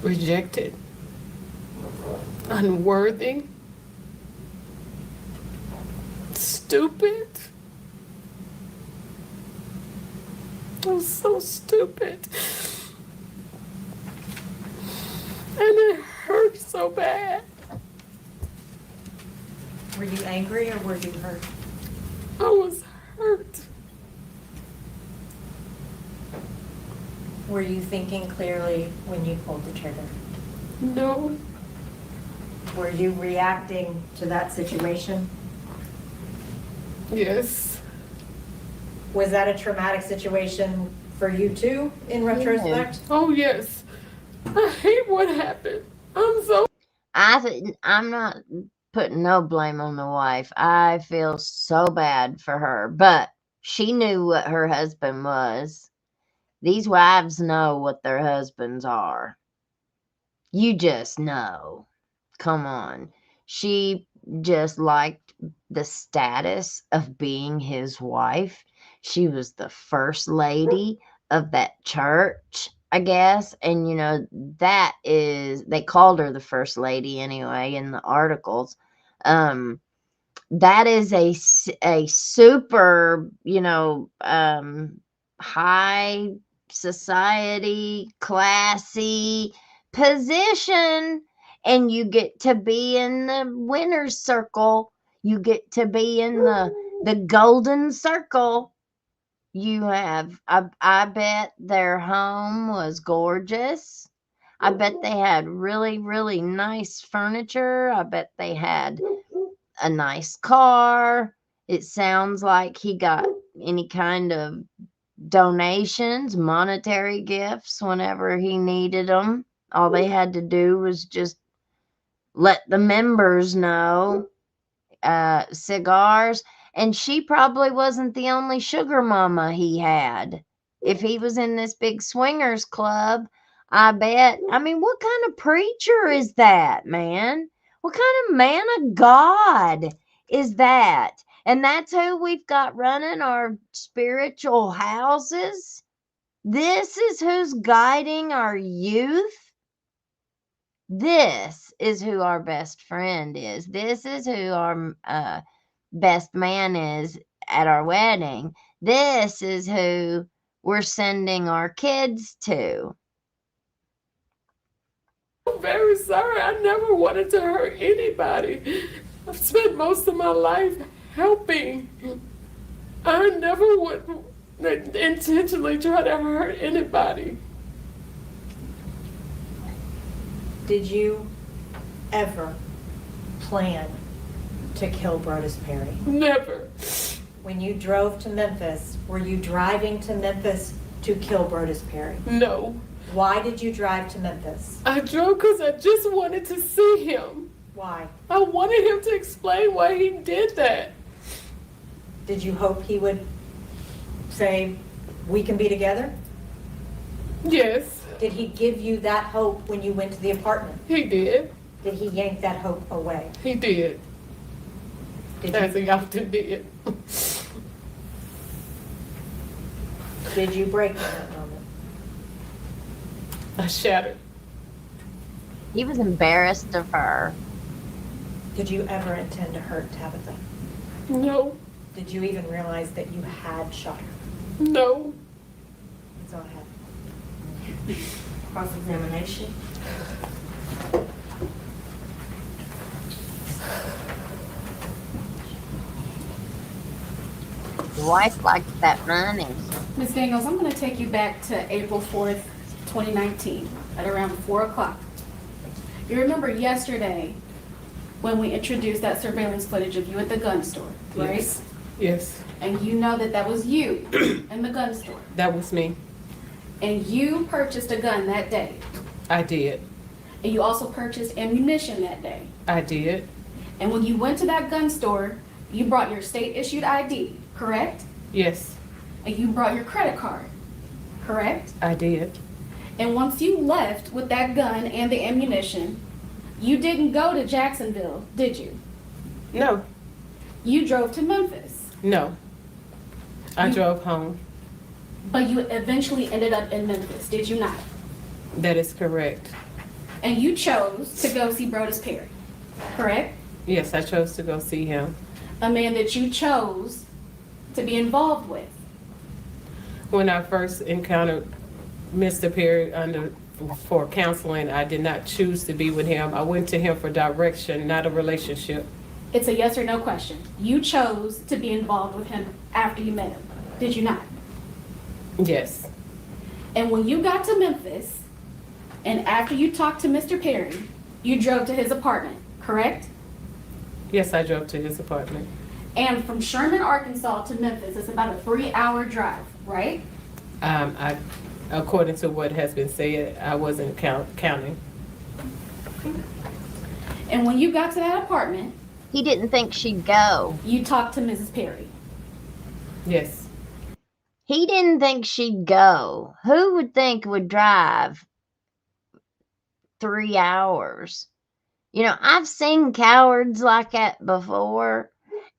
Rejected, unworthy, stupid. I was so stupid. And it hurt so bad. Were you angry or were you hurt? I was hurt. Were you thinking clearly when you pulled the trigger? No. Were you reacting to that situation? Yes. Was that a traumatic situation for you too, in retrospect? Oh, yes. I hate what happened. I'm not putting no blame on the wife. I feel so bad for her, but she knew what her husband was. These wives know what their husbands are. You just know. Come on. She just liked the status of being his wife. She was the first lady of that church, I guess. And, they called her the first lady anyway in the articles. That is a super, high society, classy position. And you get to be in the winner's circle. You get to be in the golden circle. I bet their home was gorgeous. I bet they had really, really nice furniture. I bet they had a nice car. It sounds like he got any kind of donations, monetary gifts whenever he needed them. All they had to do was just let the members know. Cigars. And she probably wasn't the only sugar mama he had. If he was in this big swingers club, I bet. I mean, what kind of preacher is that, man? What kind of man of God is that? And that's who we've got running our spiritual houses. This is who's guiding our youth. This is who our best friend is. This is who our best man is at our wedding. This is who we're sending our kids to. I'm very sorry. I never wanted to hurt anybody. I've spent most of my life helping. I never would intentionally try to hurt anybody. Did you ever plan to kill Brodus Perry? Never. When you drove to Memphis, were you driving to Memphis to kill Brodus Perry? No. Why did you drive to Memphis? I drove because I just wanted to see him. Why? I wanted him to explain why he did that. Did you hope he would say, we can be together? Yes, Did he give you that hope when you went to the apartment? he did. Did he yank that hope away? He did. As he often did. Did you break in that moment? I shattered. He was embarrassed of her. Did you ever intend to hurt Tabitha? No, Did you even realize that you had shot her? no. That's all I have. Cross-examination. Your wife likes that money. Ms. Daniels, I'm going to take you back to April 4th, 2019 at around 4 o'clock. You remember yesterday when we introduced that surveillance footage of you at the gun store, right? Yes. Yes, And you know that that was you in the gun store. that was me. And you purchased a gun that day. I did. And you also purchased ammunition that day. I did. And when you went to that gun store, you brought your state-issued ID, correct? Yes, And you brought your credit card, correct? I did. And once you left with that gun and the ammunition, you didn't go to Jacksonville, did you? No, You drove to Memphis, no. I drove home. but you eventually ended up in Memphis, did you not? That is correct. And you chose to go see Brodus Perry, correct? Yes, I chose to go see him. A man that you chose to be involved with. When I first encountered Mr. Perry for counseling, I did not choose to be with him. I went to him for direction, not a relationship. It's a yes or no question. You chose to be involved with him after you met him, did you not? Yes, And when you got to Memphis, and after you talked to Mr. Perry, you drove to his apartment, correct? yes, I drove to his apartment. And from Sherman, Arkansas to Memphis, it's about a 3-hour drive, right? According to what has been said, I wasn't counting. And when you got to that apartment, He didn't think she'd go. you talked to Mrs. Perry. Yes, He didn't think she'd go. Who would think would drive 3 hours? You know, I've seen cowards like that before,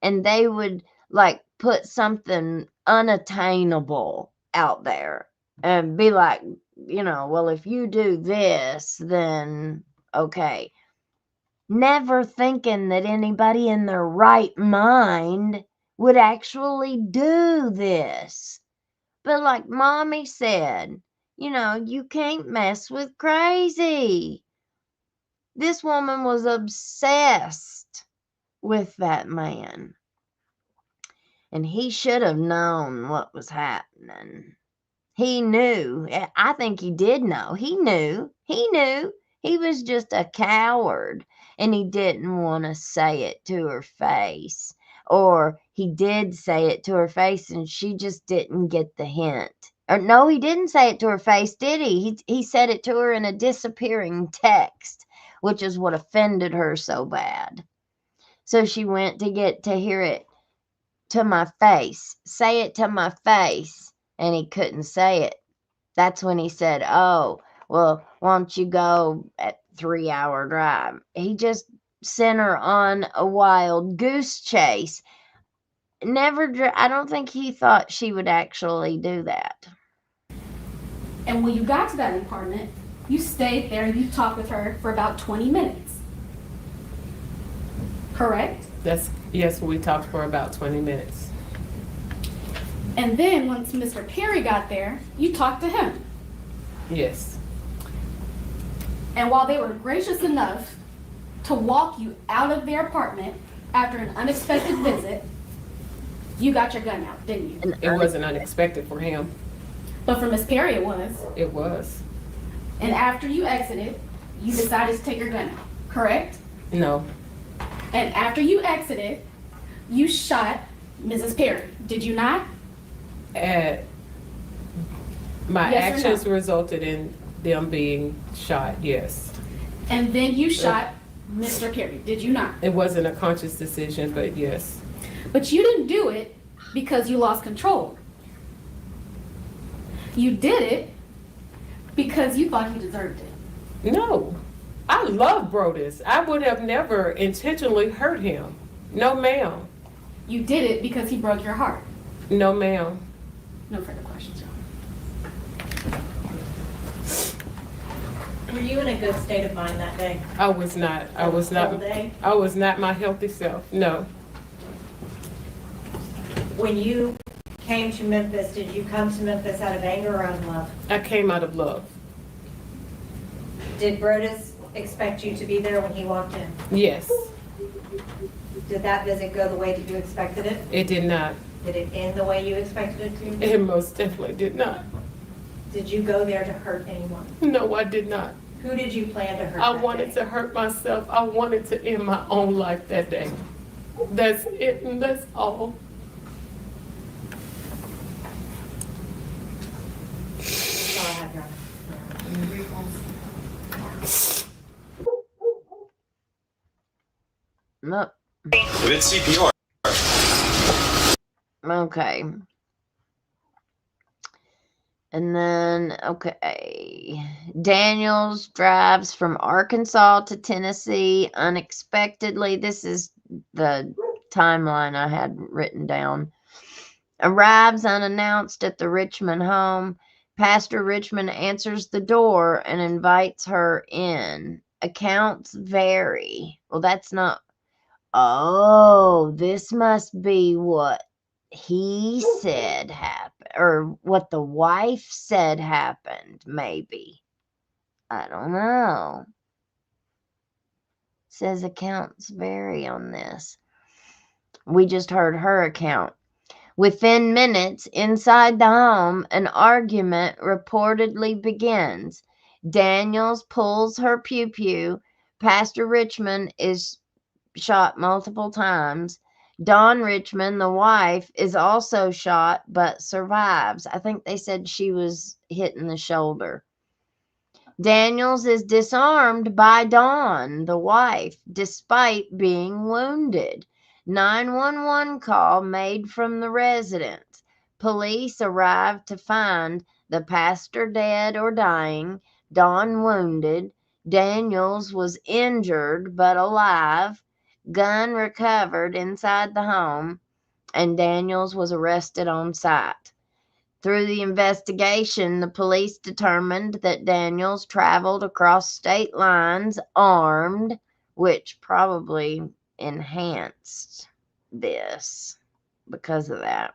and they would like put something unattainable out there and be like, you know, well, if you do this, then okay. Never thinking that anybody in their right mind would actually do this. But like Mommy said, you know, you can't mess with crazy. This woman was obsessed with that man. And he should have known what was happening. He knew. I think he did know. He knew. He knew. He was just a coward. And he didn't want to say it to her face. Or he did say it to her face and she just didn't get the hint. Or no, he didn't say it to her face, did he? He said it to her in a disappearing text, which is what offended her so bad. So she went to get to hear it to my face. Say it to my face. And he couldn't say it. That's when he said, oh, well, why don't you go at 3-hour drive? He just sent her on a wild goose chase. I don't think he thought she would actually do that. And when you got to that apartment, you stayed there and you talked with her for about 20 minutes. Correct? Yes, we talked for about 20 minutes. And then once Mr. Perry got there, you talked to him. Yes. And while they were gracious enough to walk you out of their apartment after an unexpected visit, you got your gun out, didn't you? It wasn't unexpected for him. But for Miss Perry, it was. It was. And after you exited, you decided to take your gun out, correct? No. And after you exited, you shot Mrs. Perry, did you not? My Yes or no? actions resulted in them being shot, yes. And then you shot Mr. Perry, did you not? It wasn't a conscious decision, but yes. But you didn't do it because you lost control. You did it because you thought he deserved it. No. I love Brodus. I would have never intentionally hurt him. No, ma'am. You did it because he broke your heart. No, ma'am. No further questions, John. Were you in a good state of mind that day? I was not. I was All not. day? I was not my healthy self. No. When you came to Memphis, did you come to Memphis out of anger or out of love? I came out of love. Did Brodus expect you to be there when he walked in? Yes. Did that visit go the way that you expected it? It did not. Did it end the way you expected it to? It most definitely did not. Did you go there to hurt anyone? No, I did not. Who did you plan to hurt I that wanted day? to hurt myself. I wanted to end my own life that day. That's it, and that's all. That's all I have, Your Honor. Nope. If it's CPR, Okay. And then, okay. Daniels drives from Arkansas to Tennessee unexpectedly. This is the timeline I had written down. Arrives unannounced at the Richmond home. Pastor Richmond answers the door and invites her in. Accounts vary. Well, that's not. Oh, this must be what he said happened, or what the wife said happened, maybe. I don't know. Says accounts vary on this. We just heard her account. Within minutes, inside the home, an argument reportedly begins. Daniels pulls her pew-pew. Pastor Richmond is shot multiple times. Dawn Richmond, the wife, is also shot but survives. I think they said she was hit in the shoulder. Daniels is disarmed by Dawn, the wife, despite being wounded. 911 call made from the residence. Police arrived to find the pastor dead or dying, Dawn wounded. Daniels was injured but alive. Gun recovered inside the home, and Daniels was arrested on site. Through the investigation, the police determined that Daniels traveled across state lines armed, which probably enhanced this because of that.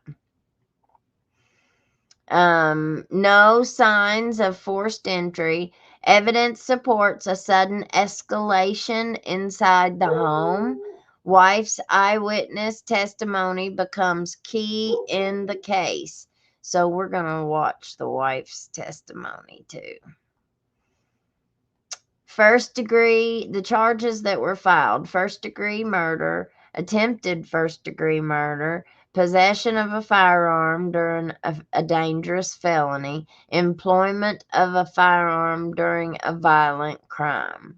No signs of forced entry. Evidence supports a sudden escalation inside the home. Wife's eyewitness testimony becomes key in the case. So we're going to watch the wife's testimony too. First degree, the charges that were filed: first degree murder, attempted first degree murder, possession of a firearm during a dangerous felony, employment of a firearm during a violent crime.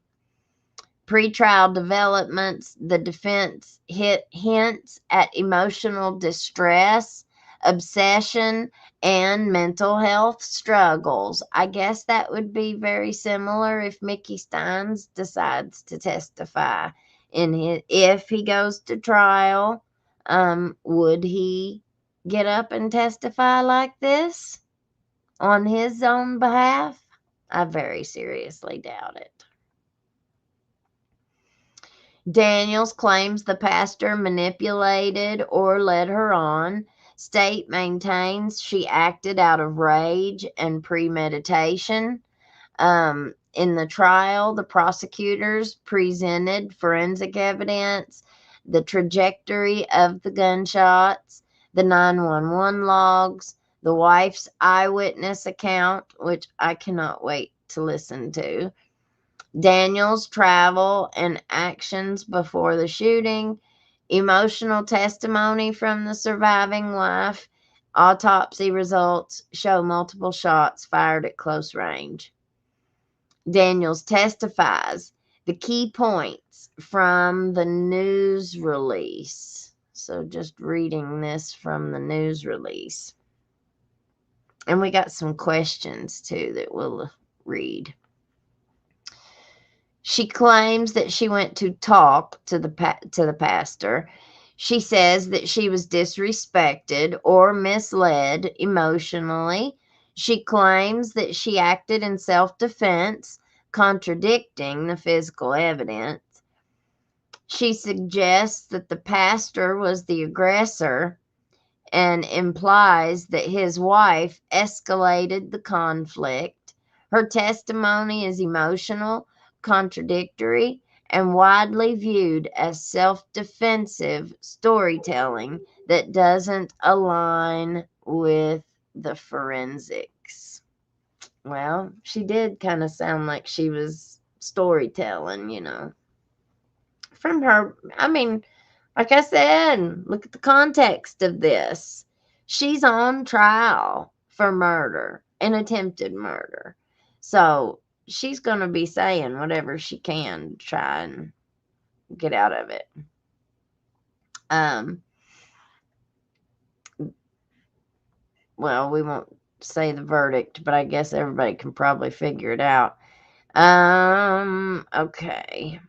Pretrial developments: the defense hints at emotional distress, obsession, and mental health struggles. I guess that would be very similar if Mickey Steins decides to testify if he goes to trial. Would he get up and testify like this on his own behalf? I very seriously doubt it. Daniels claims the pastor manipulated or led her on. State maintains she acted out of rage and premeditation. In the trial, the prosecutors presented forensic evidence, the trajectory of the gunshots, the 911 logs, the wife's eyewitness account, which I cannot wait to listen to, Daniel's travel and actions before the shooting, emotional testimony from the surviving wife. Autopsy results show multiple shots fired at close range. Daniels testifies the key points from the news release. So just reading this from the news release. And we got some questions too that we'll read. She claims that she went to talk to the pastor. She says that she was disrespected or misled emotionally. She claims that she acted in self-defense, contradicting the physical evidence. She suggests that the pastor was the aggressor and implies that his wife escalated the conflict. Her testimony is emotional, contradictory, and widely viewed as self-defensive storytelling that doesn't align with the forensics. Well, she did kind of sound like she was storytelling, you know. From her, I mean, like I said, look at the context of this. She's on trial for murder and attempted murder. So she's going to be saying whatever she can to try and get out of it. Well, we won't say the verdict, but I guess everybody can probably figure it out. Okay.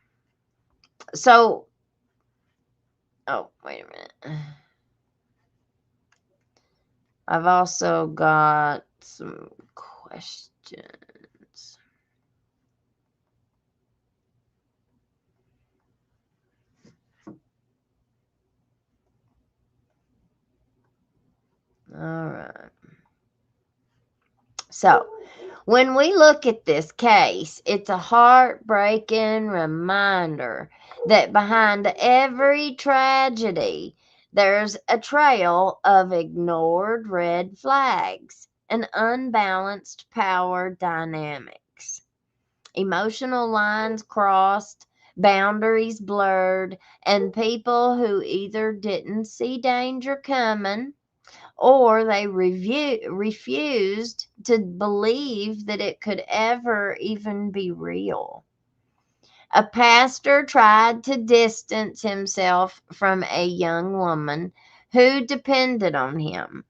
So, oh, wait a minute. I've also got some questions. All right. So, when we look at this case, it's a heartbreaking reminder that behind every tragedy, there's a trail of ignored red flags and unbalanced power dynamics. Emotional lines crossed, boundaries blurred, and people who either didn't see danger coming or they refused to believe that it could ever even be real. A pastor tried to distance himself from a young woman who depended on him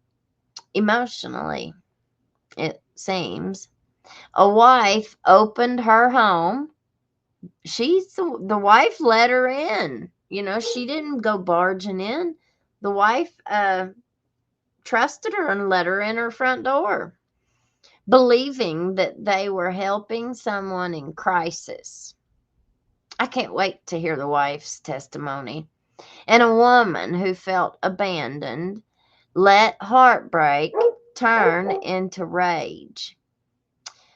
emotionally, it seems. A wife opened her home. The wife let her in. You know, she didn't go barging in. The wife trusted her and let her in her front door, believing that they were helping someone in crisis. I can't wait to hear the wife's testimony. And a woman who felt abandoned let heartbreak turn into rage.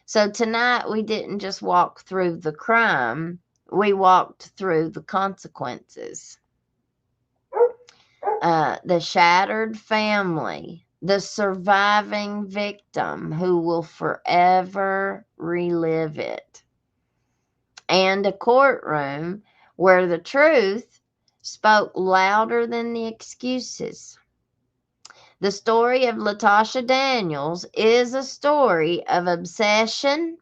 So tonight we didn't just walk through the crime, we walked through the consequences. The shattered family, the surviving victim who will forever relive it, and a courtroom where the truth spoke louder than the excuses. The story of Latasha Daniels is a story of obsession,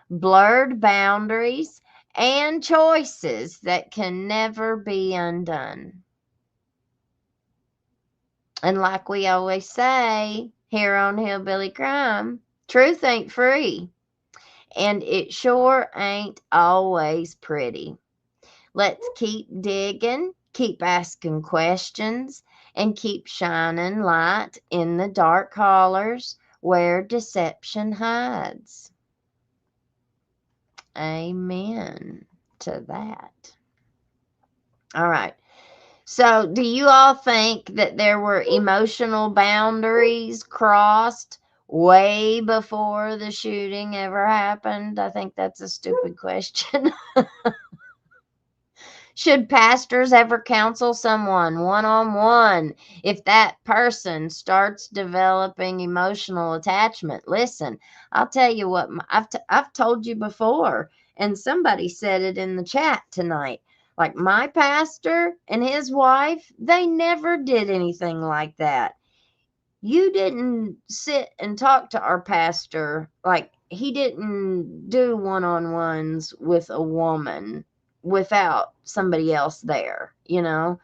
blurred boundaries, and choices that can never be undone. And like we always say here on Hillbilly Crime, truth ain't free. And it sure ain't always pretty. Let's keep digging keep asking questions, and keep shining light in the dark hollers where deception hides. Amen to that. All right. So, do you all think that there were emotional boundaries crossed way before the shooting ever happened? I think that's a stupid question. Should pastors ever counsel someone one-on-one if that person starts developing emotional attachment? Listen, I'll tell you what, I've told you before, and somebody said it in the chat tonight. Like my pastor and his wife, they never did anything like that. You didn't sit and talk to our pastor. Like he didn't do one-on-ones with a woman without somebody else there, you know.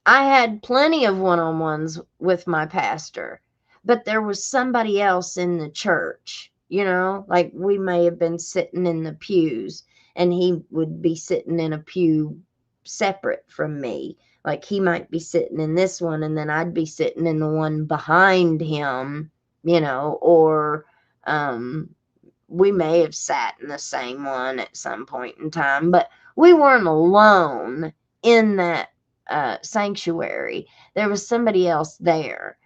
I had plenty of one-on-ones with my pastor, but there was somebody else in the church, you know, like we may have been sitting in the pews and he would be sitting in a pew separate from me. Like he might be sitting in this one and then I'd be sitting in the one behind him, you know, or we may have sat in the same one at some point in time, but we weren't alone in that sanctuary. There was somebody else there.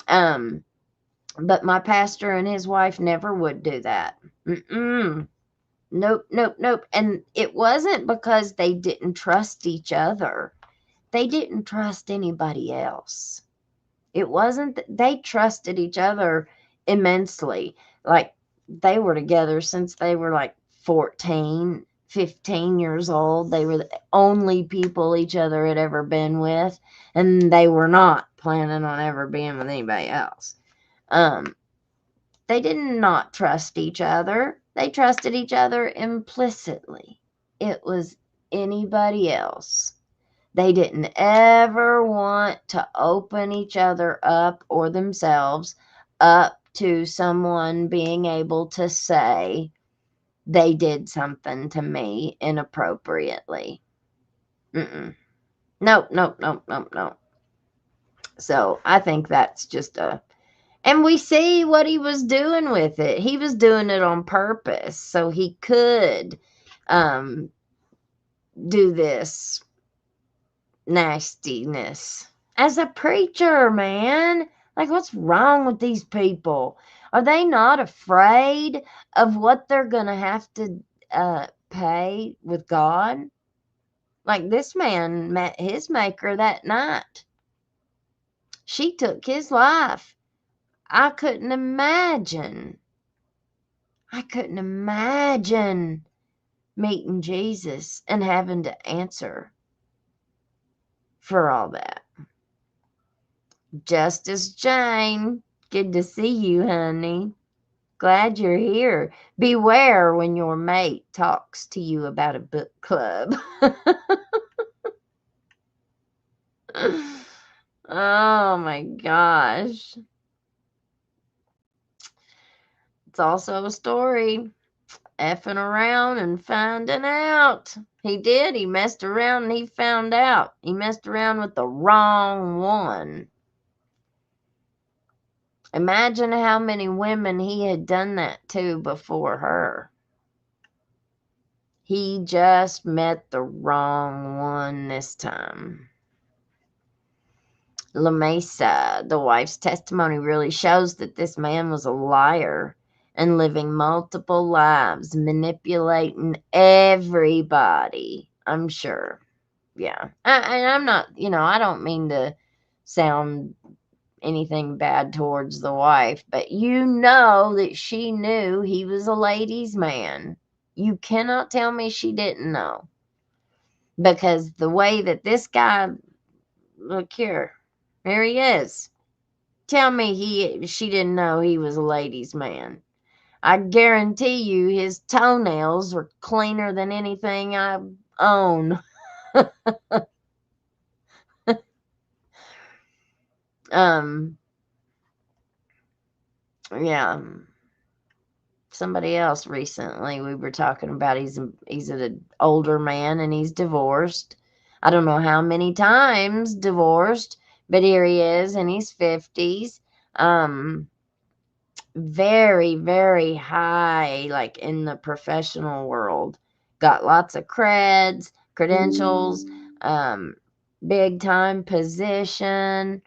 But my pastor and his wife never would do that. Nope, nope, nope. And it wasn't because they didn't trust each other. They didn't trust anybody else. It wasn't that they trusted each other immensely. Like they were together since they were like 14, 15 years old. They were the only people each other had ever been with, and they were not planning on ever being with anybody else. They did not trust each other. They trusted each other implicitly. It was anybody else. They didn't ever want to open each other up or themselves up to someone being able to say they did something to me inappropriately. Nope, nope, nope, nope, nope. So I think that's just and we see what he was doing with it. He was doing it on purpose so he could do this nastiness as a preacher, man. Like, what's wrong with these people? Are they not afraid of what they're gonna have to pay with God? Like, this man met his maker that night. She took his life. I couldn't imagine meeting Jesus and having to answer for all that. Justice Jane, good to see you, honey. Glad you're here. Beware when your mate talks to you about a book club. Oh my gosh. It's also a story. Effing around and finding out. He did. He messed around and he found out. He messed around with the wrong one. Imagine how many women he had done that to before her. He just met the wrong one this time. La Mesa, the wife's testimony really shows that this man was a liar and living multiple lives, manipulating everybody, I'm sure. Yeah. And I'm not, I don't mean to sound anything bad towards the wife, but you know that she knew he was a ladies' man. You cannot tell me she didn't know. Because the way that this guy, look here he is. Tell me she didn't know he was a ladies' man. I guarantee you his toenails were cleaner than anything I own. Yeah. Somebody else recently we were talking about, he's an older man and he's divorced. I don't know how many times divorced, but here he is in his 50s. Very, very high, like in the professional world. Got lots of credentials, big time position.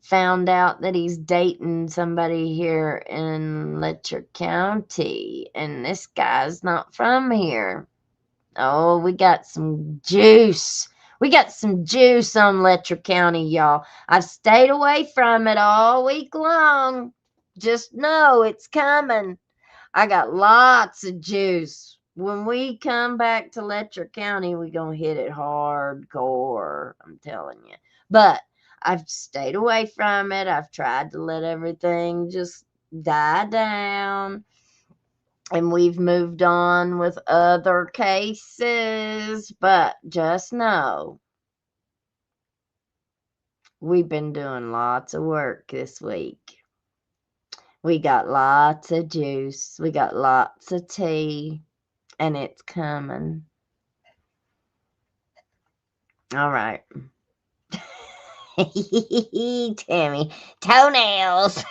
Found out that he's dating somebody here in Letcher County, and this guy's not from here. Oh, we got some juice. We got some juice on Letcher County, y'all. I've stayed away from it all week long. Just know it's coming. I got lots of juice. When we come back to Letcher County, we gonna hit it hardcore. I'm telling you. But I've stayed away from it. I've tried to let everything just die down. And we've moved on with other cases. But just know, we've been doing lots of work this week. We got lots of juice. We got lots of tea. And it's coming. All right. Tammy, toenails.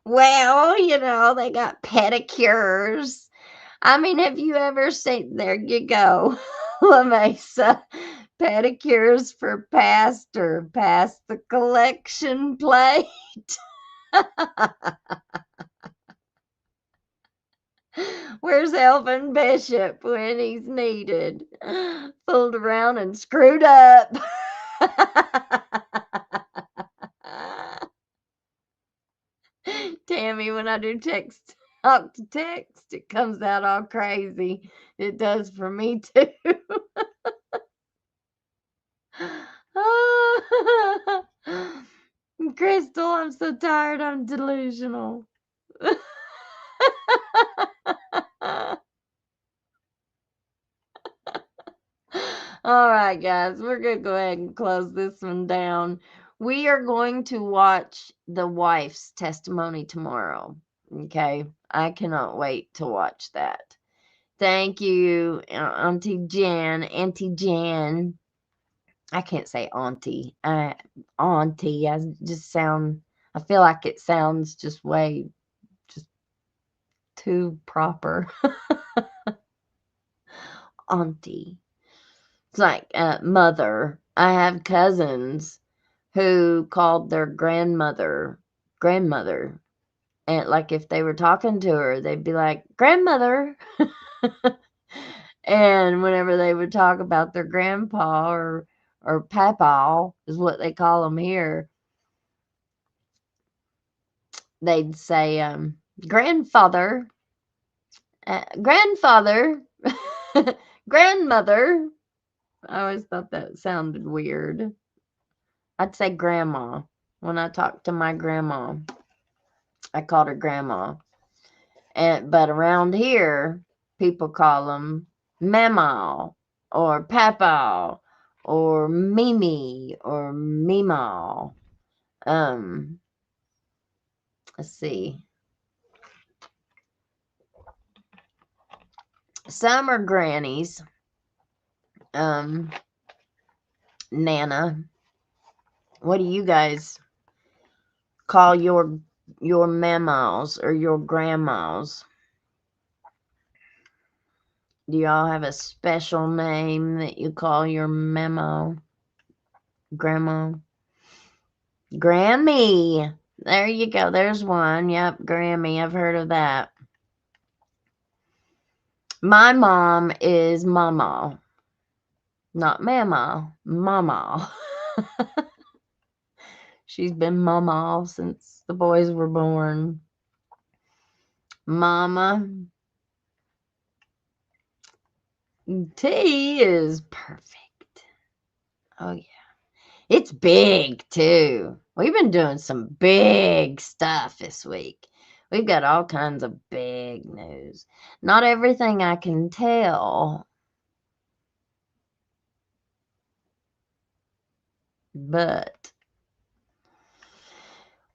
Well, they got pedicures. I mean, have you ever seen, there you go, La Mesa, pedicures for pastor, pass the collection plate. Where's Elvin Bishop when he's needed? Fooled around and screwed up. Tammy, when I do talk to text, it comes out all crazy. It does for me too. Crystal, I'm so tired. I'm delusional. All right, guys, we're going to go ahead and close this one down. We are going to watch the wife's testimony tomorrow. Okay, I cannot wait to watch that. Thank you, Auntie Jan. Auntie Jan. I can't say auntie. Auntie. I feel like it sounds just too proper. Auntie. It's like mother. I have cousins who called their grandmother. And like if they were talking to her, they'd be like, grandmother. And whenever they would talk about their grandpa or papa is what they call them here, they'd say, grandfather, grandfather, grandmother. I always thought that sounded weird. I'd say grandma. When I talked to my grandma, I called her grandma. But around here, people call them mama or papa or mimi or mima. Let's see. Some are grannies. Nana. What do you guys call your mamas or your grandmas? Do y'all have a special name that you call your grandma? Grammy. There you go. There's one. Yep, Grammy. I've heard of that. My mom is Mama. Not Mama. Mama. She's been Mama since the boys were born. Mama. Tea is perfect. Oh, yeah. It's big, too. We've been doing some big stuff this week. We've got all kinds of big news. Not everything I can tell. But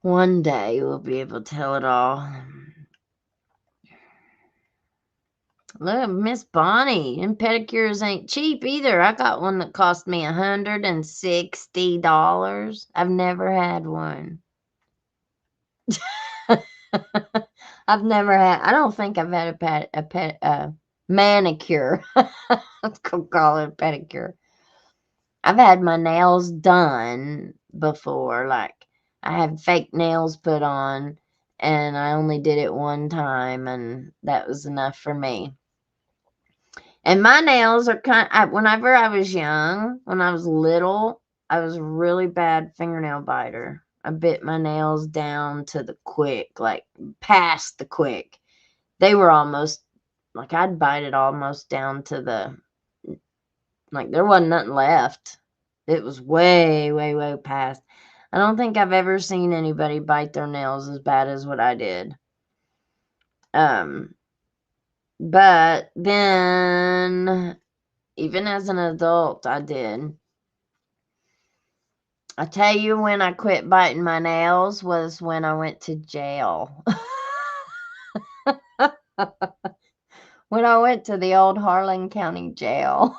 one day we'll be able to tell it all. Look, Miss Bonnie, and pedicures ain't cheap either. I got one that cost me $160. I've never had one. I've never had. I don't think I've had a manicure. Let's go call it a pedicure. I've had my nails done before. Like I had fake nails put on, and I only did it one time, and that was enough for me. And my nails are whenever I was young, when I was little, I was a really bad fingernail biter. I bit my nails down to the quick, like past the quick. They were almost like I'd bite it almost down to like there wasn't nothing left. It was way, way, way past. I don't think I've ever seen anybody bite their nails as bad as what I did. But then even as an adult, I did. I tell you, when I quit biting my nails was when I went to jail. When I went to the old Harlan County jail,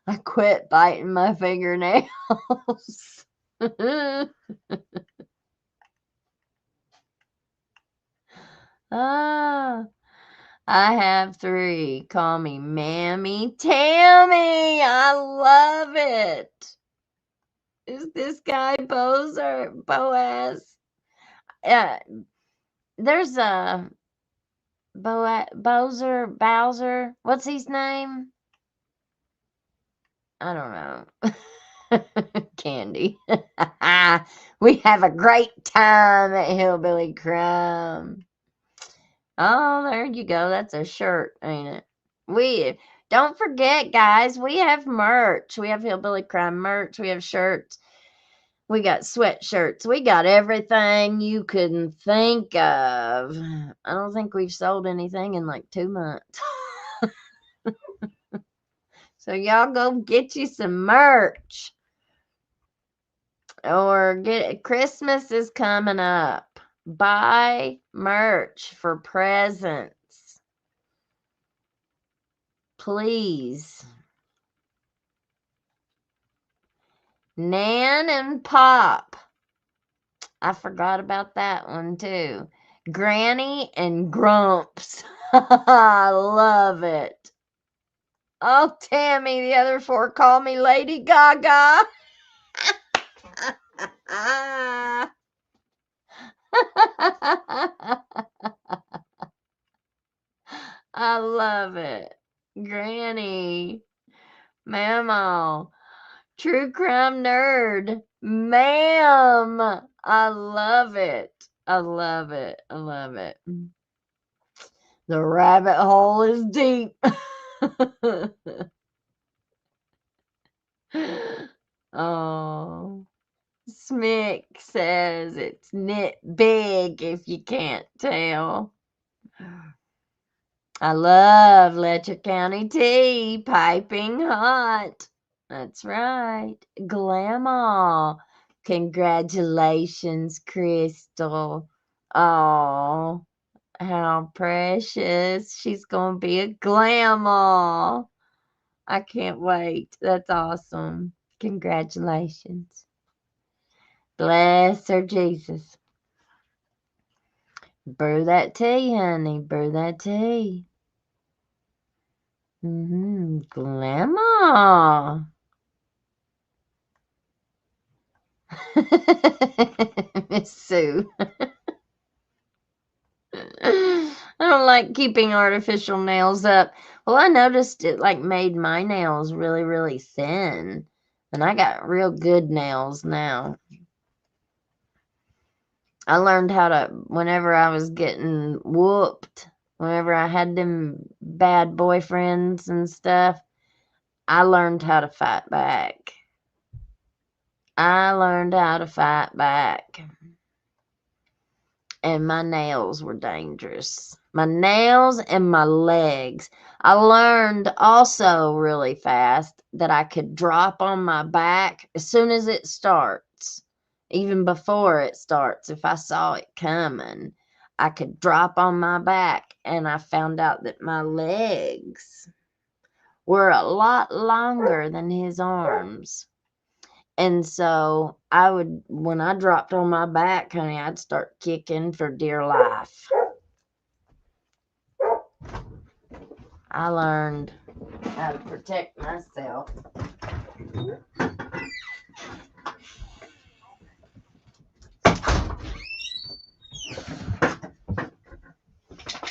I quit biting my fingernails. Ah, I have 3. Call me Mammy Tammy. I love it. Is this guy Boaz? There's a Bowser. What's his name? I don't know. Candy. We have a great time at Hillbilly Crime. Oh, there you go. That's a shirt, ain't it? We don't forget, guys, we have merch. We have Hillbilly Crime merch. We have shirts. We got sweatshirts. We got everything you couldn't think of. I don't think we've sold anything in like 2 months. So y'all go get you some merch. Or Christmas is coming up. Buy merch for presents. Please. Nan and Pop. I forgot about that one too. Granny and Grumps. I love it. Oh, Tammy, the other 4 call me Lady Gaga. I love it. Granny. Mama. True crime nerd. Ma'am. I love it. I love it. I love it. The rabbit hole is deep. Oh. Smick says it's knit big if you can't tell. I love Letcher County tea, piping hot. That's right. Grandma. Congratulations, Crystal. Oh, how precious. She's going to be a grandma. I can't wait. That's awesome. Congratulations. Bless her, Jesus. Brew that tea, honey. Brew that tea. Grandma. Miss Sue. I don't like keeping artificial nails up. Well, I noticed it like made my nails really, really thin. And I got real good nails now. I learned how to, whenever I was getting whooped, whenever I had them bad boyfriends and stuff, I learned how to fight back. I learned how to fight back. And my nails were dangerous. My nails and my legs. I learned also really fast that I could drop on my back as soon as it starts. Even before it starts, if I saw it coming, I could drop on my back, and I found out that my legs were a lot longer than his arms. And so when I dropped on my back, honey, I'd start kicking for dear life. I learned how to protect myself.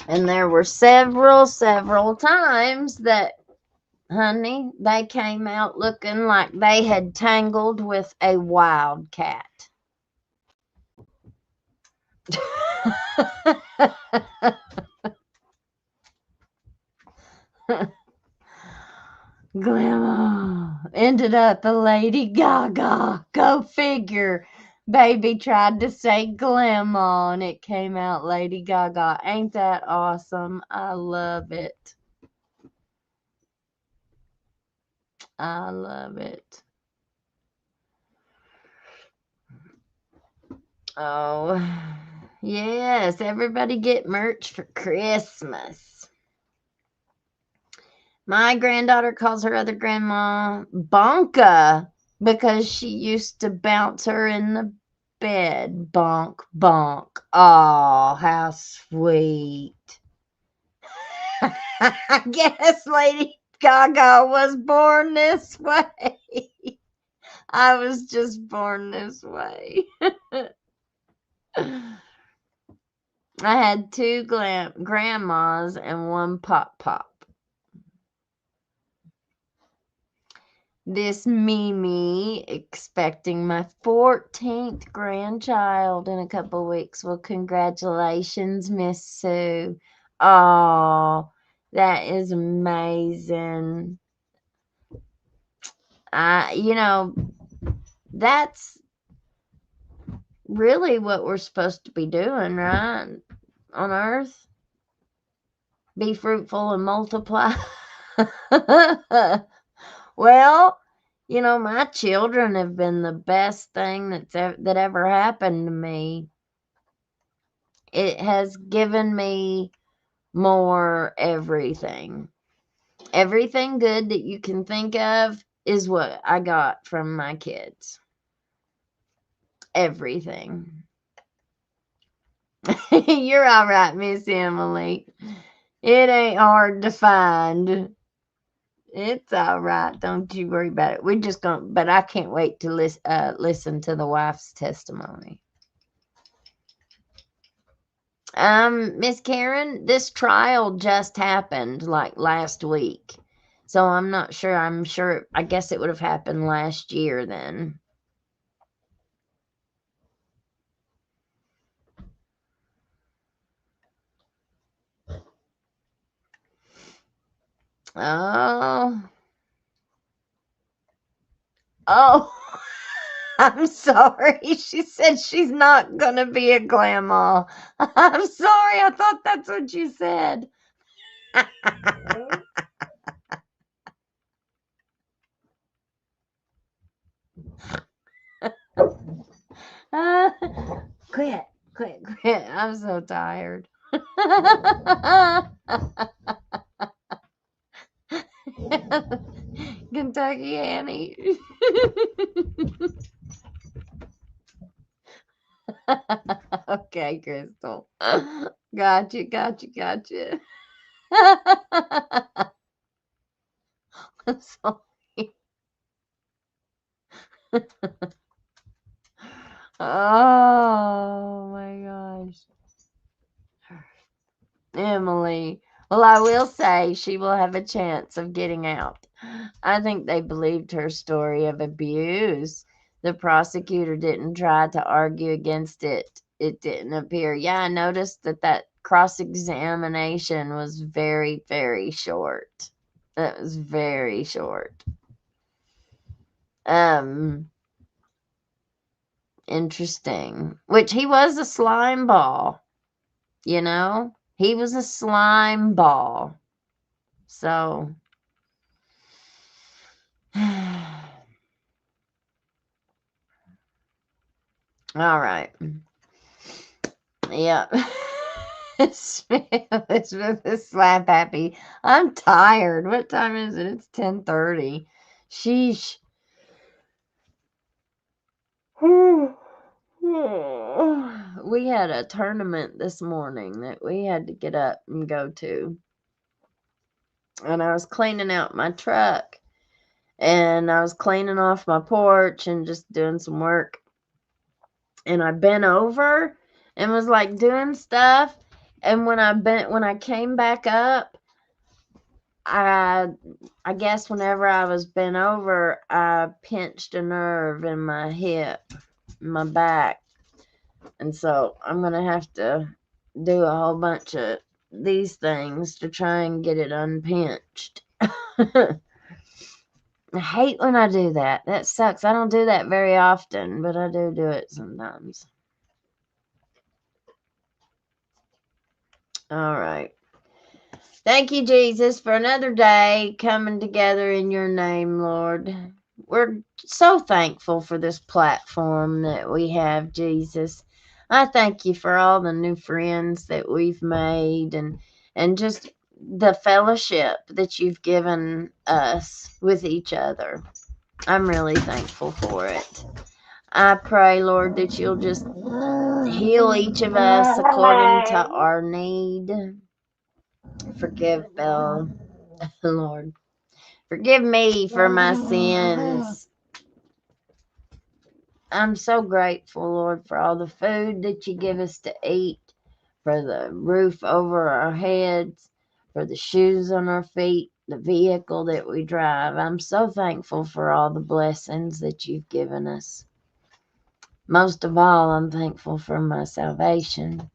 And there were several times that, honey, they came out looking like they had tangled with a wildcat. Grandma ended up a Lady Gaga. Go figure. Baby tried to say Grandma and it came out Lady Gaga. Ain't that awesome? I love it. I love it. Oh, yes. Everybody get merch for Christmas. My granddaughter calls her other grandma Bonka because she used to bounce her in the bed. Bonk, bonk. Oh, how sweet. I guess Lady Gaga was born this way. I was just born this way. I had two grandmas and one pop. This Mimi expecting my 14th grandchild in a couple weeks. Well, congratulations, Miss Sue. Oh, that is amazing. That's really what we're supposed to be doing, right? On earth. Be fruitful and multiply. Well, my children have been the best thing that ever happened to me. It has given me more everything. Everything good that you can think of is what I got from my kids. Everything. You're all right, Miss Emily. It ain't hard to find. It's all right. Don't you worry about it. We're just going to, but I can't wait to listen to the wife's testimony. Miss Karen, this trial just happened like last week. So I'm not sure. I guess it would have happened last year then. Oh. I'm sorry. She said she's not going to be a grandma. I'm sorry. I thought that's what you said. Quit. I'm so tired. Kentucky Annie. Okay, Crystal. Gotcha. I'm sorry. Oh my gosh. Emily. Well, I will say she will have a chance of getting out. I think they believed her story of abuse. The prosecutor didn't try to argue against it. It didn't appear. Yeah, I noticed that cross-examination was very, very short. It was very short. Interesting. Which he was a slime ball, He was a slime ball. So, all right. Yeah. Elizabeth is slap happy. I'm tired. What time is it? It's 10:30. Sheesh. We had a tournament this morning that we had to get up and go to. And I was cleaning out my truck. And I was cleaning off my porch and just doing some work. And I bent over and was like doing stuff. And when I came back up, I guess whenever I was bent over, I pinched a nerve in my hip, my back. And so I'm going to have to do a whole bunch of these things to try and get it unpinched. I hate when I do that. That sucks. I don't do that very often, but I do it sometimes. All right. Thank you, Jesus, for another day coming together in your name, Lord. We're so thankful for this platform that we have, Jesus. I thank you for all the new friends that we've made and just the fellowship that you've given us with each other. I'm really thankful for it. I pray, Lord, that you'll just heal each of us according to our need. Forgive Belle, Lord. Forgive me for my sins. I'm so grateful, Lord, for all the food that you give us to eat, for the roof over our heads, for the shoes on our feet, the vehicle that we drive. I'm so thankful for all the blessings that you've given us. Most of all, I'm thankful for my salvation.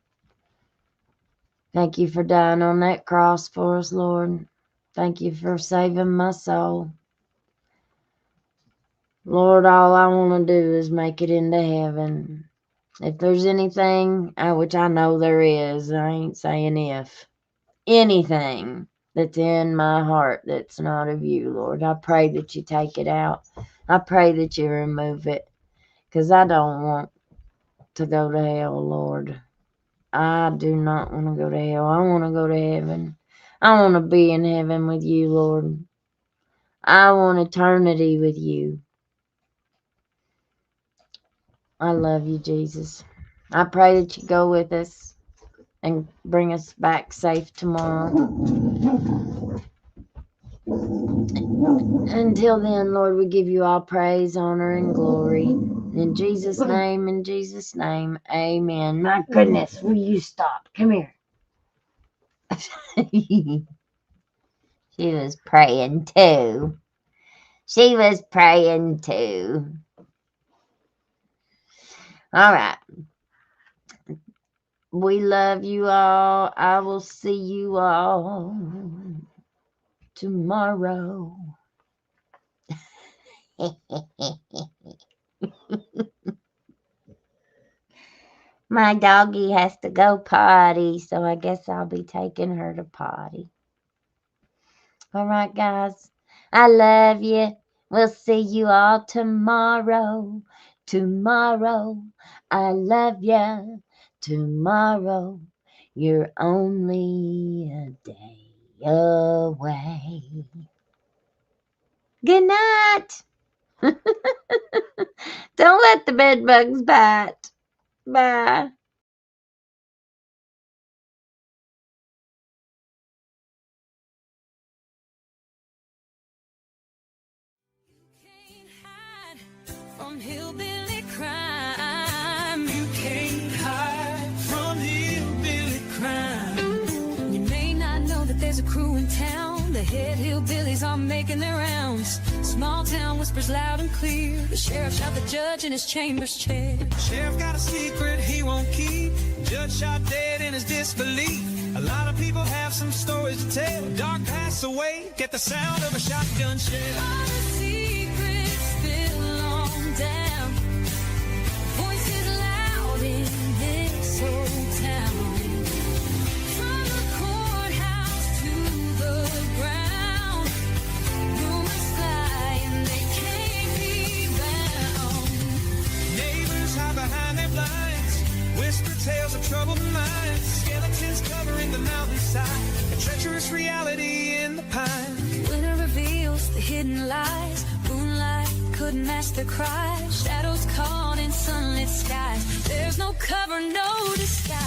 Thank you for dying on that cross for us, Lord. Thank you for saving my soul. Lord, all I want to do is make it into heaven. If there's anything, which I know there is, I ain't saying if, anything that's in my heart that's not of you, Lord, I pray that you take it out. I pray that you remove it, because I don't want to go to hell, Lord. I do not want to go to hell. I want to go to heaven. I want to be in heaven with you, Lord. I want eternity with you. I love you, Jesus. I pray that you go with us and bring us back safe tomorrow. Until then, Lord, we give you all praise, honor, and glory. In Jesus' name, amen. My goodness, will you stop? Come here. She was praying too. She was praying too. All right. We love you all. I will see you all tomorrow. My doggie has to go potty, so I guess I'll be taking her to potty. All right, guys. I love you. We'll see you all tomorrow. Tomorrow. I love you. Tomorrow. You're only a day away. Good night. Don't let the bed bugs bite. Bye. Can't hide from hillbilly crime. You can't hide from hillbilly crime. You may not know that there's a crew in town. The head hillbillies are making their rounds. Small town whispers loud and clear. The sheriff shot the judge in his chambers chair. Sheriff got a secret he won't keep. Judge shot dead in his disbelief. A lot of people have some stories to tell. Dark pass away, get the sound of a shotgun shell. All the secrets spill on down. Voices loud in this old town. From the courthouse to the ground. Rumors fly and they can't be bound. Neighbors hide behind their blinds. Whisper tales of troubled minds. Skeletons covered the mountainside, a treacherous reality in the pines. Winter reveals the hidden lies. Moonlight couldn't mask the cries. Shadows caught in sunlit skies. There's no cover, no disguise.